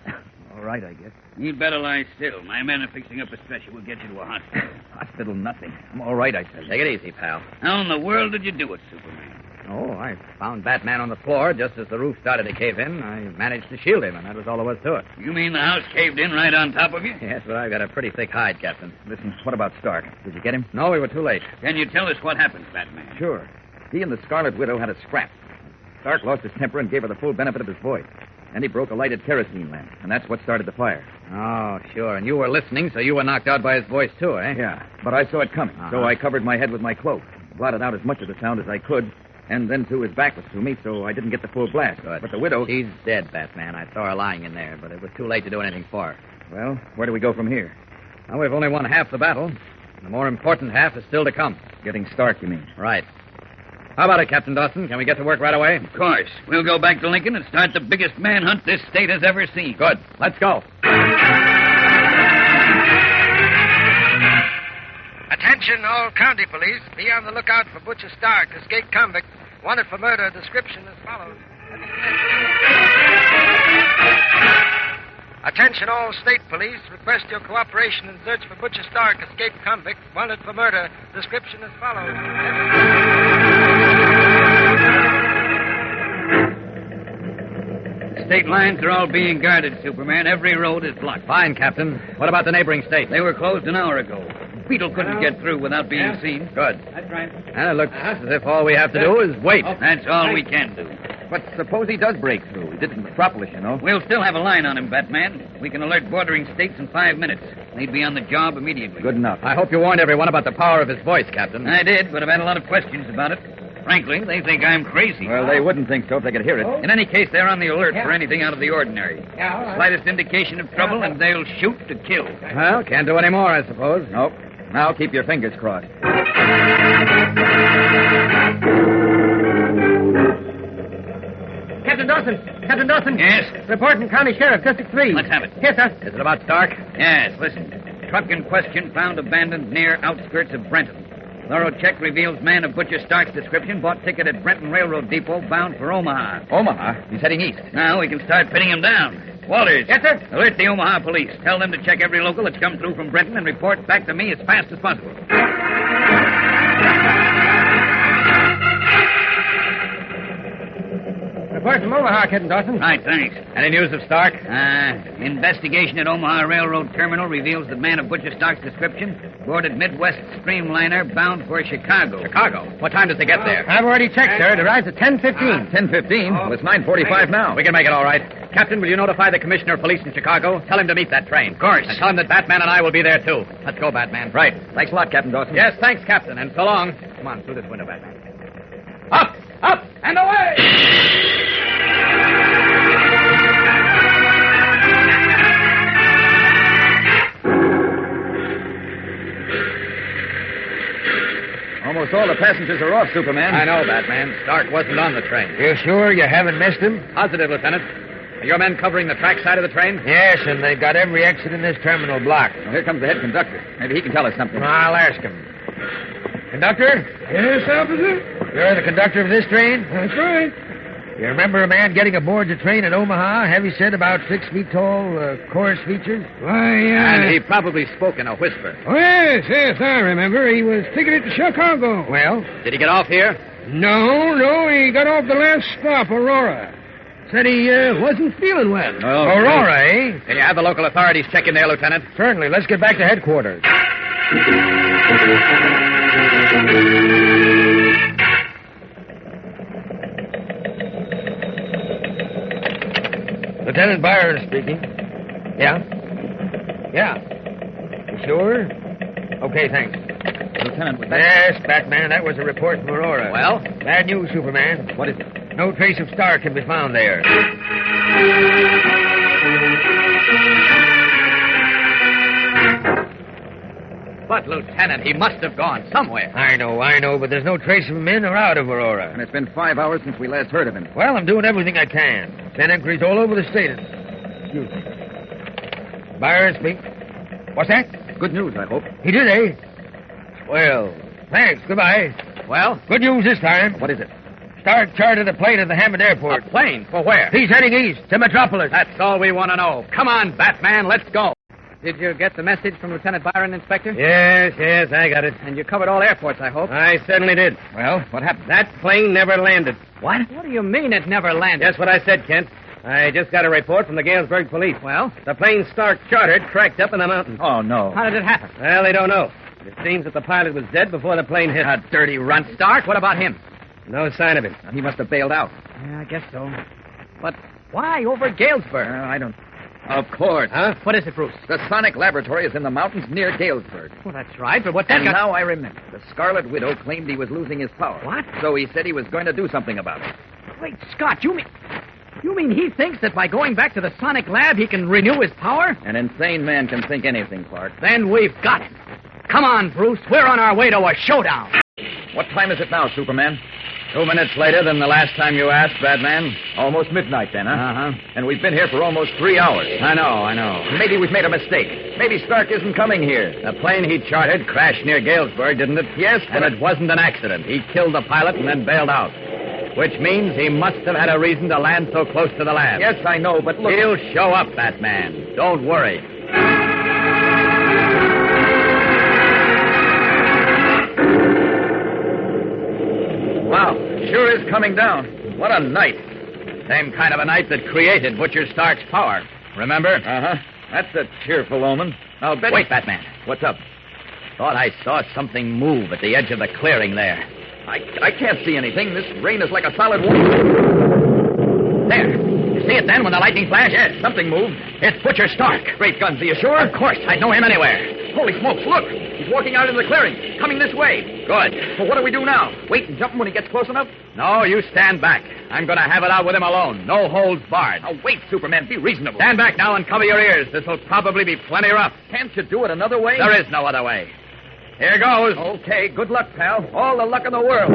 Speaker 21: All right, I guess.
Speaker 8: You'd better lie still. My men are fixing up a stretcher. We'll get you to a hospital.
Speaker 21: Hospital, nothing. I'm all right, I said.
Speaker 2: Take it easy, pal.
Speaker 8: How in the world did you do it, Superman?
Speaker 2: Oh, I found Batman on the floor just as the roof started to cave in. I managed to shield him, and that was all there was to it.
Speaker 8: You mean the house caved in right on top of you?
Speaker 2: Yes, but I've got a pretty thick hide, Captain.
Speaker 21: Listen, what about Stark? Did you get him?
Speaker 2: No, we were too late.
Speaker 8: Can you tell us what happened, Batman?
Speaker 21: Sure. He and the Scarlet Widow had a scrap. Stark lost his temper and gave her the full benefit of his voice. And he broke a lighted kerosene lamp, and that's what started the fire.
Speaker 2: Oh, sure. And you were listening, so you were knocked out by his voice, too, eh?
Speaker 21: Yeah, but I saw it coming, so I covered my head with my cloak, blotted out as much of the sound as I could, and then, too, his back was to me, so I didn't get the full blast.
Speaker 2: Good.
Speaker 21: But the widow...
Speaker 2: She's dead, Batman. I saw her lying in there, but it was too late to do anything for her.
Speaker 21: Well, where do we go from here?
Speaker 2: Well, we've only won half the battle. The more important half is still to come.
Speaker 21: Getting Stark, you mean?
Speaker 2: Right.
Speaker 21: How about it, Captain Dawson? Can we get to work right away?
Speaker 14: Of course. We'll go back to Lincoln and start the biggest manhunt this state has ever seen.
Speaker 21: Good. Let's go.
Speaker 10: Attention, all county police. Be on the lookout for Butcher Stark, escaped convict, wanted for murder. Description as follows. Attention, all state police. Request your cooperation in search for Butcher Stark, escaped convict, wanted for murder. Description as follows.
Speaker 14: The state lines are all being guarded, Superman. Every road is blocked.
Speaker 21: Fine, Captain. What about the neighboring states?
Speaker 14: They were closed an hour ago. Beetle couldn't get through without being seen.
Speaker 21: Good.
Speaker 13: That's right.
Speaker 21: And it looks as if all we have to do is wait.
Speaker 14: That's all we can do.
Speaker 6: But suppose he does break through. He did in Metropolis, you know.
Speaker 14: We'll still have a line on him, Batman. We can alert bordering states in 5 minutes. They'd be on the job immediately.
Speaker 6: Good enough.
Speaker 21: I hope you warned everyone about the power of his voice, Captain.
Speaker 14: I did, but I've had a lot of questions about it. Frankly, they think I'm crazy.
Speaker 6: Well, they wouldn't think so if they could hear it.
Speaker 14: In any case, they're on the alert for anything out of the ordinary.
Speaker 13: Yeah, all right.
Speaker 14: Slightest indication of trouble, and they'll shoot to kill.
Speaker 21: Well, can't do any more, I suppose.
Speaker 6: Nope. Now keep your fingers crossed.
Speaker 13: Captain Dawson. Captain Dawson.
Speaker 14: Yes?
Speaker 13: Report from County Sheriff, District 3.
Speaker 14: Let's have it.
Speaker 13: Yes, sir.
Speaker 21: Is it about Stark?
Speaker 14: Yes, listen. Truck in question found abandoned near outskirts of Brenton. Thorough check reveals man of Butcher Stark's description bought ticket at Brenton Railroad Depot bound for Omaha.
Speaker 6: Omaha? He's heading east.
Speaker 14: Now we can start pinning him down. Walters.
Speaker 13: Yes, sir.
Speaker 14: Alert the Omaha police. Tell them to check every local that's come through from Brenton and report back to me as fast as possible.
Speaker 13: Report from Omaha, Captain Dawson.
Speaker 14: Right, thanks.
Speaker 21: Any news of Stark?
Speaker 14: Investigation at Omaha Railroad Terminal reveals that man of Butcher Stark's description boarded Midwest Streamliner bound for Chicago.
Speaker 21: Chicago? What time does he get there?
Speaker 13: I've already checked, sir. It arrives at 10:15.
Speaker 6: 10:15? Well, it's 9:45 now.
Speaker 21: We can make it all right. Captain, will you notify the Commissioner of Police in Chicago? Tell him to meet that train.
Speaker 14: Of course.
Speaker 21: And tell him that Batman and I will be there, too. Let's go, Batman.
Speaker 6: Right. Thanks a lot, Captain Dawson.
Speaker 21: Yes, thanks, Captain, and so long. Come on, through this window, Batman. Up! Up! And away!
Speaker 6: Almost all the passengers are off, Superman.
Speaker 21: I know, Batman. Stark wasn't on the train.
Speaker 17: You sure you haven't missed him?
Speaker 21: Positive, Lieutenant. Are your men covering the track side of the train?
Speaker 17: Yes, and they've got every exit in this terminal blocked.
Speaker 6: Well, here comes the head conductor. Maybe he can tell us something.
Speaker 17: I'll ask him. Conductor?
Speaker 16: Yes, officer?
Speaker 17: You're the conductor of this train?
Speaker 16: That's right.
Speaker 17: You remember a man getting aboard the train at Omaha, heavy set, about 6 feet tall, coarse features?
Speaker 16: Why,
Speaker 21: And he probably spoke in a whisper.
Speaker 16: Oh, yes, I remember. He was ticketed to Chicago.
Speaker 17: Well?
Speaker 21: Did he get off here?
Speaker 16: No, he got off the last stop, Aurora. Said he wasn't feeling well.
Speaker 21: Oh,
Speaker 17: Aurora, eh?
Speaker 21: Can you have the local authorities check in there, Lieutenant?
Speaker 17: Certainly. Let's get back to headquarters. Lieutenant Byron speaking. Yeah? Yeah. You sure? Okay, thanks.
Speaker 6: Lieutenant, was
Speaker 17: Yes, Batman, that was a report from Aurora.
Speaker 21: Well?
Speaker 17: Bad news, Superman.
Speaker 6: What is it?
Speaker 17: No trace of Stark can be found there.
Speaker 21: But, Lieutenant, he must have gone somewhere.
Speaker 17: I know, but there's no trace of him in or out of Aurora.
Speaker 6: And it's been 5 hours since we last heard of him.
Speaker 17: Well, I'm doing everything I can. Send inquiries all over the state. Excuse me. Byron, speak. What's that?
Speaker 6: Good news, I hope.
Speaker 17: He did, eh? Well, thanks. Goodbye.
Speaker 21: Well?
Speaker 17: Good news this time.
Speaker 6: What is it?
Speaker 17: Stark chartered a plane at the Hammond Airport.
Speaker 21: A plane? For where?
Speaker 17: He's heading east to Metropolis.
Speaker 21: That's all we want to know. Come on, Batman, let's go. Did you get the message from Lieutenant Byron, Inspector?
Speaker 17: Yes, I got it.
Speaker 21: And you covered all airports, I hope.
Speaker 17: I certainly did.
Speaker 6: Well, what happened?
Speaker 17: That plane never landed.
Speaker 21: What? What do you mean it never landed?
Speaker 17: That's what I said, Kent. I just got a report from the Galesburg police.
Speaker 21: Well?
Speaker 17: The plane Stark chartered cracked up in the mountains.
Speaker 6: Oh, no.
Speaker 21: How did it happen?
Speaker 17: Well, they don't know. It seems that the pilot was dead before the plane hit.
Speaker 21: A dirty runt. Stark, what about him?
Speaker 17: No sign of him.
Speaker 6: He must have bailed out.
Speaker 21: Yeah, I guess so. But why over Galesburg?
Speaker 6: I don't... Of course.
Speaker 17: Huh?
Speaker 21: What is it, Bruce?
Speaker 6: The Sonic Laboratory is in the mountains near Galesburg.
Speaker 21: Well, that's right, but what that
Speaker 6: And
Speaker 21: got...
Speaker 6: now I remember. The Scarlet Widow claimed he was losing his power.
Speaker 21: What?
Speaker 6: So he said he was going to do something about it.
Speaker 21: Great Scott, you mean he thinks that by going back to the Sonic Lab he can renew his power?
Speaker 6: An insane man can think anything, Clark.
Speaker 21: Then we've got him. Come on, Bruce. We're on our way to a showdown.
Speaker 6: What time is it now, Superman?
Speaker 20: 2 minutes later than the last time you asked, Batman.
Speaker 12: Almost midnight then, huh?
Speaker 20: Uh-huh.
Speaker 12: And we've been here for almost 3 hours.
Speaker 20: I know.
Speaker 12: Maybe we've made a mistake. Maybe Stark isn't coming here.
Speaker 20: The plane he chartered crashed near Galesburg, didn't it?
Speaker 12: Yes,
Speaker 20: And it wasn't an accident. He killed the pilot and then bailed out. Which means he must have had a reason to land so close to the lab.
Speaker 12: Yes, I know, but look...
Speaker 20: He'll show up, Batman. Don't worry.
Speaker 12: Wow, sure is coming down. What a night.
Speaker 20: Same kind of a night that created Butcher Stark's power. Remember?
Speaker 12: Uh-huh. That's a cheerful omen. I'll bet...
Speaker 20: Wait, Batman.
Speaker 12: What's up?
Speaker 20: Thought I saw something move at the edge of the clearing there.
Speaker 12: I can't see anything. This rain is like a solid wall.
Speaker 20: There. You see it then when the lightning flashed?
Speaker 12: Yes, something moved.
Speaker 20: It's Butcher Stark.
Speaker 12: Great guns, are you sure?
Speaker 20: Of course. I'd know him anywhere.
Speaker 12: Holy smokes, look. He's walking out into the clearing. Coming this way.
Speaker 20: Good.
Speaker 12: Well, what do we do now? Wait and jump him when he gets close enough?
Speaker 20: No, you stand back. I'm going to have it out with him alone. No holds barred.
Speaker 12: Now, wait, Superman. Be reasonable.
Speaker 20: Stand back now and cover your ears. This'll probably be plenty rough.
Speaker 12: Can't you do it another way?
Speaker 20: There is no other way. Here goes.
Speaker 12: Okay, good luck, pal. All the luck in the world.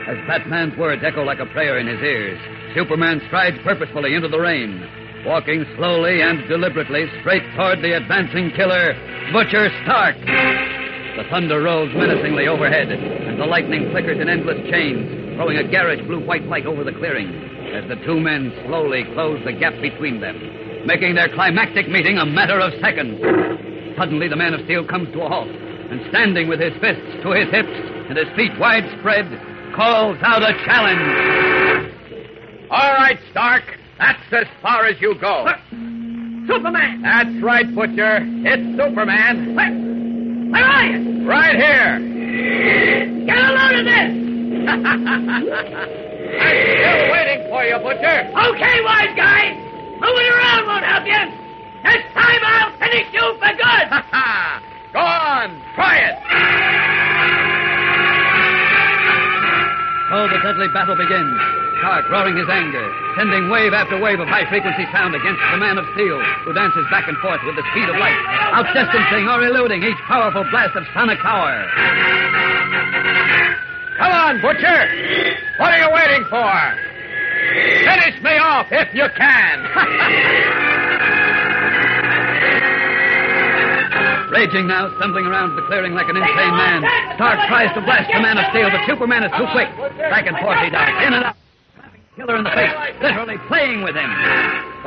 Speaker 21: As Batman's words echo like a prayer in his ears, Superman strides purposefully into the rain, walking slowly and deliberately straight toward the advancing killer, Butcher Stark. The thunder rolls menacingly overhead, and the lightning flickers in endless chains, throwing a garish blue-white light over the clearing as the two men slowly close the gap between them, making their climactic meeting a matter of seconds. Suddenly, the Man of Steel comes to a halt, and standing with his fists to his hips and his feet wide spread, calls out a challenge.
Speaker 20: All right, Stark. That's as far as you go.
Speaker 22: Superman!
Speaker 20: That's right, Butcher. It's Superman.
Speaker 22: Where are you?
Speaker 20: Right here.
Speaker 22: Get a load of this!
Speaker 20: I'm still waiting for you, Butcher.
Speaker 22: Okay, wise guy. Moving around won't help you. This time I'll finish you for good.
Speaker 20: Go on. Try it.
Speaker 21: So the deadly battle begins. Stark roaring his anger, sending wave after wave of high-frequency sound against the Man of Steel, who dances back and forth with the speed of light, outdistancing or eluding each powerful blast of sonic power.
Speaker 20: Come on, Butcher. What are you waiting for? Finish me off if you can.
Speaker 21: Raging now, stumbling around the clearing like an insane man, Stark tries to blast the Man of Steel, but Superman is too quick. Back and forth he darts, in and out, slapping the killer in the face, literally playing with him.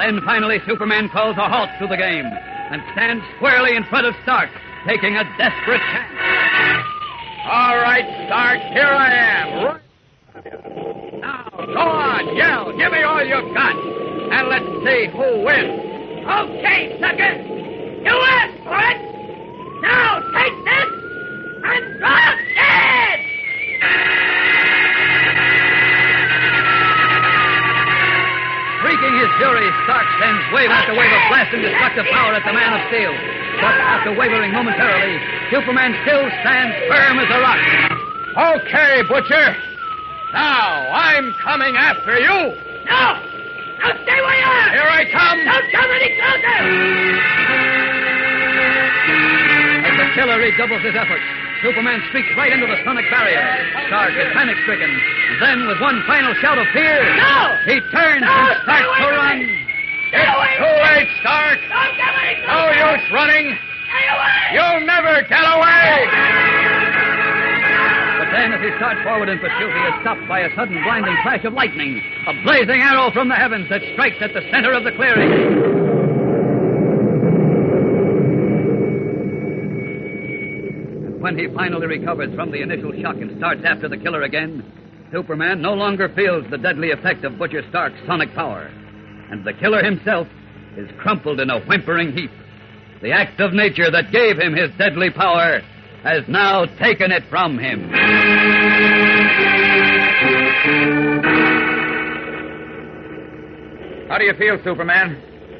Speaker 21: Then finally Superman calls a halt to the game and stands squarely in front of Stark, taking a desperate chance.
Speaker 20: All right, Stark, here I am. Right. Now, go on, yell. Give me all you've got. And let's see who wins.
Speaker 22: Okay, sucker. You asked for it. Now take this and drop dead!
Speaker 21: Shrieking his fury, Stark sends wave after wave of blasting destructive power at the Man of Steel. But after wavering momentarily, Superman still stands firm as a rock.
Speaker 20: Okay, Butcher. Now, I'm coming after you.
Speaker 22: No! Now stay where you are!
Speaker 20: Here I come!
Speaker 22: Don't come any closer!
Speaker 21: As the killer redoubles his efforts, Superman streaks right into the sonic barrier. Stark is panic-stricken. And then, with one final shout of fear,
Speaker 22: No!
Speaker 21: he turns
Speaker 22: No,
Speaker 21: and starts
Speaker 22: stay
Speaker 21: to
Speaker 22: away
Speaker 21: run.
Speaker 20: It's too late, Stark.
Speaker 22: Don't come any
Speaker 20: No
Speaker 22: closer!
Speaker 20: use running.
Speaker 22: Stay away!
Speaker 20: You'll never get away.
Speaker 21: But then, as he starts forward in pursuit, he is stopped by a sudden blinding flash of lightning, a blazing arrow from the heavens that strikes at the center of the clearing. And when he finally recovers from the initial shock and starts after the killer again, Superman no longer feels the deadly effect of Butcher Stark's sonic power, and the killer himself is crumpled in a whimpering heap. The act of nature that gave him his deadly power has now taken it from him.
Speaker 12: How do you feel, Superman?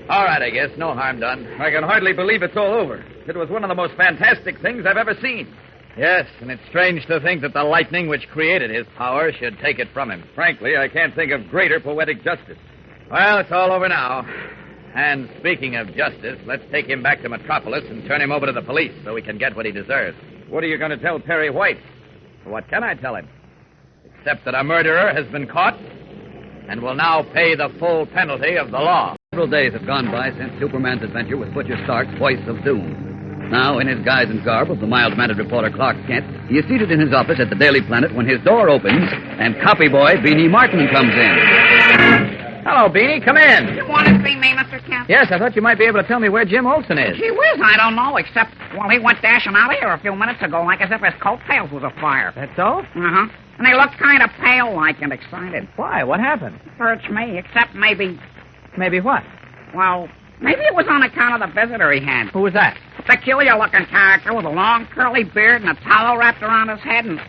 Speaker 20: All right, I guess. No harm done.
Speaker 12: I can hardly believe it's all over. It was one of the most fantastic things I've ever seen.
Speaker 20: Yes, and it's strange to think that the lightning which created his power should take it from him.
Speaker 12: Frankly, I can't think of greater poetic justice.
Speaker 20: Well, it's all over now. And speaking of justice, let's take him back to Metropolis and turn him over to the police so he can get what he deserves.
Speaker 21: What are you going to tell Perry White?
Speaker 20: What can I tell him? Except that a murderer has been caught and will now pay the full penalty of the law.
Speaker 2: Several days have gone by since Superman's adventure with Butcher Stark, voice of doom. Now, in his guise and garb of the mild-mannered reporter Clark Kent, he is seated in his office at the Daily Planet when his door opens and copy boy Beanie Martin comes in.
Speaker 20: Hello, Beanie. Come in.
Speaker 18: You want to see me, Mr. Kent?
Speaker 20: Yes, I thought you might be able to tell me where Jim Olsen is.
Speaker 18: Gee whiz, I don't know, except, well, he went dashing out of here a few minutes ago like as if his coattails was afire.
Speaker 20: That's so?
Speaker 18: Uh-huh. And he looked kind of pale-like and excited.
Speaker 20: Why? What happened?
Speaker 18: Search me, except maybe...
Speaker 20: Maybe what?
Speaker 18: Well, maybe it was on account of the visitor he had.
Speaker 20: Who was that?
Speaker 18: A peculiar-looking character with a long, curly beard and a towel wrapped around his head and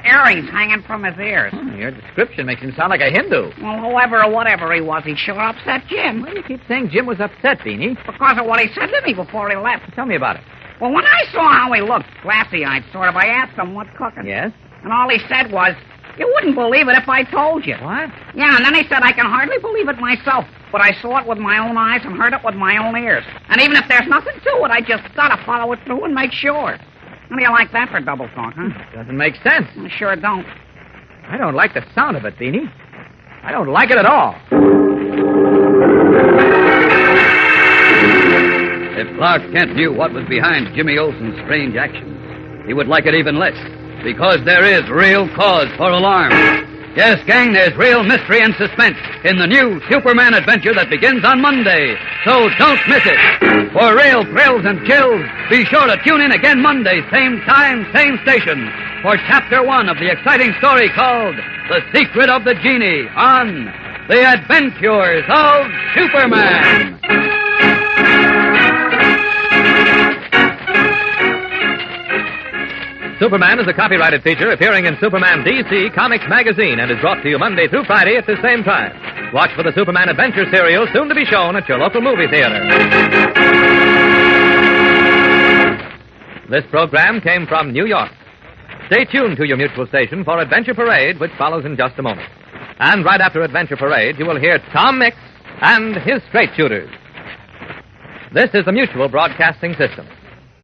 Speaker 18: earrings hanging from his ears.
Speaker 20: Your description makes him sound like a Hindu.
Speaker 18: Well, whoever or whatever he was, he sure upset Jim.
Speaker 20: Why do you keep saying Jim was upset, Beanie?
Speaker 18: Because of what he said to me before he left.
Speaker 20: Tell me about it.
Speaker 18: Well, when I saw how he looked, glassy-eyed sort of, I asked him what's cooking.
Speaker 20: Yes?
Speaker 18: And all he said was, you wouldn't believe it if I told you.
Speaker 20: What?
Speaker 18: Yeah, and then he said, I can hardly believe it myself, but I saw it with my own eyes and heard it with my own ears. And even if there's nothing to it, I just gotta follow it through and make sure. How do you like that for double talk, huh?
Speaker 20: Doesn't make sense.
Speaker 18: I sure don't.
Speaker 20: I don't like the sound of it, Beanie. I don't like it at all.
Speaker 2: If Clark Kent knew what was behind Jimmy Olsen's strange actions, he would like it even less, because there is real cause for alarm. Yes, gang, there's real mystery and suspense in the new Superman adventure that begins on Monday. So don't miss it. For real thrills and chills, be sure to tune in again Monday, same time, same station, for Chapter 1 of the exciting story called The Secret of the Genie on The Adventures of Superman.
Speaker 21: Superman is a copyrighted feature appearing in Superman DC Comics magazine and is brought to you Monday through Friday at the same time. Watch for the Superman Adventure serial soon to be shown at your local movie theater. This program came from New York. Stay tuned to your mutual station for Adventure Parade, which follows in just a moment. And right after Adventure Parade, you will hear Tom Mix and his straight shooters. This is the Mutual Broadcasting System.